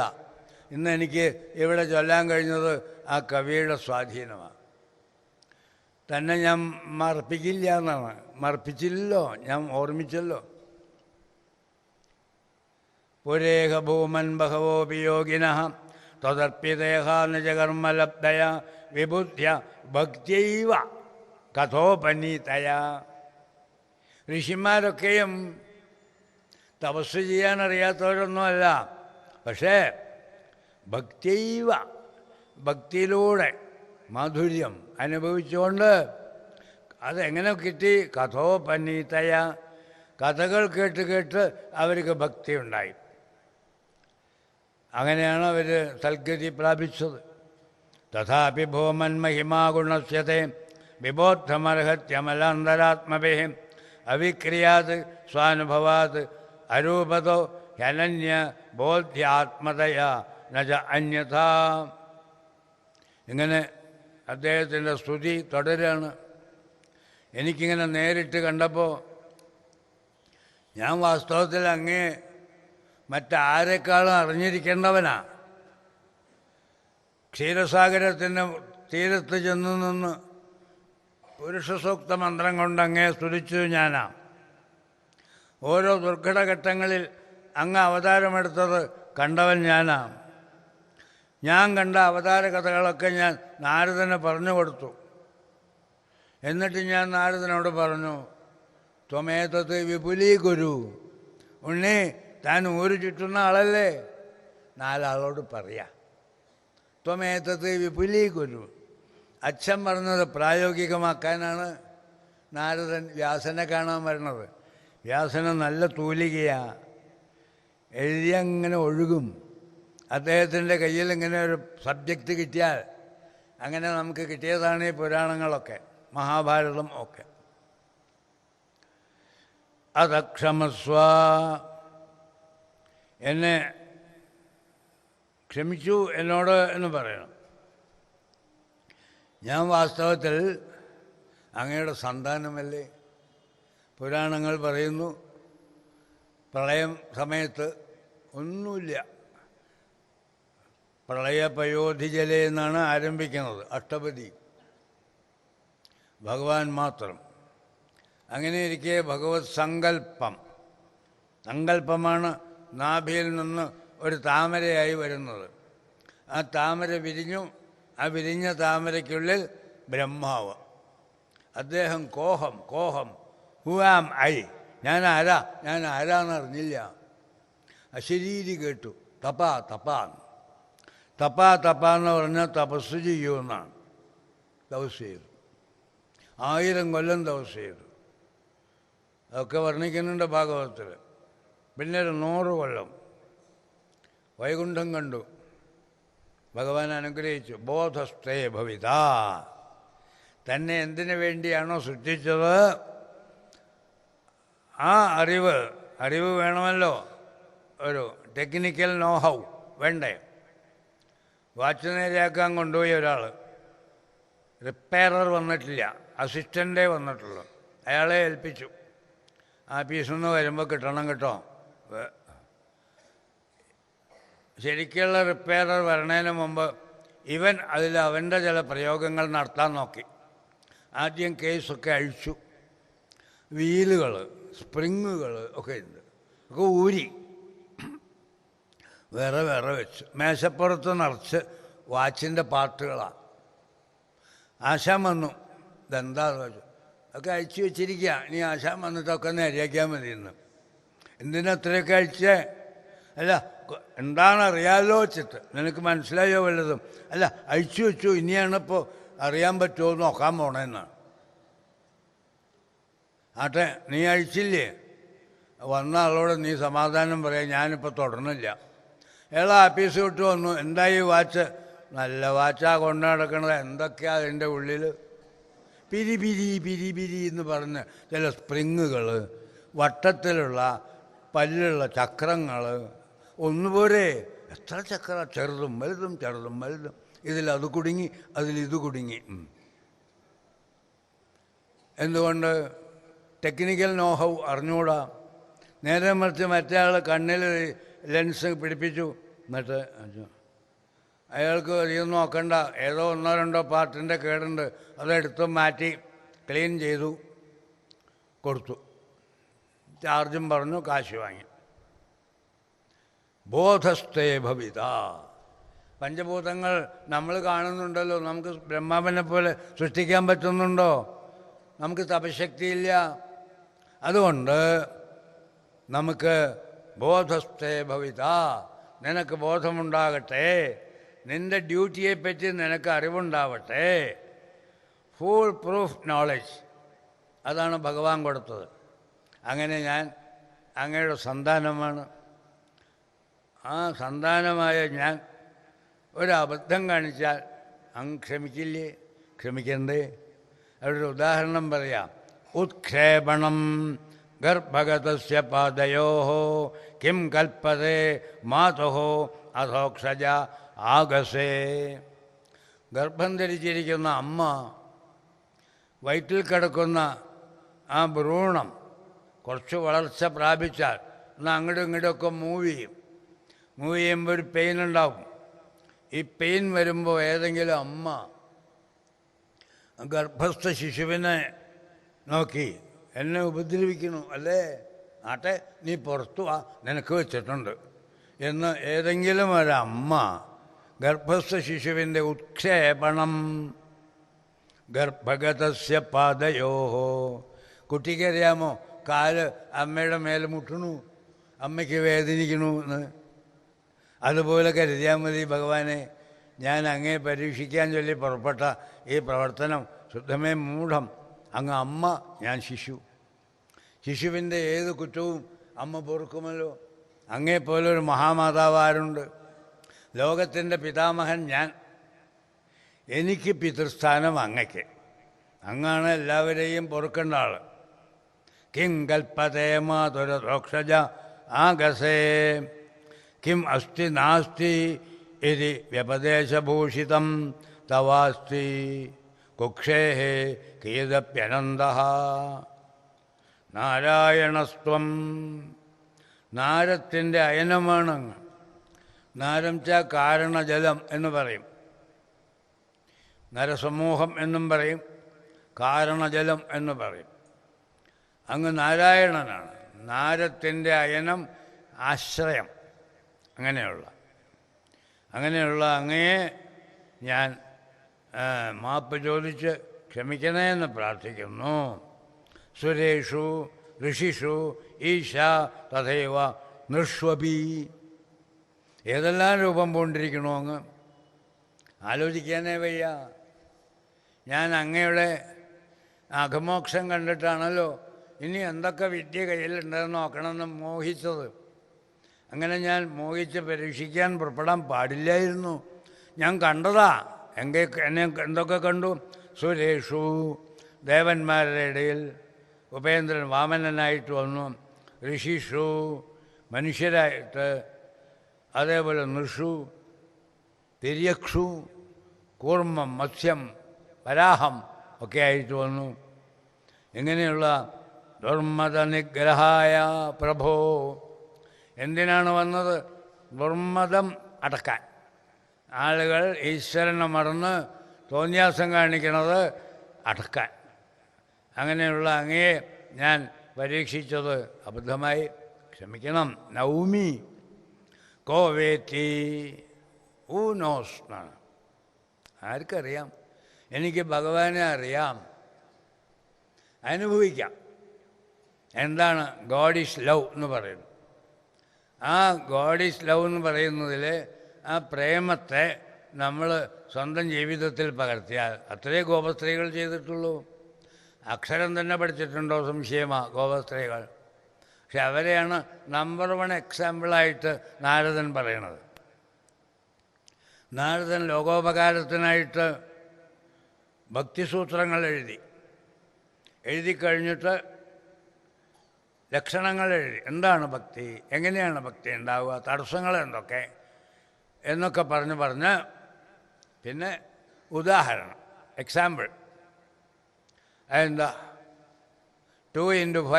ഇന്ന് എനിക്ക് ഇവിടെ ചൊല്ലാൻ കഴിഞ്ഞത് ആ കവിയുടെ സ്വാധീനമാണ്. തന്നെ ഞാൻ മറപ്പിക്കില്ല എന്നാണ്. മറപ്പിച്ചില്ലല്ലോ, ഞാൻ ഓർമ്മിച്ചല്ലോ. പുരേഹ ഭൂമൻ ബഹവോപി യോഗിനഃ ത്വദർപ്പിതേഹ നിജകർമ്മലബ്ധയ വിബുദ്ധ്യ ഭക്ത്യൈവ കഥോപനീതയ. ഋഷിമാരൊക്കെയും തപസ് ചെയ്യാനറിയാത്തവരൊന്നുമല്ല. പക്ഷേ ഭക്ത്യൈവ, ഭക്തിയിലൂടെ മാധുര്യം അനുഭവിച്ചുകൊണ്ട് അതെങ്ങനെ കിട്ടി? കഥോപനീതയ, കഥകൾ കേട്ട് കേട്ട് അവർക്ക് ഭക്തി ഉണ്ടായി. അങ്ങനെയാണ് അവർ സൽഗതി പ്രാപിച്ചത്. തഥാപി ഭൂമൻ മഹിമാഗുണസ്യത്തെ വിബോദ്ധമർഹത്യമലാന്തരാത്മഭേ അവിക്രിയാത് സ്വാനുഭവാത് അരൂപതോ ഹനന്യ ബോധ്യാത്മതയ നജ അന്യഥാ. ഇങ്ങനെ അദ്ദേഹത്തിൻ്റെ സ്തുതി തുടരാണ്. എനിക്കിങ്ങനെ നേരിട്ട് കണ്ടപ്പോൾ ഞാൻ വാസ്തവത്തിൽ അങ്ങേ മറ്റാരെക്കാളും അറിഞ്ഞിരിക്കേണ്ടവനാ. ക്ഷീരസാഗരത്തിൻ്റെ തീരത്ത് ചെന്നു നിന്ന് പുരുഷസൂക്ത മന്ത്രം കൊണ്ട് അങ്ങേ സ്തുതിച്ചത് ഞാനാ. ഓരോ ദുർഘടഘട്ടങ്ങളിൽ അങ്ങ് അവതാരമെടുത്തത് കണ്ടവൻ ഞാനാ. ഞാൻ കണ്ട അവതാര കഥകളൊക്കെ ഞാൻ നാരദന് പറഞ്ഞു കൊടുത്തു. എന്നിട്ട് ഞാൻ നാരദനോട് പറഞ്ഞു, ത്വമേതത് വിപുലീകുരു. ഉണ്ണി, താൻ ഊര് ചുറ്റുന്ന ആളല്ലേ? 4 ആളോട് പറയാ, ത്വമേതത് വിപുലീകുരു. അച്ഛൻ പറഞ്ഞത് പ്രായോഗികമാക്കാനാണ് നാരദൻ വ്യാസനെ കാണാൻ വരുന്നത്. വ്യാസന് നല്ല തൂലികയാ, എഴുതിയങ്ങനെ ഒഴുകും. അദ്ദേഹത്തിൻ്റെ കയ്യിൽ ഇങ്ങനെ ഒരു സബ്ജക്റ്റ് കിട്ടിയാൽ, അങ്ങനെ നമുക്ക് കിട്ടിയതാണ് ഈ പുരാണങ്ങളൊക്കെ, മഹാഭാരതം ഒക്കെ. അതക്ഷമസ്വ, എന്നെ ക്ഷമിച്ചു എന്നോട് എന്ന് പറയണം. ഞാൻ വാസ്തവത്തിൽ അങ്ങയുടെ സന്താനമല്ലേ. പുരാണങ്ങൾ പറയുന്നു പ്രളയം സമയത്ത് ഒന്നുമില്ല, പ്രളയപയോധിജലേ എന്നാണ് ആരംഭിക്കുന്നത് അഷ്ടപതി, ഭഗവാൻ മാത്രം. അങ്ങനെ ഇരിക്കെ ഭഗവത് സങ്കല്പമാണ് നാഭിയിൽ നിന്ന് ഒരു താമരയായി വരുന്നത്. ആ താമര വിരിഞ്ഞു. ആ വിരിഞ്ഞ താമരയ്ക്കുള്ളിൽ ബ്രഹ്മാവ്. അദ്ദേഹം കോഹം ഹു ആം ഐ, ഞാൻ ആരാന്നറിഞ്ഞില്ല. അശരീരി കേട്ടു. തപാ എന്ന് പറഞ്ഞാൽ തപസ് ചെയ്യുമെന്നാണ്. തപസ് ചെയ്തു, 1000 കൊല്ലം തപസ് ചെയ്തു. അതൊക്കെ വർണ്ണിക്കുന്നുണ്ട് ഭാഗവതത്തിൽ. പിന്നെ ഒരു 100 കൊല്ലം വൈകുണ്ഠം കണ്ടു. ഭഗവാൻ അനുഗ്രഹിച്ചു. ബോധസ്ഥേ ഭവിത. തന്നെ എന്തിനു വേണ്ടിയാണോ സൃഷ്ടിച്ചത് ആ അറിവ് വേണമല്ലോ. ഒരു ടെക്നിക്കൽ നോഹൗ വേണ്ടേ? വാച്ച് നേരെയാക്കാൻ കൊണ്ടുപോയി ഒരാൾ, റിപ്പയറർ വന്നിട്ടില്ല, അസിസ്റ്റൻ്റേ വന്നിട്ടുള്ളൂ. അയാളെ ഏൽപ്പിച്ചു, ആഫീസിൽ നിന്ന് വരുമ്പോൾ കിട്ടണം കേട്ടോ. ശരിക്കുള്ള റിപ്പയറർ വരണതിന് മുമ്പ് ഇവൻ അവൻ്റെ ചില പ്രയോഗങ്ങൾ നടത്താൻ നോക്കി. ആദ്യം കേസൊക്കെ അഴിച്ചു, വീലുകൾ സ്പ്രിങ്ങുകൾ ഒക്കെ ഉണ്ട്, ഒക്കെ ഊരി വേറെ വെച്ചു. മേശപ്പുറത്ത് നിറച്ച് വാച്ചിൻ്റെ പാർട്ടുകളാണ്. ആശാൻ വന്നു, ഇതെന്താന്ന് വെച്ചു. ഒക്കെ അഴിച്ചു വെച്ചിരിക്കുക. ഇനി ആശാൻ വന്നിട്ടൊക്കെ നേരെയാക്കിയാൽ മതി. എന്തിനാ അത്രയൊക്കെ അഴിച്ചേ? അല്ല, എന്താണെന്നറിയാമല്ലോ വെച്ചിട്ട്. നിനക്ക് മനസ്സിലായോ വല്ലതും? അല്ല, അഴിച്ചു വെച്ചു, ഇനിയാണിപ്പോൾ അറിയാൻ പറ്റുമോ നോക്കാൻ പോണേന്നാണ്. ആട്ടെ, നീ അഴിച്ചില്ലേ? വന്ന ആളോട് നീ സമാധാനം പറയാം, ഞാനിപ്പോൾ തുടർന്നില്ല. അയാൾ ആഫീസ് വിട്ട് വന്നു. എന്തായി വാച്ച്? നല്ല വാച്ചാ കൊണ്ടു നടക്കണത്, എന്തൊക്കെയാ അതിൻ്റെ ഉള്ളിൽ? പിരി പിരി എന്ന് പറഞ്ഞ് ചില സ്പ്രിങ്ങുകൾ, വട്ടത്തിലുള്ള പല്ലുള്ള ചക്രങ്ങൾ, ഒന്നുപോലെ എത്ര ചക്ര, ചെറുതും വലുതും ചെറുതും വലുതും, ഇതിലത് കുടുങ്ങി അതിലിത് കുടുങ്ങി. എന്തുകൊണ്ട്? ടെക്നിക്കൽ നോഹൗ അറിഞ്ഞുകൂടാ. നേരെ മറിച്ച് മറ്റേ ആൾ കണ്ണിൽ ലെൻസ് പിടിപ്പിച്ചു, എന്നിട്ട് അയാൾക്ക് അധികം നോക്കണ്ട, ഏതോ ഒന്നോ രണ്ടോ പാർട്ടിൻ്റെ കേടുണ്ട്, അതെടുത്ത് മാറ്റി ക്ലീൻ ചെയ്തു കൊടുത്തു, ചാർജും പറഞ്ഞു, കാശ് വാങ്ങി. ബോധസ്ഥേ ഭവിത. പഞ്ചഭൂതങ്ങൾ നമ്മൾ കാണുന്നുണ്ടല്ലോ, നമുക്ക് ബ്രഹ്മാവിനെ പോലെ സൃഷ്ടിക്കാൻ പറ്റുന്നുണ്ടോ? നമുക്ക് തപശക്തിയില്ല. അതുകൊണ്ട് നമുക്ക് ബോധസ്ഥേ ഭവിത, നിനക്ക് ബോധമുണ്ടാകട്ടെ, നിൻ്റെ ഡ്യൂട്ടിയെപ്പറ്റി നിനക്ക് അറിവുണ്ടാവട്ടെ. ഫുൾ പ്രൂഫ് നോളജ്, അതാണ് ഭഗവാൻ കൊടുത്തത്. അങ്ങനെ ഞാൻ അങ്ങയുടെ സന്താനമാണ്. ആ സന്താനമായ ഞാൻ ഒരബദ്ധം കാണിച്ചാൽ അങ്ങ് ക്ഷമിക്കില്ലേ? ക്ഷമിക്കണ്ടേ? അവരുടെ ഉദാഹരണം പറയാം. ഉത്ക്ഷേപണം ഗർഭഗതസ്യ പാദയോ കിം കൽപ്പതേ മാതുഹോ അധോക്ഷജ ആഗസേ. ഗർഭം ധരിച്ചിരിക്കുന്ന അമ്മ, വയറ്റിൽ കിടക്കുന്ന ആ ഭ്രൂണം കുറച്ച് വളർച്ച പ്രാപിച്ചാൽ എന്നാൽ അങ്ങോട്ടും ഇങ്ങോട്ടുമൊക്കെ മൂവ് ചെയ്യുമ്പോൾ ഒരു പെയിൻ ഉണ്ടാവും. ഈ പെയിൻ വരുമ്പോൾ ഏതെങ്കിലും അമ്മ ഗർഭസ്ഥ ശിശുവിനെ നോക്കി, എന്നെ ഉപദ്രവിക്കണു അല്ലേ, ആട്ടെ നീ പുറത്തു വാ, നിനക്ക് വെച്ചിട്ടുണ്ട് എന്ന് ഏതെങ്കിലും ഒരമ്മ ഗർഭസ്ഥ ശിശുവിൻ്റെ ഉത്ക്ഷേപണം ഗർഭഗതസ്യ പാദയോ. കുട്ടിക്കറിയാമോ കാല് അമ്മയുടെ മേലെ മുട്ടണു, അമ്മയ്ക്ക് വേദനിക്കണു എന്ന്. അതുപോലെ കരുതിയാൽ മതി ഭഗവാനെ, ഞാൻ അങ്ങേ പരീക്ഷിക്കാൻ ചൊല്ലി പുറപ്പെട്ട ഈ പ്രവർത്തനം ശുദ്ധമേ മൂഢം. അങ്ങ് അമ്മ, ഞാൻ ശിശു. ശിശുവിൻ്റെ ഏത് കുറ്റവും അമ്മ പൊറുക്കുമല്ലോ. അങ്ങേപ്പോലൊരു മഹാമാതാവ് ആരുണ്ട്? ലോകത്തിൻ്റെ പിതാമഹൻ ഞാൻ. എനിക്ക് പിതൃസ്ഥാനം അങ്ങയ്ക്ക്. അങ്ങാണ് എല്ലാവരെയും പൊറുക്കേണ്ട ആൾ. കിം കൽപ്പതേ മാതുരദോക്ഷജ ആഗസേ കിം അസ്തി നാസ്തി ഇതി വ്യപദേശഭൂഷിതം തവാസ്തി കുക്ഷേഃ കിയദപ്യനന്തഃ. നാരായണസ്ത്വം. നാരത്തിൻ്റെ അയനമാണ്. നാരം ച കാരണജലം എന്ന് പറയും, നരസമൂഹം എന്നും പറയും, കാരണജലം എന്ന് പറയും. അങ്ങ് നാരായണനാണ്. നാരത്തിൻ്റെ അയനം, ആശ്രയം. അങ്ങനെയുള്ള അങ്ങയെ ഞാൻ മാപ്പ് ചോദിച്ച് ക്ഷമിക്കണേ എന്ന് പ്രാർത്ഥിക്കുന്നു. സുരേഷു ഋഷിഷു ഈശ തഥൈവ നൃഷ്വപി. ഏതെല്ലാം രൂപം പൂണ്ടിരിക്കണോ അങ്ങ്, ആലോചിക്കാനേ വയ്യ. ഞാൻ അങ്ങയുടെ അഘമോക്ഷം കണ്ടിട്ടാണല്ലോ ഇനി എന്തൊക്കെ വിദ്യ കയ്യിലുണ്ടെന്ന് നോക്കണമെന്ന് മോഹിച്ചത്. അങ്ങനെ ഞാൻ മോഹിച്ച് പരീക്ഷിക്കാൻ പുറപ്പെടാൻ പാടില്ലായിരുന്നു. ഞാൻ കണ്ടതാ. എന്നെ എന്തൊക്കെ കണ്ടു? സുരേഷു, ദേവന്മാരുടെ ഇടയിൽ ഉപേന്ദ്രൻ വാമനനായിട്ട് വന്നു. ഋഷിഷു, മനുഷ്യരായിട്ട്. അതേപോലെ നൃഷു, തിര്യക്ഷു, കൂർമ്മം, മത്സ്യം, വരാഹം ഒക്കെ ആയിട്ട് വന്നു. ഇങ്ങനെയുള്ള ദുർമദനിഗ്രഹായ പ്രഭോ. എന്തിനാണ് വന്നത്? ദുർമദം അടക്കാൻ. ആളുകൾ ഈശ്വരനെ മറന്ന് തോന്യാസം കാണിക്കണത് അടക്കാൻ. അങ്ങനെയുള്ള അങ്ങയെ ഞാൻ പരീക്ഷിച്ചത് അബദ്ധമായി, ക്ഷമിക്കണം. നൗമി കോവേത്തി ഊനോസ് എന്നാണ്. ആർക്കറിയാം? എനിക്ക് ഭഗവാനെ അറിയാം, അനുഭവിക്കാം. എന്താണ് ഗോഡ് ഈസ് ലവ് എന്ന് പറയുന്നത്? ആ ഗോഡ് ഈസ് ലവ് എന്ന് പറയുന്നതിൽ ആ പ്രേമത്തെ നമ്മൾ സ്വന്തം ജീവിതത്തിൽ പകർത്തിയാൽ അത്രേ ഗോപസ്ത്രീകൾ ചെയ്തിട്ടുള്ളൂ. അക്ഷരം തന്നെ പഠിച്ചിട്ടുണ്ടോ സംശയമാണ് ഗോപസ്ത്രീകൾ. പക്ഷെ അവരെയാണ് നമ്പർ 1 എക്സാമ്പിളായിട്ട് നാരദൻ പറയണത്. നാരദൻ ലോകോപകാരത്തിനായിട്ട് ഭക്തിസൂത്രങ്ങൾ എഴുതി. എഴുതി കഴിഞ്ഞിട്ട് ലക്ഷണങ്ങൾ എഴുതി, എന്താണ് ഭക്തി, എങ്ങനെയാണ് ഭക്തി ഉണ്ടാവുക, തടസ്സങ്ങൾ എന്തൊക്കെ എന്നൊക്കെ പറഞ്ഞ് പിന്നെ ഉദാഹരണം, എക്സാമ്പിൾ. അതെന്താ? 2 ×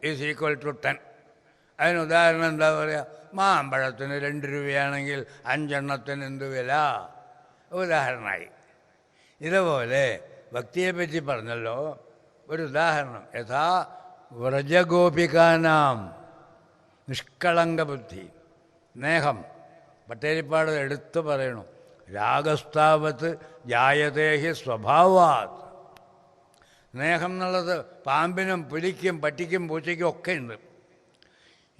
5 = 10. അതിന് ഉദാഹരണം എന്താ പറയുക? മാമ്പഴത്തിന് 2 രൂപയാണെങ്കിൽ 5 എണ്ണത്തിന് എന്ത് വില? ഉദാഹരണമായി. ഇതുപോലെ ഭക്തിയെപ്പറ്റി പറഞ്ഞല്ലോ, ഒരു ഉദാഹരണം. യഥാ വ്രജഗോപികാനാം നിഷ്കളങ്ക ബുദ്ധി, സ്നേഹം. ഭട്ടേരിപ്പാട് എടുത്തു പറയണു, രാഗസ്താവത്ത് ജായതേഹി സ്വഭാവാത്. സ്നേഹം എന്നുള്ളത് പാമ്പിനും പുലിക്കും പട്ടിക്കും പൂച്ചയ്ക്കും ഒക്കെ ഉണ്ട്.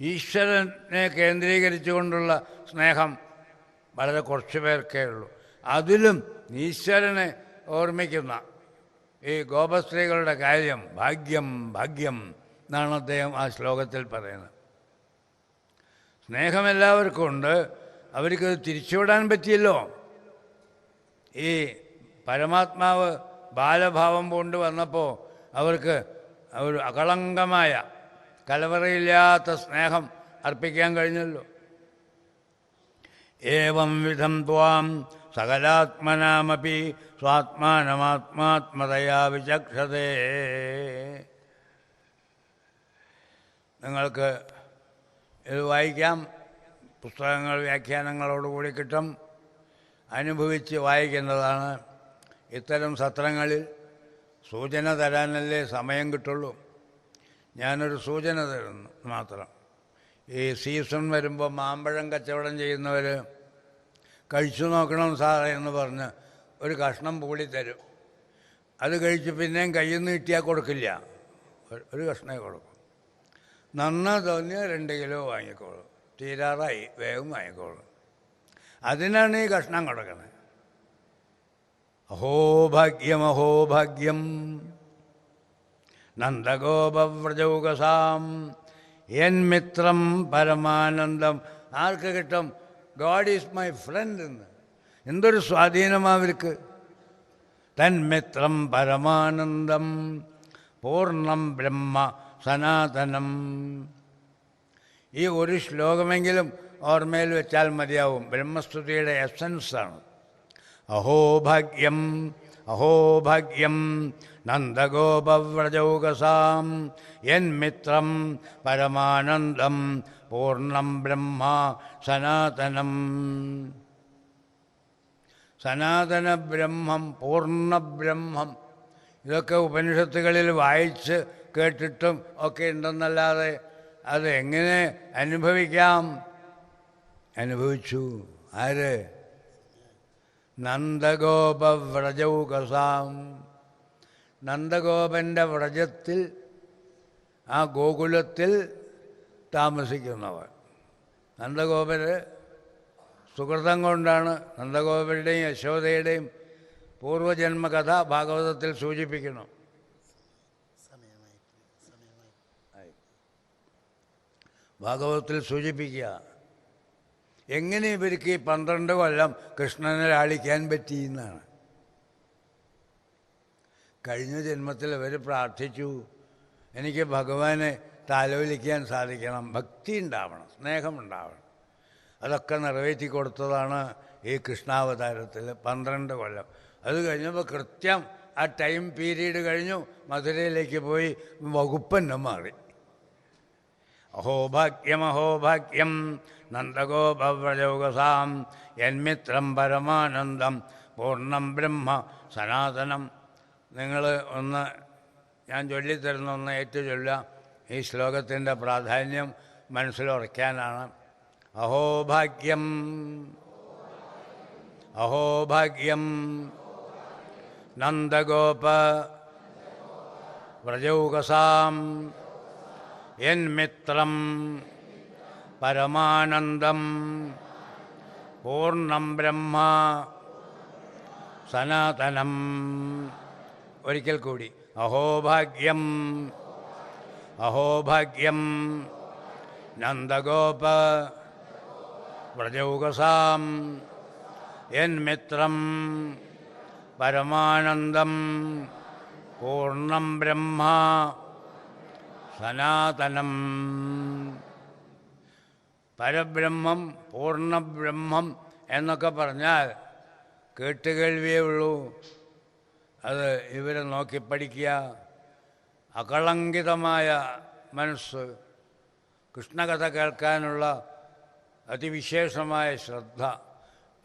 ഈശ്വരനെ കേന്ദ്രീകരിച്ചുകൊണ്ടുള്ള സ്നേഹം വളരെ കുറച്ച് പേർക്കേ ഉള്ളൂ. അതിലും ഈശ്വരനെ ഓർമ്മിക്കുന്ന ഈ ഗോപസ്ത്രീകളുടെ കാര്യം ഭാഗ്യം ഭാഗ്യം എന്നാണ് അദ്ദേഹം ആ ശ്ലോകത്തിൽ പറയുന്നത്. സ്നേഹം എല്ലാവർക്കും ഉണ്ട്, അവർക്കത് തിരിച്ചുവിടാൻ പറ്റിയല്ലോ. ഈ പരമാത്മാവ് ബാലഭാവം കൊണ്ട് വന്നപ്പോൾ അവർക്ക് ഒരു അകളങ്കമായ കലവറയില്ലാത്ത സ്നേഹം അർപ്പിക്കാൻ കഴിഞ്ഞല്ലോ. ഏവം വിധം ത്വാം സകലാത്മനാമപി സ്വാത്മാനമാത്മാത്മതയാ വിചക്ഷതേ. നിങ്ങൾക്ക് ഇത് വായിക്കാം, പുസ്തകങ്ങൾ വ്യാഖ്യാനങ്ങളോടുകൂടി കിട്ടും, അനുഭവിച്ച് വായിക്കേണ്ടതാണ്. ഇത്തരം സത്രങ്ങളിൽ സൂചന തരാനല്ലേ സമയം കിട്ടുള്ളൂ. ഞാനൊരു സൂചന തരുന്നു മാത്രം. ഈ സീസൺ വരുമ്പോൾ മാമ്പഴം കച്ചവടം ചെയ്യുന്നവർ കഴിച്ചു നോക്കണം സാറേ എന്ന് പറഞ്ഞ് ഒരു കഷ്ണം പൂളി തരും. അത് കഴിച്ച് പിന്നെയും കയ്യിൽ നിന്ന് കിട്ടിയാൽ കൊടുക്കില്ല, ഒരു കഷ്ണമേ കൊടുക്കും. നന്ന തോന്നിയ 2 കിലോ വാങ്ങിക്കോളും, തീരാറായി വേഗം വാങ്ങിക്കോളും. അതിനാണ് ഈ കഷ്ണം കൊടുക്കുന്നത്. അഹോഭാഗ്യം അഹോഭാഗ്യം നന്ദഗോപവ്രജൗകസാം യന്മിത്രം പരമാനന്ദം. ആർക്ക് കിട്ടും? ഗോഡ് ഈസ് മൈ ഫ്രണ്ട് എന്ന്. എന്തൊരു സ്വാധീനമാവർക്ക്. തന്മിത്രം പരമാനന്ദം പൂർണ്ണം ബ്രഹ്മ സനാതനം. ഈ ഒരു ശ്ലോകമെങ്കിലും ഓർമ്മയിൽ വെച്ചാൽ മതിയാവും. ബ്രഹ്മസ്തുതിയുടെ എസൻസാണ്. അഹോഭാഗ്യം അഹോഭാഗ്യം നന്ദഗോപവ്രജൗകസാം യന്മിത്രം പരമാനന്ദം പൂർണ്ണം ബ്രഹ്മ സനാതനം. സനാതന ബ്രഹ്മം, പൂർണ്ണബ്രഹ്മം, ഇതൊക്കെ ഉപനിഷത്തുകളിൽ വായിച്ച് കേട്ടിട്ടും ഒക്കെ ഉണ്ടെന്നല്ലാതെ അത് എങ്ങനെ അനുഭവിക്കാം? അനുഭവിച്ചു. ആര്? നന്ദഗോപവ്രജൗകസാം. നന്ദഗോപൻ്റെ വ്രജത്തിൽ, ആ ഗോകുലത്തിൽ താമസിക്കുന്നവർ. നന്ദഗോപര് സുഹൃതം കൊണ്ടാണ് നന്ദഗോപരുടെയും യശോദയുടെയും പൂർവജന്മകഥ ഭാഗവതത്തിൽ സൂചിപ്പിക്കുന്നു. ഭാഗവതത്തിൽ സൂചിപ്പിക്കുക എങ്ങനെ ഇവർക്ക് ഈ 12 കൊല്ലം കൃഷ്ണനെ ലാളിക്കാൻ പറ്റിയെന്നാണ്. കഴിഞ്ഞ ജന്മത്തിൽ അവർ പ്രാർത്ഥിച്ചു, എനിക്ക് ഭഗവാനെ താലോലിക്കാൻ സാധിക്കണം, ഭക്തി ഉണ്ടാവണം, സ്നേഹമുണ്ടാവണം. അതൊക്കെ നിറവേറ്റി കൊടുത്തതാണ് ഈ കൃഷ്ണാവതാരത്തിൽ 12 കൊല്ലം. അത് കഴിഞ്ഞപ്പോൾ കൃത്യം ആ ടൈം പീരീഡ് കഴിഞ്ഞു, മധുരയിലേക്ക് പോയി വകുപ്പന്നെ മാറി. അഹോഭാഗ്യം അഹോഭാഗ്യം നന്ദഗോപവ്രജൗകസാം യന്മിത്രം പരമാനന്ദം പൂർണ്ണം ബ്രഹ്മ സനാതനം. നിങ്ങൾ ഒന്ന്, ഞാൻ ചൊല്ലിത്തരുന്ന ഒന്ന് ഏറ്റുചൊല്ലുക. ഈ ശ്ലോകത്തിൻ്റെ പ്രാധാന്യം മനസ്സിലുറയ്ക്കാനാണ്. അഹോഭാഗ്യം അഹോഭാഗ്യം നന്ദഗോപ വ്രജൗകസാം യന്മിത്രം പരമാനന്ദം പൂർണ്ണം ബ്രഹ്മ സനാതനം. ഒരിക്കൽ കൂടി. അഹോഭാഗ്യം അഹോഭാഗ്യം നന്ദഗോപ വ്രജൗകസാം യന്മിത്രം പരമാനന്ദം പൂർണ്ണം ബ്രഹ്മ സനാതനം. പരബ്രഹ്മം, പൂർണ്ണബ്രഹ്മം എന്നൊക്കെ പറഞ്ഞാൽ കേട്ടുകേൾവിയേ ഉള്ളൂ. അത് ഇവരെ നോക്കി പഠിക്കുക. അകളങ്കിതമായ മനസ്സ്, കൃഷ്ണകഥ കേൾക്കാനുള്ള അതിവിശേഷമായ ശ്രദ്ധ,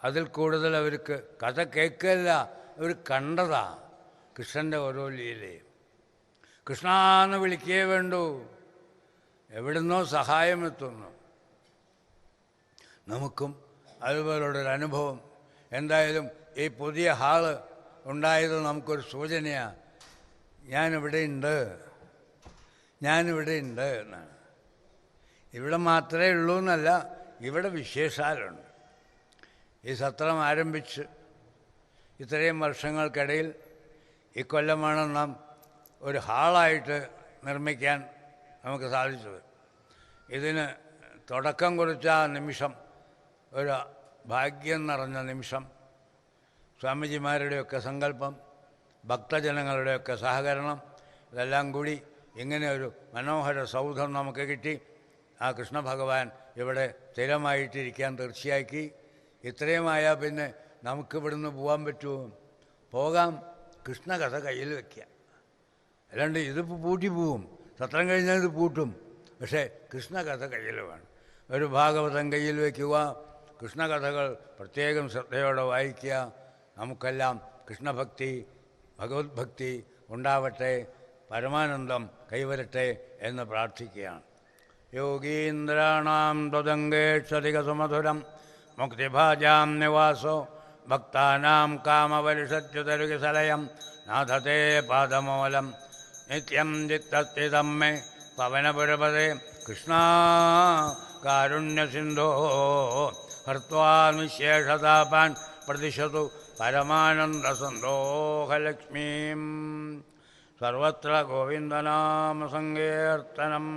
അതിൽ കൂടുതൽ അവർക്ക് കഥ കേൾക്കല്ല, അവർ കണ്ടതാ കൃഷ്ണൻ്റെ ഓരോ ലീലയും. കൃഷ്ണാന്ന് വിളിക്കേ വേണ്ടൂ, എവിടുന്നോ സഹായം എത്തുന്നു. നമുക്കും അതുപോലുള്ളൊരു അനുഭവം. എന്തായാലും ഈ പുതിയ ഹാള് ഉണ്ടായത് നമുക്കൊരു സൂചനയാണ്. ഞാനിവിടെ ഉണ്ട് എന്നാണ്. ഇവിടെ മാത്രമേ ഉള്ളൂ എന്നല്ല, ഇവിടെ വിശേഷാലുണ്ട്. ഈ സത്രം ആരംഭിച്ച് ഇത്രയും വർഷങ്ങൾക്കിടയിൽ ഇക്കൊല്ലമാണ് നാം ഒരു ഹാളായിട്ട് നിർമ്മിക്കാൻ നമുക്ക് സാധിച്ചത്. ഇതിന് തുടക്കം കുറിച്ച ആ നിമിഷം ഒരു ഭാഗ്യം നിറഞ്ഞ നിമിഷം. സ്വാമിജിമാരുടെയൊക്കെ സങ്കല്പം, ഭക്തജനങ്ങളുടെയൊക്കെ സഹകരണം, ഇതെല്ലാം കൂടി ഇങ്ങനെ ഒരു മനോഹര സൗധം നമുക്ക് കിട്ടി. ആ കൃഷ്ണഭഗവാൻ ഇവിടെ സ്ഥിരമായിട്ടിരിക്കാൻ തീർച്ചയാക്കി. ഇത്രയുമായാൽ പിന്നെ നമുക്കിവിടുന്ന് പോകാൻ പറ്റുമോ? പോകാം, കൃഷ്ണകഥ കയ്യിൽ വയ്ക്കുക. അല്ലാണ്ട് ഇതിപ്പോൾ പൂട്ടി പോവും, സത്രം കഴിഞ്ഞാൽ ഇത് പൂട്ടും. പക്ഷേ കൃഷ്ണകഥ കയ്യിൽ വേണം. ഒരു ഭാഗവതം കയ്യിൽ വയ്ക്കുക, കൃഷ്ണകഥകൾ പ്രത്യേകം ശ്രദ്ധയോടെ വായിക്കുക. നമുക്കെല്ലാം കൃഷ്ണഭക്തി, ഭഗവത് ഭക്തി ഉണ്ടാവട്ടെ, പരമാനന്ദം കൈവരട്ടെ എന്ന് പ്രാർത്ഥിക്കുകയാണ്. യോഗീന്ദ്രാണാം ത്വദംഗേക്ഷധികസുമധുരം മുക്തിഭാജാം നിവാസോ ഭക്താനാം കാമവരിഷച്യുതരുകിസലയം നാഥത്തെ പാദമൂലം നിത്യം ചിത്തസ്ഥിതം മേ പവനപുരപദേ കൃഷ്ണ കാരുണ്യസിന്ധോ ഹർത്വാ നിശേഷതാപാൻ പ്രതിശതു പരമാനന്ദസന്തോഹലക്ഷ്മീം. സർവത്ര ഗോവിന്ദനാമസങ്കീർത്തനം.